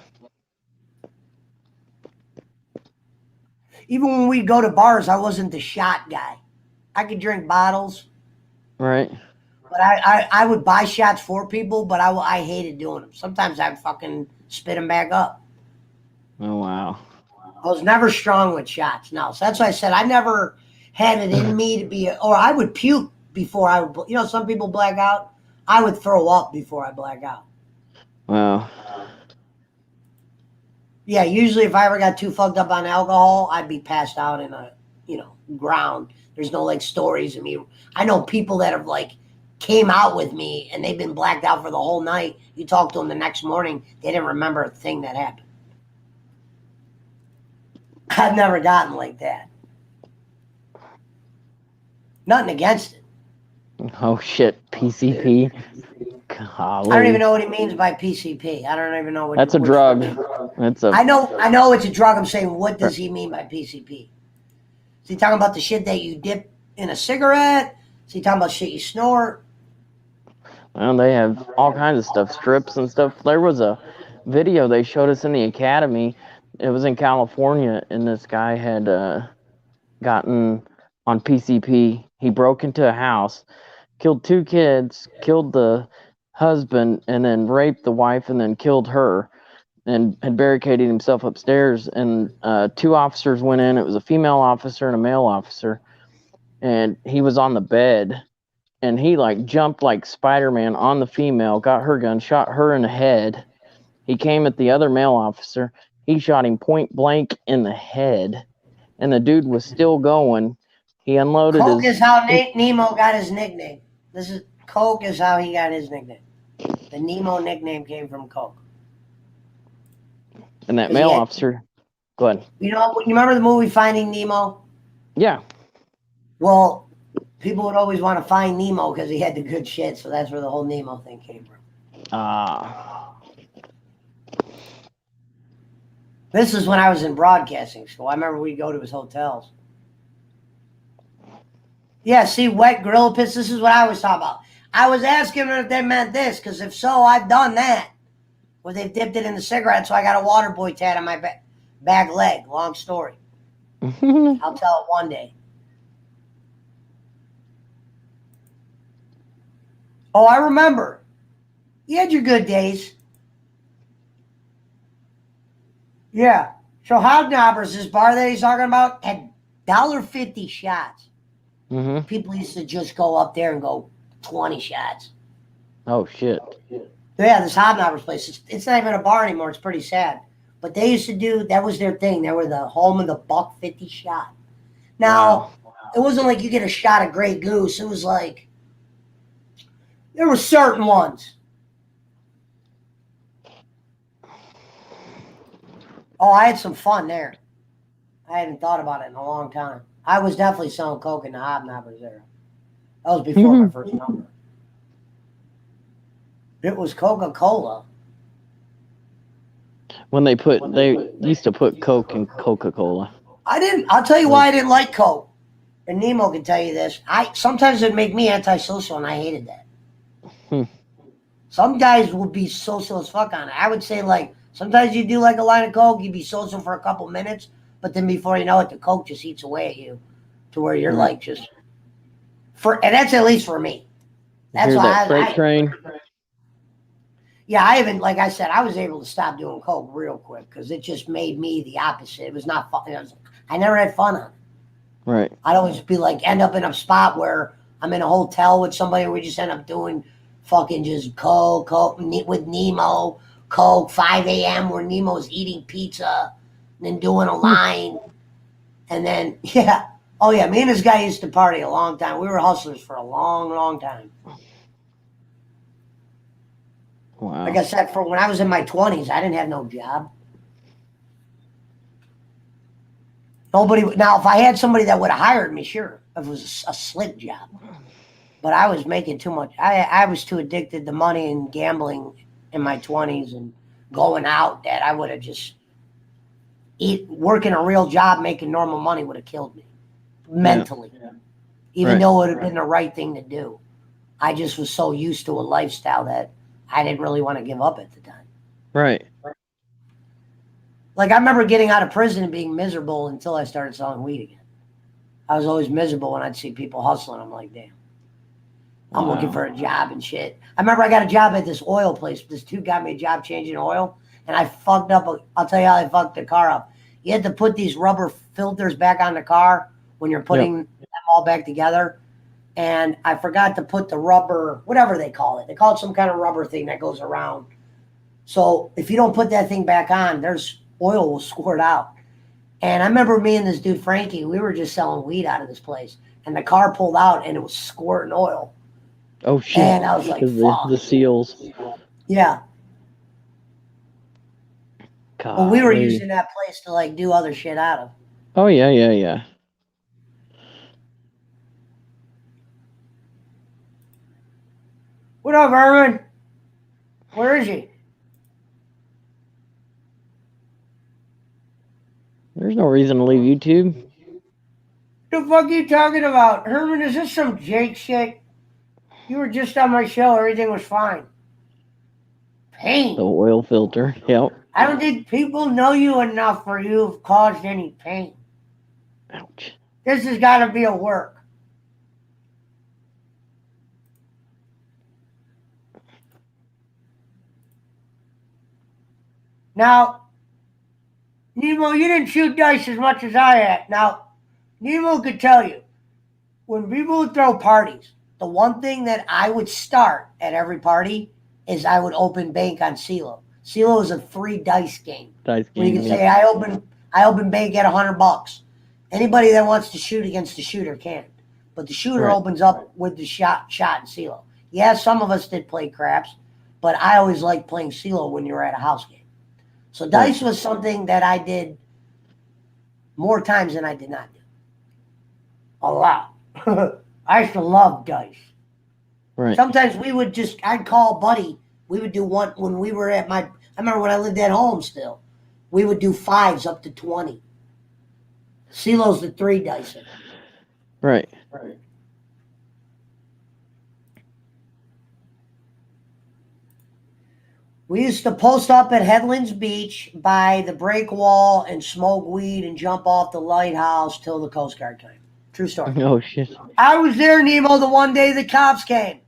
Even when we'd go to bars, I wasn't the shot guy. I could drink bottles, Right. but I would buy shots for people, but I hated doing them. Sometimes I'd fucking spit them back up. Oh, wow. I was never strong with shots. No, so that's why I said I never had it in me to be, or I would puke before I would. You know, some people black out. I would throw up before I black out. Wow. Yeah, usually if I ever got too fucked up on alcohol, I'd be passed out in a, ground. There's no like stories of me. I know people that have like came out with me and they've been blacked out for the whole night. You talk to them the next morning, they didn't remember a thing that happened. I've never gotten like that. Nothing against it. Oh, shit. PCP. Golly. I don't even know what he means by PCP. I don't even know what That's a which drug. one. That's a. I know it's a drug. I'm saying, what does he mean by PCP? Is he talking about the shit that you dip in a cigarette? Is he talking about shit you snort? Well, they have all kinds of stuff, strips and stuff. There was a video they showed us in the academy. It was in California, and this guy had gotten on PCP. He broke into a house, killed 2 kids, killed the husband, and then raped the wife, and then killed her, and had barricaded himself upstairs. And 2 officers went in. It was a female officer and a male officer, and he was on the bed. And he like jumped like Spider-Man on the female, got her gun, shot her in the head. He came at the other male officer. He shot him point blank in the head. And the dude was still going. He unloaded Coke his... is how Nemo got his nickname. Coke is how he got his nickname. The Nemo nickname came from Coke. And that male officer... Go ahead. You remember the movie Finding Nemo? Yeah. Well, people would always want to find Nemo because he had the good shit, so that's where the whole Nemo thing came from. This is when I was in broadcasting school. I remember we'd go to his hotels. Yeah, see, wet grill pits, this is what I was talking about. I was asking them if they meant this, because if so, I've done that. Where they've dipped it in the cigarette, so I got a water boy tat on my back leg. Long story. I'll tell it one day. Oh, I remember. You had your good days. Yeah. So Hobnobbers, this bar that he's talking about, had $1.50 shots. Mm-hmm. People used to just go up there and go 20 shots. Oh, shit. Yeah, this Hobnobbers place. It's not even a bar anymore. It's pretty sad. But they used to do, that was their thing. They were the home of the $1.50 shot. Now, It wasn't like you get a shot of Grey Goose. It was like, there were certain ones. Oh, I had some fun there. I hadn't thought about it in a long time. I was definitely selling coke in the Hobnobbers era. That was before my first number. It was Coca-Cola. When they used to put Coke in Coca-Cola. I'll tell you why I didn't like Coke. And Nemo can tell you this. Sometimes it'd make me antisocial, and I hated that. Some guys would be social as fuck on it. I would say, like, sometimes you do like a line of Coke, you'd be social for a couple minutes, but then before you know it, the Coke just eats away at you to where you're like just and that's at least for me. That's Hear why that freight train. Yeah, I haven't, like I said, I was able to stop doing coke real quick because it just made me the opposite. It was not fun. I never had fun on it. Right. I'd always be like, end up in a spot where I'm in a hotel with somebody and we just end up doing fucking just coke with Nemo, coke, 5 a.m. where Nemo's eating pizza, and then doing a line. And then, yeah. Oh, yeah, me and this guy used to party a long time. We were hustlers for a long, long time. Wow. Like I said, for when I was in my 20s, I didn't have no job. Nobody. Now, if I had somebody that would have hired me, sure, if it was a slick job. But I was making too much. I was too addicted to money and gambling in my 20s and going out that I would have just working a real job, making normal money would have killed me mentally. Yeah. Even Right. though it would have been the right thing to do. I just was so used to a lifestyle that I didn't really want to give up at the time. Right. Like I remember getting out of prison and being miserable until I started selling weed again. I was always miserable when I'd see people hustling. I'm like, damn, I'm Wow. looking for a job and shit. I remember I got a job at this oil place. This dude got me a job changing oil, and I fucked up. I'll tell you how I fucked the car up. You had to put these rubber filters back on the car when you're putting them all back together. And I forgot to put the rubber, whatever they call it. They call it some kind of rubber thing that goes around. So if you don't put that thing back on, there's oil will squirt out. And I remember me and this dude, Frankie, we were just selling weed out of this place. And the car pulled out and it was squirting oil. Oh, shit. And I was like, fuck. The seals. Yeah. God. Well, we were using that place to like do other shit out of. Oh, yeah. What up, Erwin? Where is he? There's no reason to leave YouTube. What the fuck are you talking about? Herman, is this some Jake shit? You were just on my show. Everything was fine. Pain. The oil filter. Yep. I don't think people know you enough for you to have caused any pain. Ouch. This has got to be a work. Now, Nemo, you didn't shoot dice as much as I had. Now, Nemo could tell you, when people would throw parties, the one thing that I would start at every party is I would open bank on CeeLo. CeeLo is a free dice game. Where you can say, I open bank at $100. Anybody that wants to shoot against the shooter can. But the shooter opens up with the shot in CeeLo. Yeah, some of us did play craps, but I always liked playing CeeLo when you were at a house game. So dice was something that I did more times than I did not do. A lot. I used to love dice. Right. Sometimes I'd call Buddy. We would do one when we were at I remember when I lived at home still. We would do 5s up to 20. CeeLo's the 3 dice. Right. We used to post up at Headlands Beach by the break wall and smoke weed and jump off the lighthouse till the Coast Guard came. True story. Oh, shit. I was there, Nemo, the one day the cops came.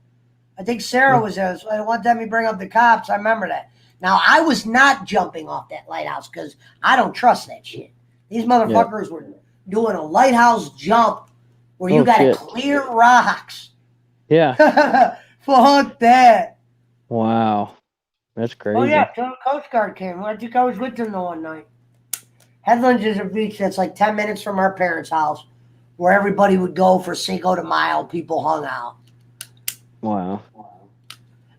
I think Sarah was there. So the one time we bring up the cops, I remember that. Now, I was not jumping off that lighthouse because I don't trust that shit. These motherfuckers were doing a lighthouse jump where you got to clear rocks. Yeah. Fuck that. Wow. That's crazy. Oh, yeah, till the Coast Guard came. I think I was with them the one night. Headlands is a beach that's like 10 minutes from our parents' house where everybody would go for Cinco de Mayo. People hung out. Wow.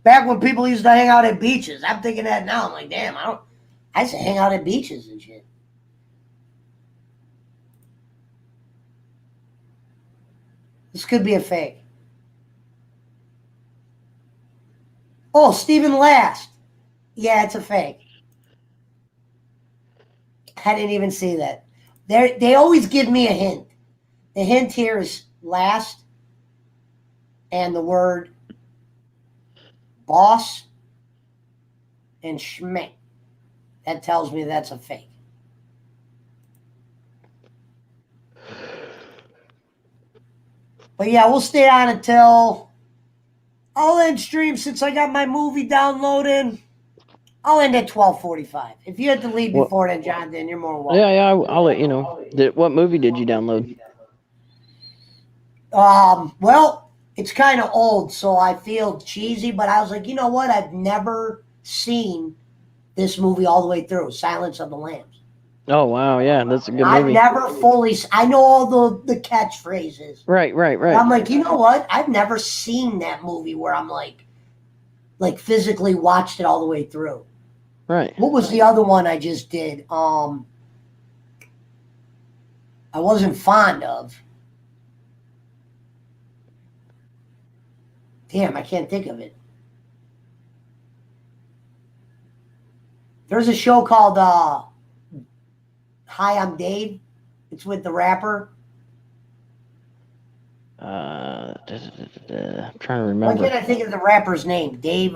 Back when people used to hang out at beaches. I'm thinking that now. I'm like, damn, I used to hang out at beaches and shit. This could be a fake. Oh, Stephen Last. Yeah, it's a fake. I didn't even see that. They always give me a hint. The hint here is last and the word boss and Schmidt. That tells me that's a fake. But yeah, we'll stay on until I'll end stream since I got my movie downloaded. I'll end at 12:45. If you have to leave Well- before then, John, then you're more welcome. Yeah, I'll let you know. What movie did you download? Well, it's kind of old, so I feel cheesy, but I was like, you know what? I've never seen this movie all the way through, Silence of the Lambs. Oh wow, yeah, that's a good I've movie. never fully. I know all the catchphrases. Right. But I'm like, you know what? I've never seen that movie where I'm like physically watched it all the way through. Right. What was the other one I just did? I wasn't fond of. Damn, I can't think of it. There's a show called Hi, I'm Dave. It's with the rapper. I'm trying to Why remember. can't I think of the rapper's name? Dave,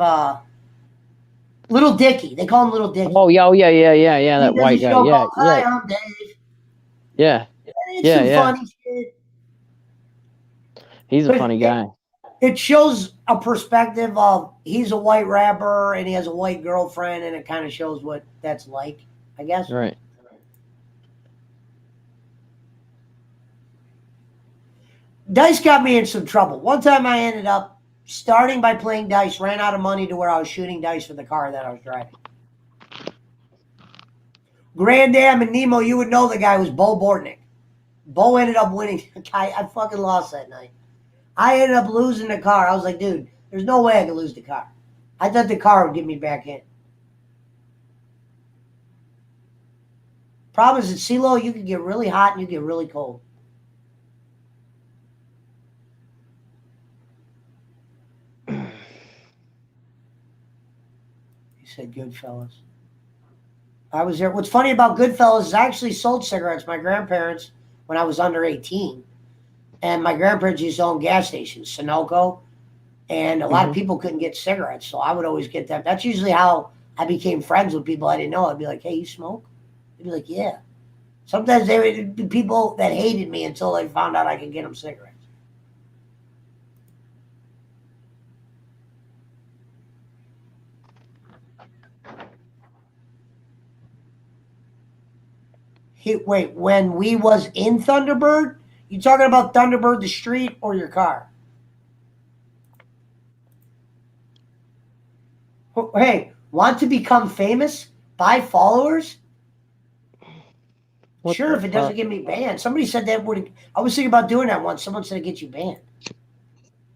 Little Dicky. They call him Little Dicky. Oh yeah, that He does white a guy. show Yeah, called Hi, I'm Dave. yeah. It's Yeah, some yeah. funny shit. He's a funny guy. It shows a perspective of he's a white rapper and he has a white girlfriend, and it kind of shows what that's like, I guess. Right. Dice got me in some trouble. One time I ended up starting by playing dice, ran out of money to where I was shooting dice for the car that I was driving. Grand Am and Nemo, you would know the guy was Bo Bortnick. Bo ended up winning. I fucking lost that night. I ended up losing the car. I was like, dude, there's no way I could lose the car. I thought the car would get me back in. Problem is at CeeLo, you can get really hot and you get really cold. He said Goodfellas. I was there. What's funny about Goodfellas is I actually sold cigarettes. My grandparents, when I was under 18, and my grandparents used to own gas stations, Sunoco, and a lot of people couldn't get cigarettes, so I would always get them. That's usually how I became friends with people I didn't know. I'd be like, hey, you smoke? They'd be like, yeah. Sometimes they would be people that hated me until they found out I could get them cigarettes. Wait, when we was in Thunderbird, you talking about Thunderbird the street or your car? Hey, want to become famous? Buy followers? What Sure, the if it doesn't fuck? get me banned. Somebody said that would. I was thinking about doing that once. Someone said it get you banned.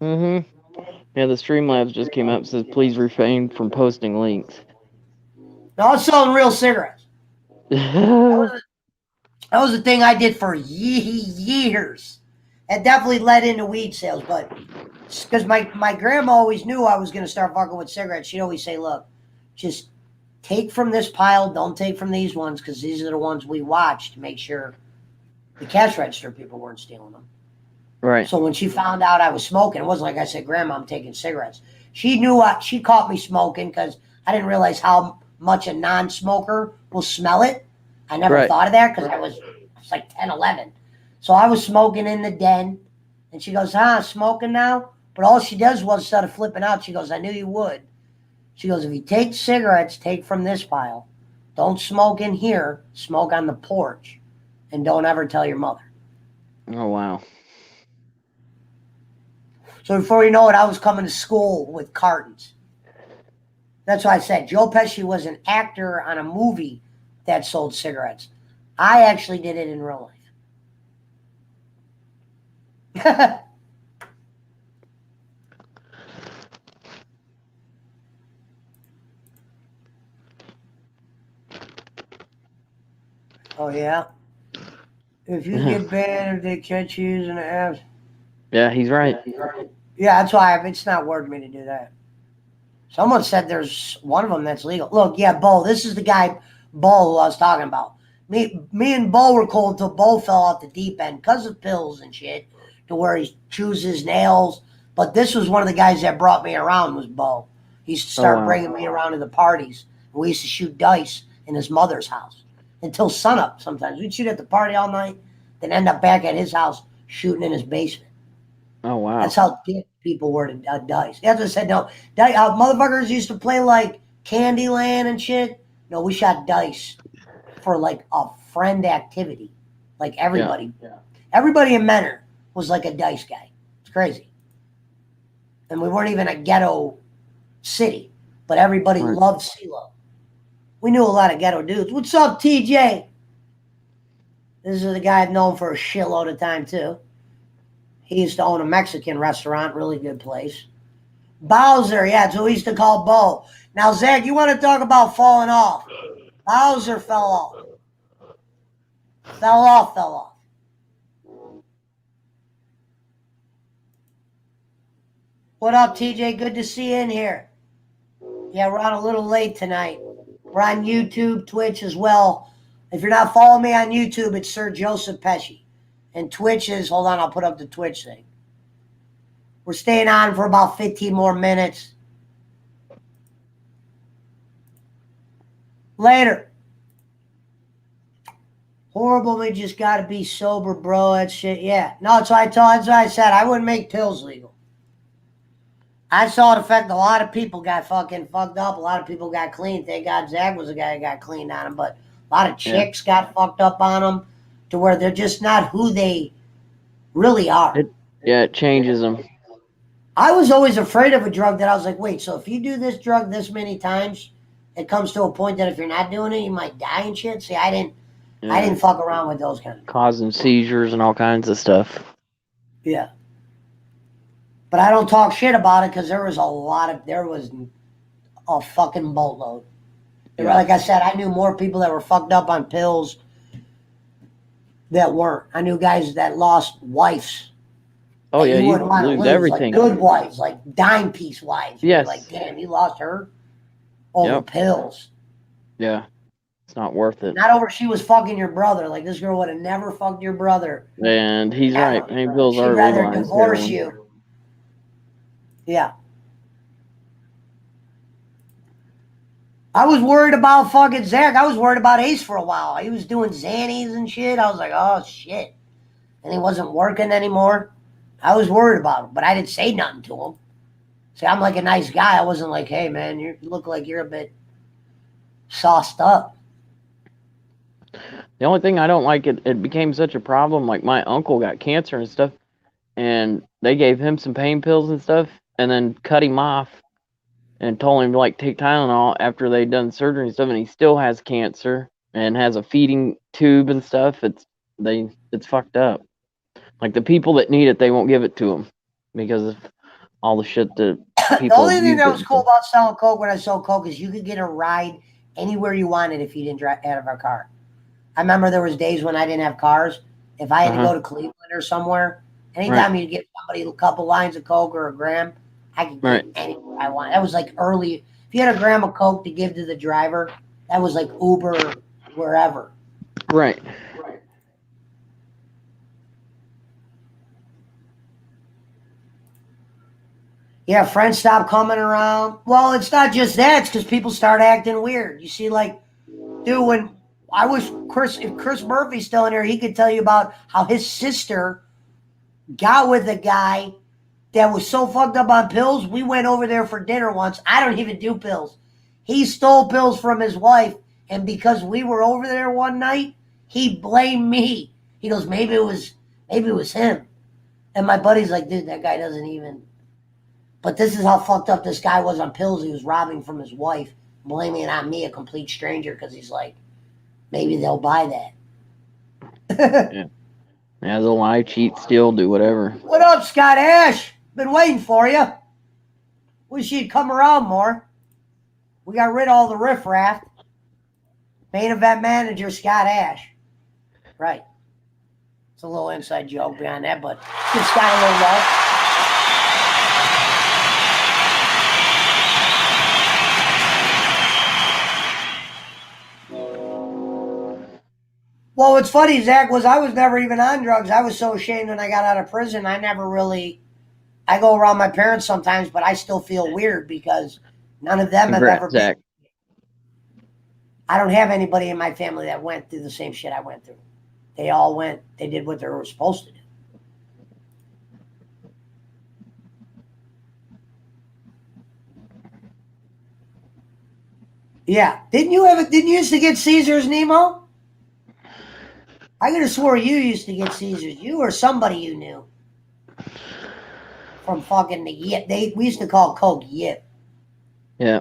Yeah, the Streamlabs just came up. Says please refrain from posting links. No, I was selling real cigarettes. That was the thing I did for years. It definitely led into weed sales, but because my grandma always knew I was going to start fucking with cigarettes. She'd always say, look, just take from this pile. Don't take from these ones because these are the ones we watched to make sure the cash register people weren't stealing them. Right. So when she found out I was smoking, it wasn't like I said, Grandma, I'm taking cigarettes. She knew she caught me smoking because I didn't realize how much a non-smoker will smell it. I never thought of that because I was like 10, 11. So I was smoking in the den. And she goes, smoking now? But all she does was, instead of flipping out, she goes, I knew you would. She goes, if you take cigarettes, take from this pile. Don't smoke in here. Smoke on the porch. And don't ever tell your mother. Oh, wow. So before you know it, I was coming to school with cartons. That's why I said Joe Pesci was an actor on a movie that sold cigarettes. I actually did it in real life. Oh, yeah? If you get banned, if they catch you using the apps. Yeah, he's right. Yeah, that's why it's not worth me to do that. Someone said there's one of them that's legal. Look, yeah, Bo, this is the guy, Bo, who I was talking about. Me and Bo were cool until Bo fell off the deep end because of pills and shit, to where he chews his nails. But this was one of the guys that brought me around was Bo. He used to start bringing me around to the parties. We used to shoot dice in his mother's house until sunup sometimes. We'd shoot at the party all night, then end up back at his house shooting in his basement. Oh, wow. That's how dick people were to dice. That's what I said. No, motherfuckers used to play like Candyland and shit. No, we shot dice for like a friend activity. Like everybody, everybody in Menor was like a dice guy. It's crazy. And we weren't even a ghetto city, but everybody loved CeeLo. We knew a lot of ghetto dudes. What's up, TJ? This is the guy I've known for a shitload of time too. He used to own a Mexican restaurant, really good place. Bowser, yeah, that's what we used to call Bo. Now, Zach, you want to talk about falling off? Bowser fell off. Fell off. What up, TJ? Good to see you in here. Yeah, we're on a little late tonight. We're on YouTube, Twitch as well. If you're not following me on YouTube, it's Sir Joseph Pesci. And Twitch is, hold on, I'll put up the Twitch thing. We're staying on for about 15 more minutes. Later. Horrible, we just got to be sober, bro. That shit, yeah. No, that's what I said. I wouldn't make pills legal. I saw it affect a lot of people got fucking fucked up. A lot of people got clean. Thank God Zach was the guy that got clean on them. But a lot of chicks got fucked up on them to where they're just not who they really are. It changes them. I was always afraid of a drug that I was like, wait, so if you do this drug this many times, it comes to a point that if you're not doing it, you might die and shit. See, I didn't fuck around with those kind of causing seizures and all kinds of stuff. Yeah. But I don't talk shit about it because there was a fucking boatload. Yeah. Like I said, I knew more people that were fucked up on pills that weren't. I knew guys that lost wives. Oh, yeah, you lose everything. Like good wives, like dime piece wives. Yes. Like, damn, you lost her over pills. Yeah. It's not worth it. Not over she was fucking your brother. Like, this girl would have never fucked your brother. And he's right. Pain pills are legalized. She'd rather divorce you. Yeah. I was worried about fucking Zach. I was worried about Ace for a while. He was doing Xannies and shit. I was like, oh, shit. And he wasn't working anymore. I was worried about him, but I didn't say nothing to him. See, I'm like a nice guy. I wasn't like, hey, man, you look like you're a bit sauced up. The only thing I don't like, it became such a problem. Like, my uncle got cancer and stuff, and they gave him some pain pills and stuff, and then cut him off and told him to, like, take Tylenol after they'd done surgery and stuff, and he still has cancer and has a feeding tube and stuff. It's fucked up. Like, the people that need it, they won't give it to them because of all the shit that people The only thing that was cool about selling coke when I sold coke is you could get a ride anywhere you wanted if you didn't drive out of a car. I remember there was days when I didn't have cars. If I had to go to Cleveland or somewhere, anytime you get somebody a couple lines of coke or a gram, I could get anywhere I want. That was like early. If you had a gram of coke to give to the driver, that was like Uber wherever. Right. Yeah, friends stop coming around. Well, it's not just that. It's because people start acting weird. You see, like, dude, when I wish if Chris Murphy's still in here, he could tell you about how his sister got with a guy that was so fucked up on pills. We went over there for dinner once. I don't even do pills. He stole pills from his wife, and because we were over there one night, he blamed me. He goes, maybe it was him. And my buddy's like, dude, that guy doesn't even. But this is how fucked up this guy was on pills. He was robbing from his wife, blaming it on me, a complete stranger, because he's like, maybe they'll buy that. Yeah, they'll lie, cheat, steal, do whatever. What up, Scott Ash? Been waiting for you. Wish you'd come around more. We got rid of all the riffraff. Main event manager, Scott Ash. Right. It's a little inside joke behind that, but give Scott a little love. Well, what's funny, Zach, was I was never even on drugs. I was so ashamed when I got out of prison. I go around my parents sometimes, but I still feel weird because none of them have ever Zach. been. I don't have anybody in my family that went through the same shit I went through. They all they did what they were supposed to do. Yeah. Didn't you used to get Caesars, Nemo? I could have swore you used to get Caesars. You or somebody you knew. From fucking the Yip. We used to call Coke Yip. Yeah.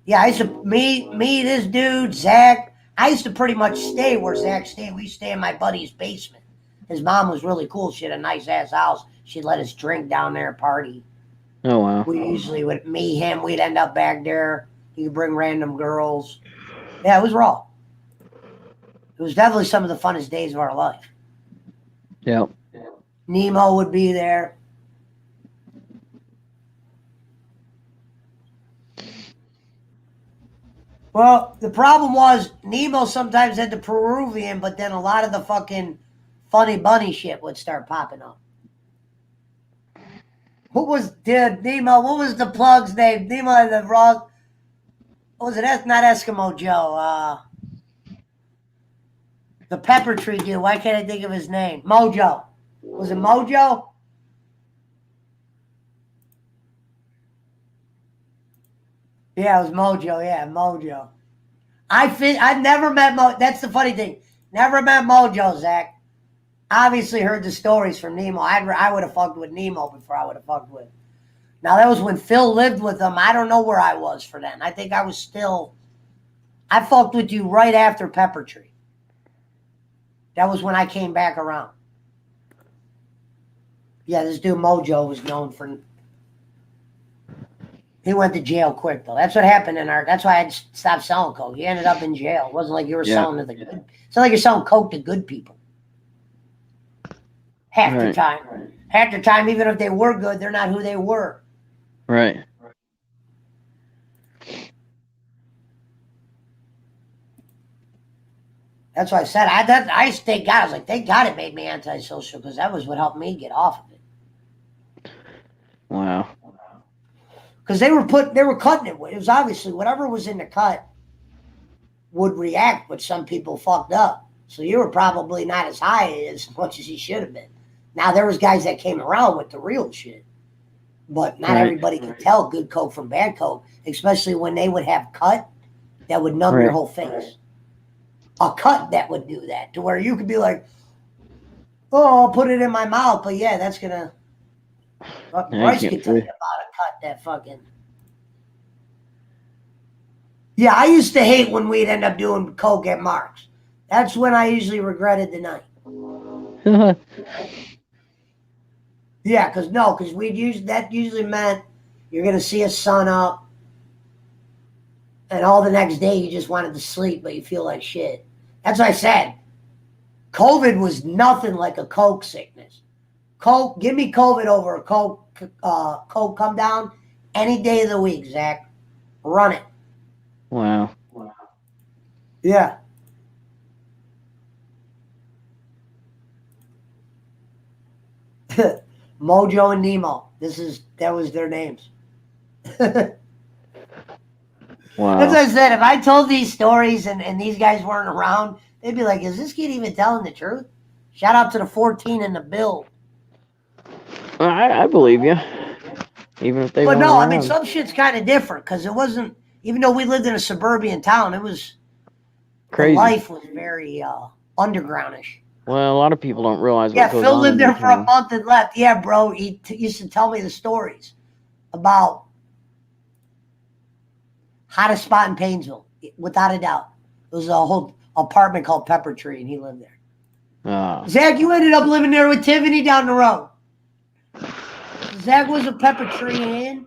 Yeah, I used to me, this dude, Zach. I used to pretty much stay where Zach stayed. We used to stay in my buddy's basement. His mom was really cool. She had a nice ass house. She'd let us drink down there, party. Oh wow. We usually would him, we'd end up back there. He could bring random girls. Yeah, it was raw. It was definitely some of the funnest days of our life. Yeah. Nemo would be there. Well, the problem was Nemo sometimes had the Peruvian, but then a lot of the fucking funny bunny shit would start popping up. Nemo, what was the plug's name? Nemo had the wrong, what was it? That's not Eskimo Joe. The Pepper Tree dude. Why can't I think of his name? Mojo. Was it Mojo? Yeah, it was Mojo. Yeah, Mojo. I've never met Mojo. That's the funny thing. Never met Mojo, Zach. Obviously heard the stories from Nemo. I would have fucked with Nemo before I would have fucked with. Now, that was when Phil lived with him. I don't know where I was for then. I think I was still. I fucked with you right after Pepper Tree. That was when I came back around. Yeah, this dude Mojo was known for. He went to jail quick though. That's what happened that's why I had stopped selling coke. He ended up in jail. It wasn't like you were selling to the good. It's not like you're selling coke to good people. Half the time, even if they were good, they're not who they were. Right. That's why I said I thank God. I was like, thank God it made me antisocial because that was what helped me get off of it. Wow. Because they were cutting it. It was obviously whatever was in the cut would react, but some people fucked up. So you were probably not as high as much as you should have been. Now there was guys that came around with the real shit, but not everybody could tell good coke from bad coke, especially when they would have cut that would numb your whole face. A cut that would do that to where you could be like, oh, I'll put it in my mouth, but yeah, that's gonna. Bryce could tell you about a cut that fucking. Yeah, I used to hate when we'd end up doing coke at Mark's. That's when I usually regretted the night. Yeah, because that usually meant you're gonna see a sun up, and all the next day you just wanted to sleep, but you feel like shit. That's what I said. COVID was nothing like a coke sickness. Coke, give me COVID over a coke come down any day of the week, Zach. Run it. Wow. Yeah. Mojo and Nemo. That was their names. Wow. As I said, if I told these stories and these guys weren't around, they'd be like, is this kid even telling the truth? Shout out to the 14 and the Bill. I believe you. Even if they But weren't no, around. I mean, some shit's kind of different because it wasn't, even though we lived in a suburban town, it was, crazy. Life was very undergroundish. Well, a lot of people don't realize Yeah, what goes Phil on lived in there the for a town. month and left. Yeah, bro, he used to tell me the stories about hottest spot in Painesville, without a doubt. It was a whole apartment called Pepper Tree, and he lived there. Ah. Zach, you ended up living there with Tiffany down the road. Zach was a Pepper Tree in.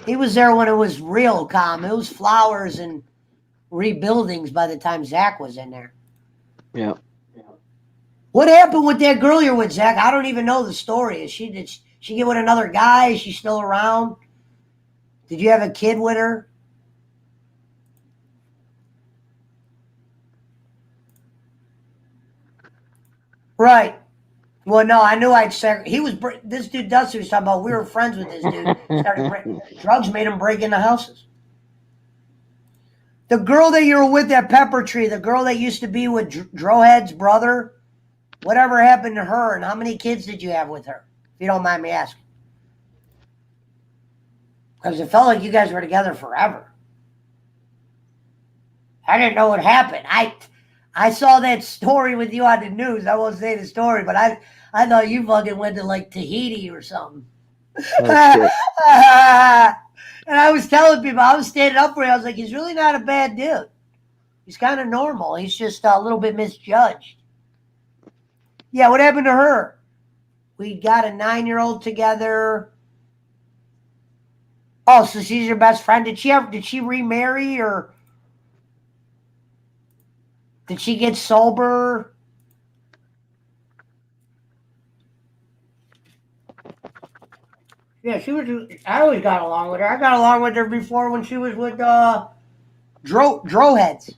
He was there when it was real calm. It was flowers and rebuildings by the time Zach was in there. Yeah. What happened with that girl you're with, Zach? I don't even know the story. Did she get with another guy? Is she still around? Did you have a kid with her? Right. Well, no, I knew this dude Dusty was talking about. We were friends with this dude. Drugs made him break into houses. The girl that you were with at Pepper Tree, the girl that used to be with Drohead's brother, whatever happened to her, and how many kids did you have with her? If you don't mind me asking. Because it felt like you guys were together forever. I didn't know what happened. I saw that story with you on the news. I won't say the story, but I thought you fucking went to like Tahiti or something. Oh shit. And I was telling people, I was standing up for you. I was like, he's really not a bad dude. He's kind of normal. He's just a little bit misjudged. Yeah, what happened to her? We got a 9-year-old together. Oh, so she's your best friend. Did she remarry or did she get sober? Yeah, she was. I always got along with her. I got along with her before when she was with Droheads.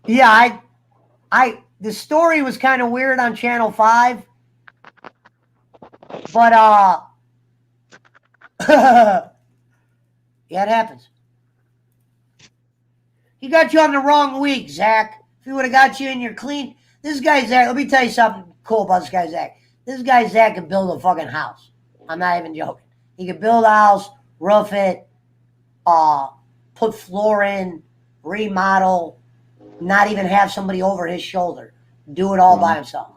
Yeah, the story was kind of weird on Channel 5, but yeah, it happens. He got you on the wrong week, Zach. If he would have got you in your clean, this guy Zach. Let me tell you something cool about this guy Zach. This guy Zach can build a fucking house. I'm not even joking. He could build a house, roof it, put floor in, remodel, not even have somebody over his shoulder. Do it all by himself.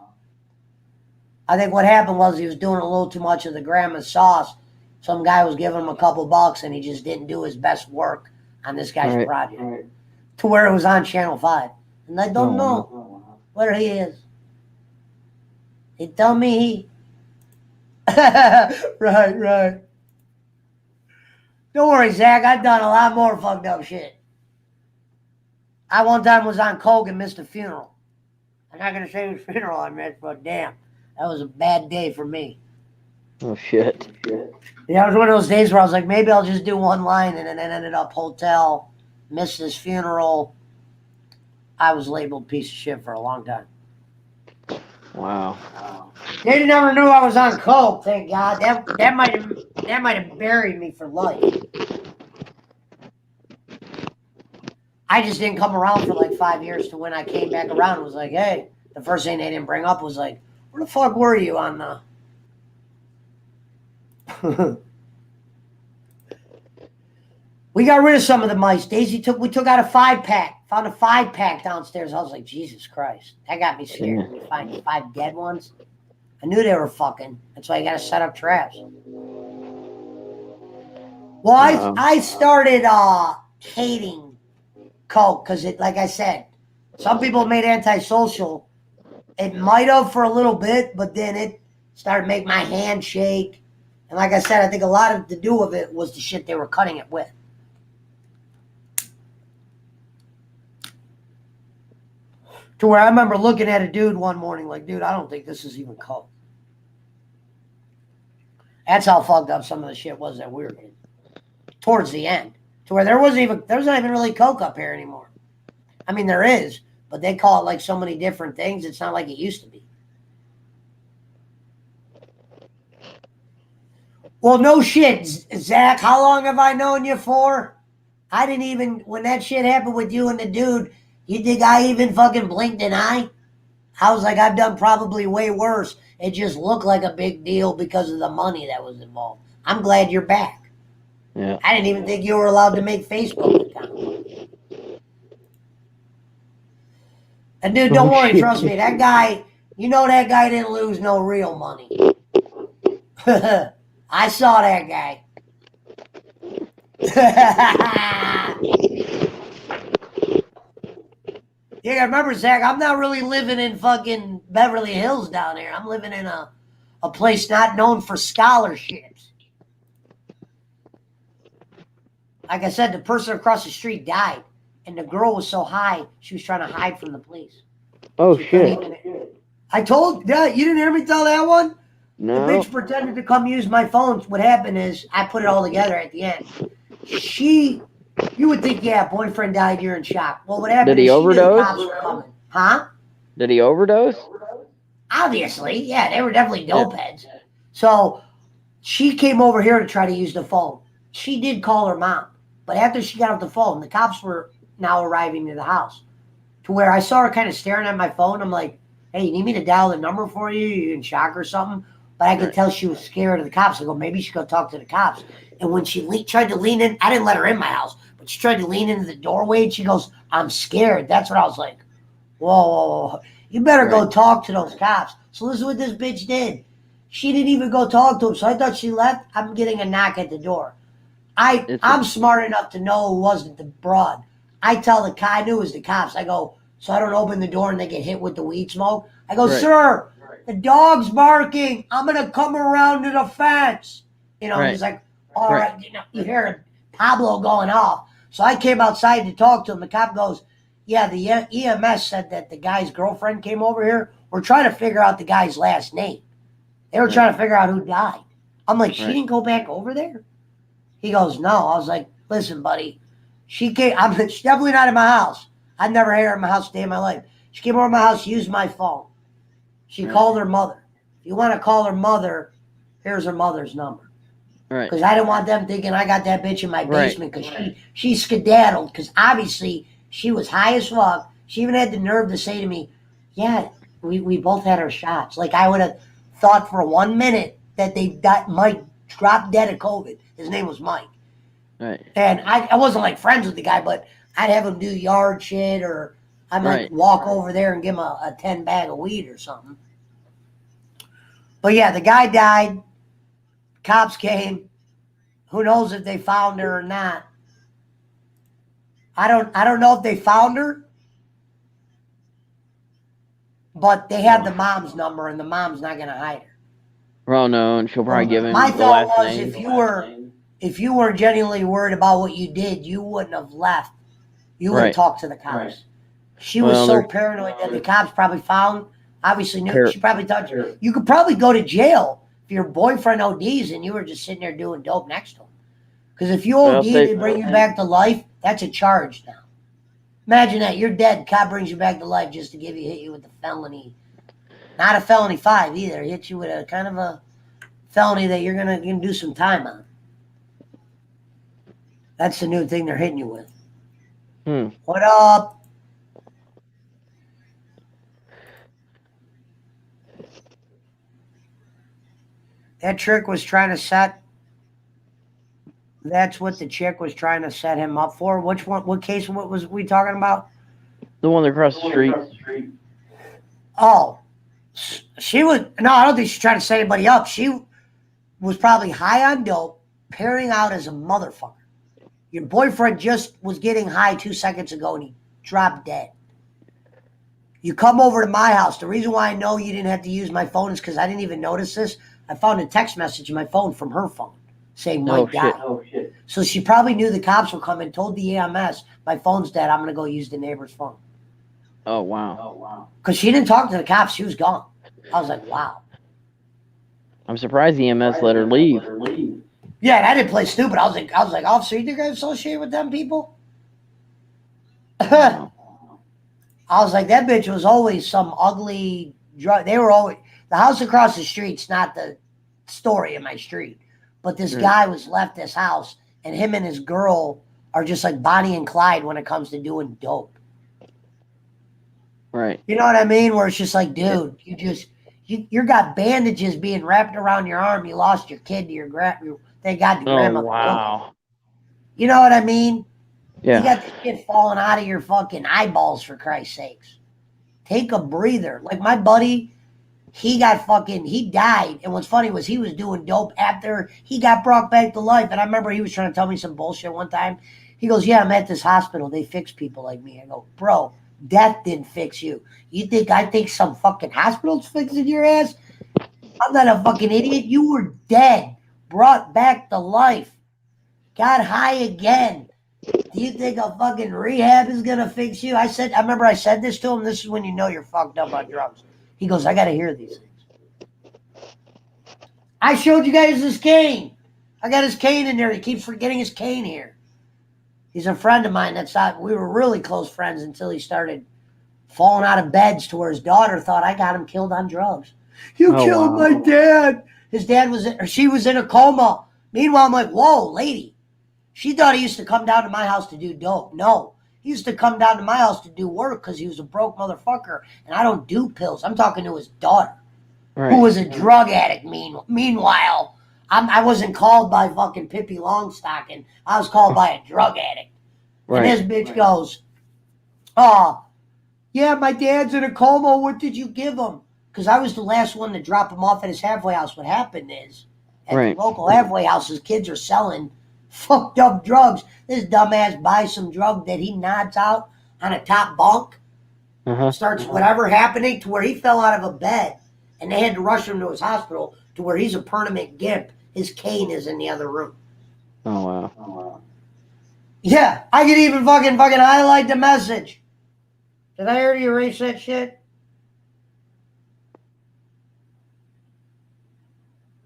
I think what happened was he was doing a little too much of the grandma's sauce. Some guy was giving him a couple bucks and he just didn't do his best work on this guy's project. To where it was on Channel 5. And I don't know where he is. He told me Right. Don't worry, Zach. I've done a lot more fucked up shit. I one time was on coke and missed a funeral. I'm not going to say whose funeral I missed, but damn, that was a bad day for me. Oh shit. Yeah, it was one of those days where I was like, maybe I'll just do one line, and then it ended up hotel, missed his funeral. I was labeled piece of shit for a long time. Wow. They never knew I was on coke, thank God. That might have buried me for life. I just didn't come around for like 5 years to when I came back around. It was like, hey, the first thing they didn't bring up was like, where the fuck were you on the... We got rid of some of the mice. We took out a 5-pack. Found a 5-pack downstairs. I was like, Jesus Christ. That got me scared. We find 5 dead ones. I knew they were fucking. That's why you got to set up traps. Well, I started hating coke because it, like I said, some people made antisocial. It might have for a little bit, but then it started making my hand shake. And like I said, I think a lot of to do with it was the shit they were cutting it with. To where I remember looking at a dude one morning like, dude, I don't think this is even coke. That's how fucked up some of the shit was that we were in. Towards the end. To where there's not even really coke up here anymore. I mean, there is, but they call it like so many different things. It's not like it used to be. Well, no shit, Zach. How long have I known you for? I didn't even, when that shit happened with you and the dude, you think I even fucking blinked an eye? I was like, I've done probably way worse. It just looked like a big deal because of the money that was involved. I'm glad you're back. Yeah. I didn't even think you were allowed to make Facebook accounts. And dude, don't worry, shit. trust me, that guy, you know that guy didn't lose no real money. I saw that guy. Yeah, remember, Zach, I'm not really living in fucking Beverly Hills down here. I'm living in a place not known for scholarships. Like I said, the person across the street died, and the girl was so high, she was trying to hide from the police. Oh shit. I told, yeah, you didn't hear me tell that one? No. The bitch pretended to come use my phone. What happened is, I put it all together at the end. You would think, yeah, boyfriend died, you're in shock. Well, what happened Did he is she knew the overdose? cops were coming. Huh? Did he overdose? Obviously, yeah, they were definitely dope heads. So she came over here to try to use the phone. She did call her mom. But after she got off the phone, the cops were now arriving to the house. To where I saw her kind of staring at my phone. I'm like, hey, you need me to dial the number for you? You in shock or something? but I could Right. tell she was scared of the cops. I go, maybe she go talk to the cops. And when she tried to lean in, I didn't let her in my house, but she tried to lean into the doorway and she goes, I'm scared. That's what I was like, whoa, you better go Right. talk to those cops. So listen what this bitch did. She didn't even go talk to him. So I thought she left. I'm getting a knock at the door. I'm smart enough to know it wasn't the broad. I tell the guy, I knew it was the cops. I go, so I don't open the door and they get hit with the weed smoke. I go, Right. sir, the dog's barking. I'm going to come around to the fence. You know, Right. he's like, all right. You know, you hear Pablo going off. So I came outside to talk to him. The cop goes, yeah, the EMS said that the guy's girlfriend came over here. We're trying to figure out the guy's last name. They were trying to figure out who died. I'm like, she Right. didn't go back over there? He goes, no. I was like, listen, buddy, she's definitely not in my house. I'd never had her in my house a day in my life. She came over to my house, used my phone. She Right. called her mother. If you want to call her mother, here's her mother's number. Right. Because I didn't want them thinking I got that bitch in my Right. basement because she skedaddled because obviously she was high as fuck. She even had the nerve to say to me, yeah, we both had our shots. Like I would have thought for 1 minute that Mike dropped dead of COVID. His name was Mike. Right. And I wasn't like friends with the guy, but I'd have him do yard shit or I might Right. walk over there and give him a 10 bag of weed or something. But yeah, the guy died. Cops came. Who knows if they found her or not? I don't know if they found her, but they had the mom's number, and the mom's not going to hide her. Oh no, and she'll probably give him My the thought last was, name. if you were genuinely worried about what you did, you wouldn't have left. You would have Right. talked to the cops. Right. She was Well, so they're- paranoid that the cops probably found. Obviously knew. Par- She probably thought you could probably go to jail if your boyfriend ODs and you were just sitting there doing dope next to him. Because if you Well, OD, they bring you back to life. That's a charge now. Imagine that you're dead. Cop brings you back to life just to hit you with a felony. Not a felony 5 either. Hit you with a kind of a felony that you're gonna do some time on. That's the new thing they're hitting you with. What up? That trick was trying to set. That's what the chick was trying to set him up for. Which one? What case? What was we talking about? The one across the street. Oh, she was. No, I don't think she's trying to set anybody up. She was probably high on dope, pairing out as a motherfucker. Your boyfriend just was getting high 2 seconds ago and he dropped dead. You come over to my house. The reason why I know you didn't have to use my phone is because I didn't even notice this. I found a text message in my phone from her phone saying Mike died. Oh shit. So she probably knew the cops were coming, told the EMS, my phone's dead, I'm going to go use the neighbor's phone. Oh wow. Because she didn't talk to the cops, she was gone. I was like, wow. I'm surprised the EMS let her leave. Yeah, and I didn't play stupid. I was like, officer, you think I associate with them people? I was like, that bitch was always some ugly drug. They were always, the house across the street's not the story of my street. But this guy was left this house, and him and his girl are just like Bonnie and Clyde when it comes to doing dope. Right. You know what I mean? Where it's just like, dude, you got bandages being wrapped around your arm. You lost your kid to your thank God the grandma. Oh wow. You know what I mean? Yeah. You got the shit falling out of your fucking eyeballs, for Christ's sakes. Take a breather. Like my buddy, he died. And what's funny was he was doing dope after he got brought back to life. And I remember he was trying to tell me some bullshit one time. He goes, yeah, I'm at this hospital. They fix people like me. I go, bro, death didn't fix you. You think I think some fucking hospital's fixing your ass? I'm not a fucking idiot. You were dead, brought back to life, got high again. Do you think a fucking rehab is going to fix you? I remember I said this to him. This is when you know you're fucked up on drugs. He goes, I got to hear these things. I showed you guys his cane. I got his cane in there. He keeps forgetting his cane here. He's a friend of mine. We were really close friends until he started falling out of beds to where his daughter thought I got him killed on drugs. You killed my dad. His dad she was in a coma. Meanwhile, I'm like, whoa, lady. She thought he used to come down to my house to do dope. No, he used to come down to my house to do work because he was a broke motherfucker. And I don't do pills. I'm talking to his daughter. who was a drug addict. Meanwhile, I wasn't called by fucking Pippi Longstocking. I was called by a drug addict. And this bitch goes, "Oh, yeah, my dad's in a coma. What did you give him?" Because I was the last one to drop him off at his halfway house. What happened is, at the local halfway houses, kids are selling fucked up drugs. This dumbass buys some drug that he nods out on a top bunk. Starts whatever happening to where he fell out of a bed. And they had to rush him to his hospital to where he's a permanent gimp. His cane is in the other room. Oh, wow. Yeah, I could even fucking highlight the message. Did I already erase that shit?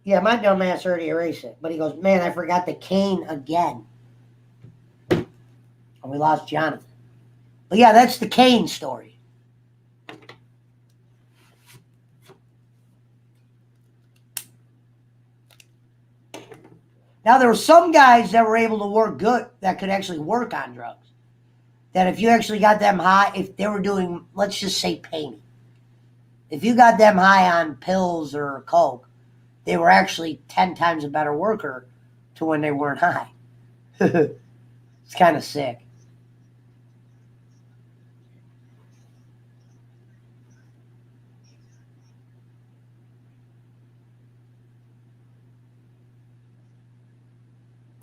Yeah, my dumb ass already erased it. But he goes, "Man, I forgot the cane again." And we lost Jonathan. But yeah, that's the cane story. Now, there were some guys that were able to work good, that could actually work on drugs. That if you actually got them high, if they were doing, let's just say painting. If you got them high on pills or coke, they were actually 10 times a better worker to when they weren't high. It's kind of sick.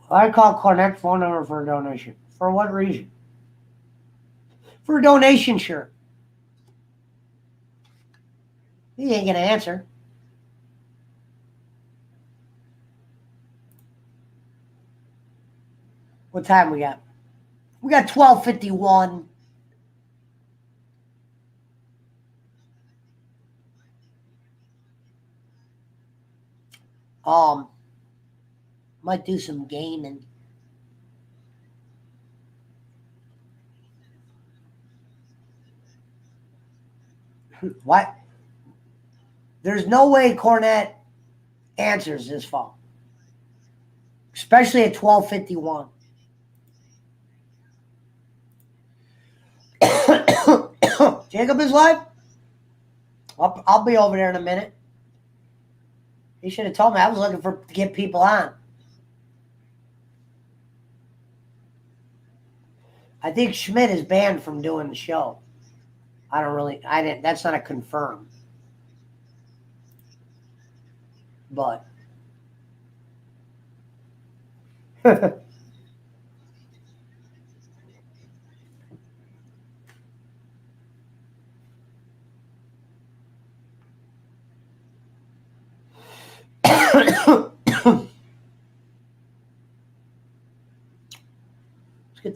I call Cornect phone number for a donation. For what reason? For a donation shirt. He ain't gonna answer. What time we got? We got 12:51. Might do some gaming. What? There's no way Cornette answers this phone. Especially at 12:51. Jacob is live? I'll be over there in a minute. He should have told me. I was looking to get people on. I think Schmidt is banned from doing the show. That's not a confirm. But.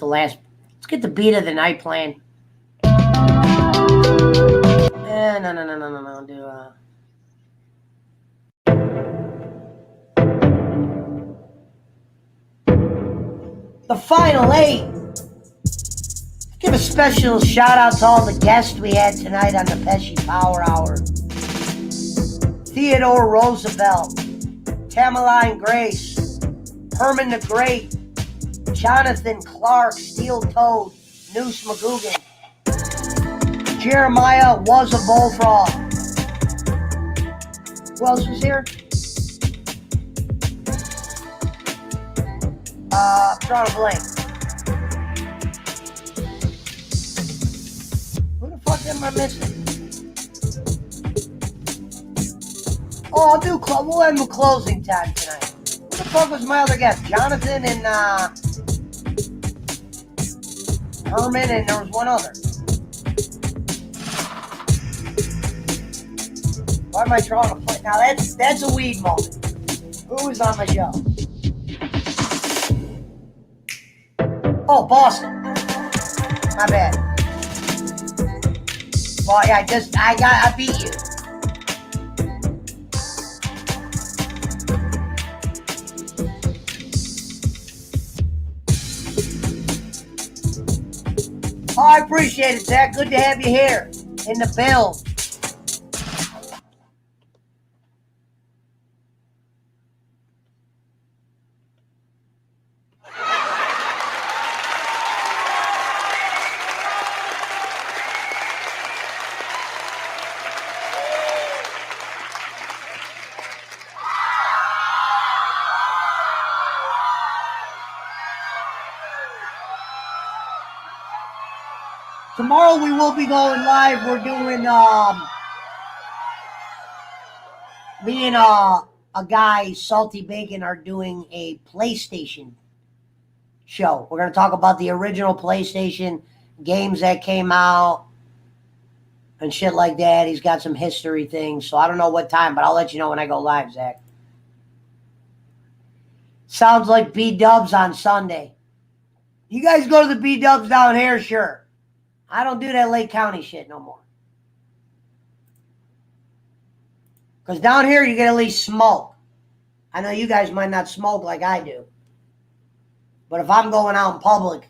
Let's get the beat of the night playing. No. The final 8. Give a special shout out to all the guests we had tonight on the Pesci Power Hour. Theodore Roosevelt, Tamerline Grace, Herman the Great, Jonathan Clark, Steel Toad, Noose McGugan, Jeremiah was a bullfrog. Who else was here? I'm trying to blank. Who the fuck am I missing? Oh, we'll end with closing time tonight. Who the fuck was my other guest? Jonathan and Herman, and there was one other. Why am I trying to play? Now that's a weed moment. Who was on my show? Oh, Boston. My bad. Well, yeah, I beat you. Oh, I appreciate it, Zach. Good to have you here in the build. tomorrow we will be going live. We're doing me and a guy, Salty Bacon, are doing a PlayStation show. We're going to talk about the original PlayStation games that came out and shit like that. He's got some history things, so I don't know what time, but I'll let you know when I go live, Zach. Sounds like B-dubs on Sunday. You guys go to the B-dubs down here? Sure. I don't do that Lake County shit no more. Because down here, you get at least smoke. I know you guys might not smoke like I do. But if I'm going out in public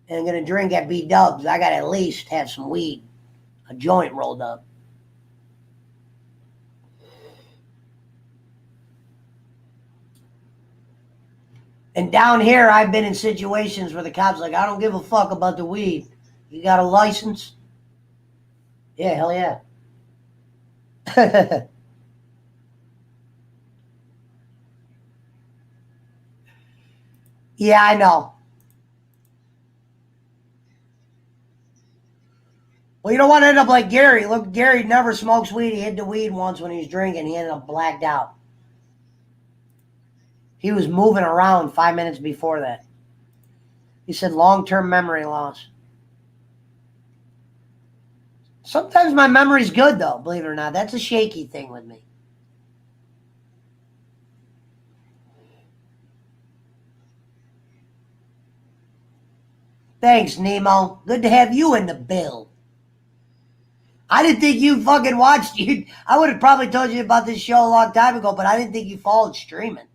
and I'm going to drink at B-dubs, I got to at least have some weed, a joint rolled up. And down here, I've been in situations where the cops are like, I don't give a fuck about the weed. You got a license? Yeah, hell yeah. Yeah, I know. Well, you don't want to end up like Gary. Look, Gary never smokes weed. He hit the weed once when he was drinking. He ended up blacked out. He was moving around 5 minutes before that. He said long-term memory loss. Sometimes my memory's good, though, believe it or not. That's a shaky thing with me. Thanks, Nemo. Good to have you in the bill. I didn't think you fucking watched you. I would have probably told you about this show a long time ago, but I didn't think you followed streaming.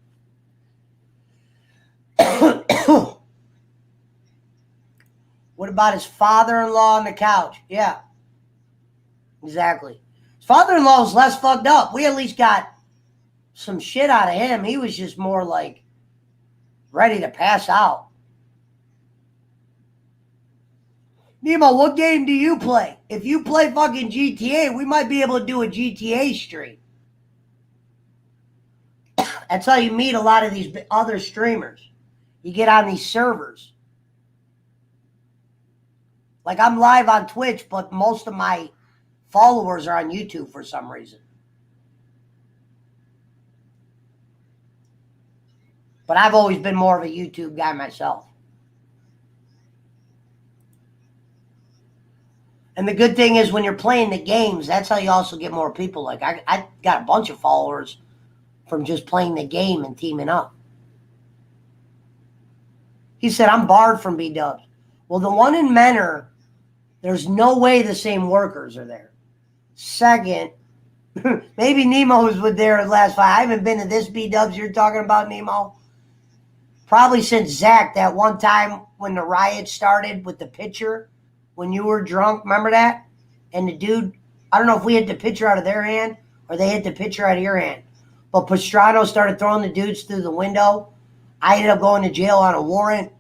What about his father-in-law on the couch? Yeah. Exactly. His father-in-law was less fucked up. We at least got some shit out of him. He was just more like ready to pass out. Nemo, what game do you play? If you play fucking GTA, we might be able to do a GTA stream. That's how you meet a lot of these other streamers. You get on these servers. Like I'm live on Twitch, but most of my followers are on YouTube for some reason. But I've always been more of a YouTube guy myself. And the good thing is when you're playing the games, that's how you also get more people. Like I got a bunch of followers from just playing the game and teaming up. He said, I'm barred from B-dubs. Well, the one in Menor, there's no way the same workers are there. Second, maybe Nemo was with there last fight. I haven't been to this B-dubs you're talking about, Nemo. Probably since Zach, that one time when the riot started with the pitcher, when you were drunk, remember that? And the dude, I don't know if we hit the pitcher out of their hand or they hit the pitcher out of your hand. But Pastrano started throwing the dudes through the window. I ended up going to jail on a warrant.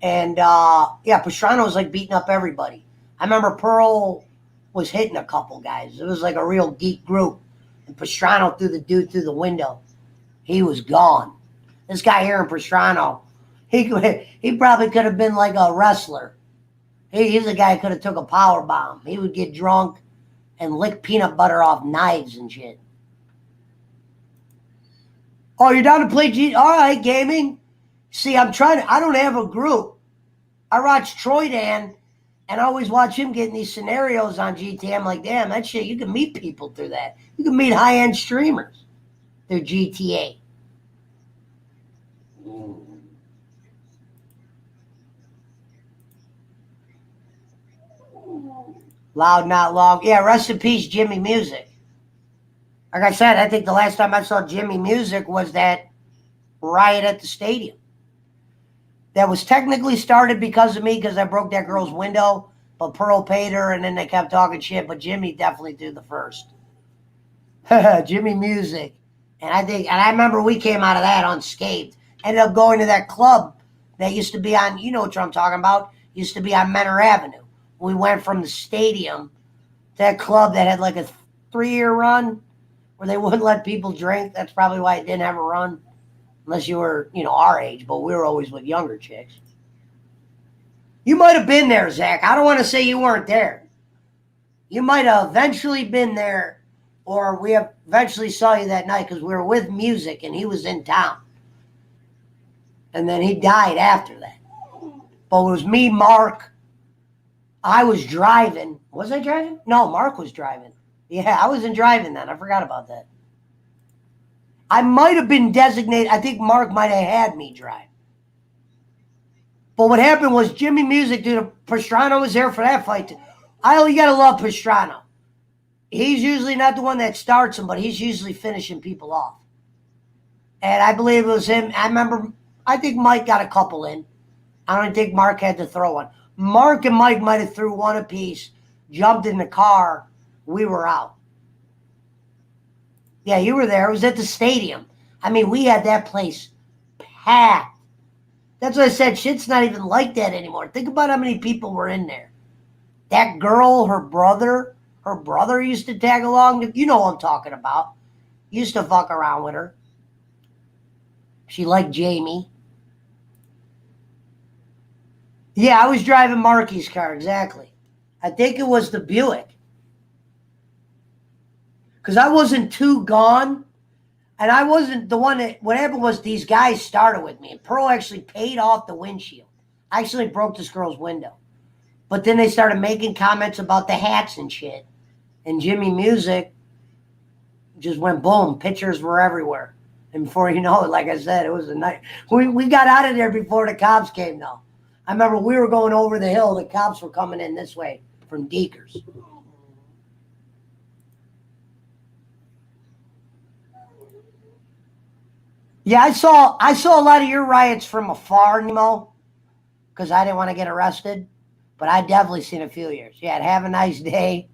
And, Pastrano was like beating up everybody. I remember Pearl was hitting a couple guys. It was like a real geek group. And Pastrano threw the dude through the window. He was gone. This guy here in Pastrano, he probably could have been like a wrestler. He's a guy who could have took a power bomb. He would get drunk and lick peanut butter off knives and shit. Oh, you're down to play G? All right, gaming. See, I don't have a group. I watch Troydan, and I always watch him getting these scenarios on GTA. I'm like, damn, that shit, you can meet people through that. You can meet high-end streamers through GTA. Loud, not long. Yeah, rest in peace, Jimmy Music. Like I said, I think the last time I saw Jimmy Music was that riot at the stadium. That was technically started because of me, because I broke that girl's window, but Pearl paid her, and then they kept talking shit, but Jimmy definitely did the first. Jimmy Music. And I remember we came out of that unscathed. Ended up going to that club that used to be on, you know what I'm talking about, used to be on Menor Avenue. We went from the stadium to that club that had like a 3-year run where they wouldn't let people drink. That's probably why it didn't have a run. Unless you were, our age, but we were always with younger chicks. You might have been there, Zach. I don't want to say you weren't there. You might have eventually been there, or we eventually saw you that night because we were with Music and he was in town. And then he died after that. But it was me, Mark. I was driving. Was I driving? No, Mark was driving. Yeah, I wasn't driving then. I forgot about that. I might have been designated. I think Mark might have had me drive. But what happened was Jimmy Music, dude, Pastrana was there for that fight. You got to love Pastrana. He's usually not the one that starts them, but he's usually finishing people off. And I believe it was him. I think Mike got a couple in. I don't think Mark had to throw one. Mark and Mike might have threw one apiece, jumped in the car. We were out. Yeah, you were there. It was at the stadium. I mean, we had that place packed. That's what I said. Shit's not even like that anymore. Think about how many people were in there. That girl, her brother used to tag along. You know what I'm talking about. Used to fuck around with her. She liked Jamie. Yeah, I was driving Marky's car, exactly. I think it was the Buick. Because I wasn't too gone. And I wasn't the one that, what happened was these guys started with me. And Pearl actually paid off the windshield. I actually broke this girl's window. But then they started making comments about the hats and shit. And Jimmy Music just went boom. Pictures were everywhere. And before you know it, like I said, it was a night. We got out of there before the cops came, though. I remember we were going over the hill. The cops were coming in this way from Deekers. Yeah, I saw a lot of your riots from afar, Nemo, because I didn't want to get arrested. But I definitely seen a few years. Yeah, have a nice day.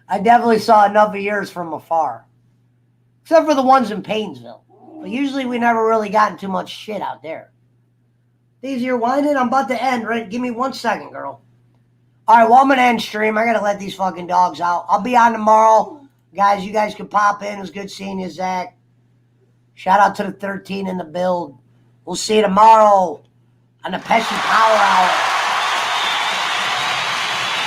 I definitely saw enough of yours from afar. Except for the ones in Paynesville. But usually we never really gotten too much shit out there. These you're whining? I'm about to end, right? Give me 1 second, girl. All right, well, I'm going to end stream. I got to let these fucking dogs out. I'll be on tomorrow. Guys, you guys can pop in. It was good seeing you, Zach. Shout out to the 13 in the build. We'll see you tomorrow on the Pesci Power Hour.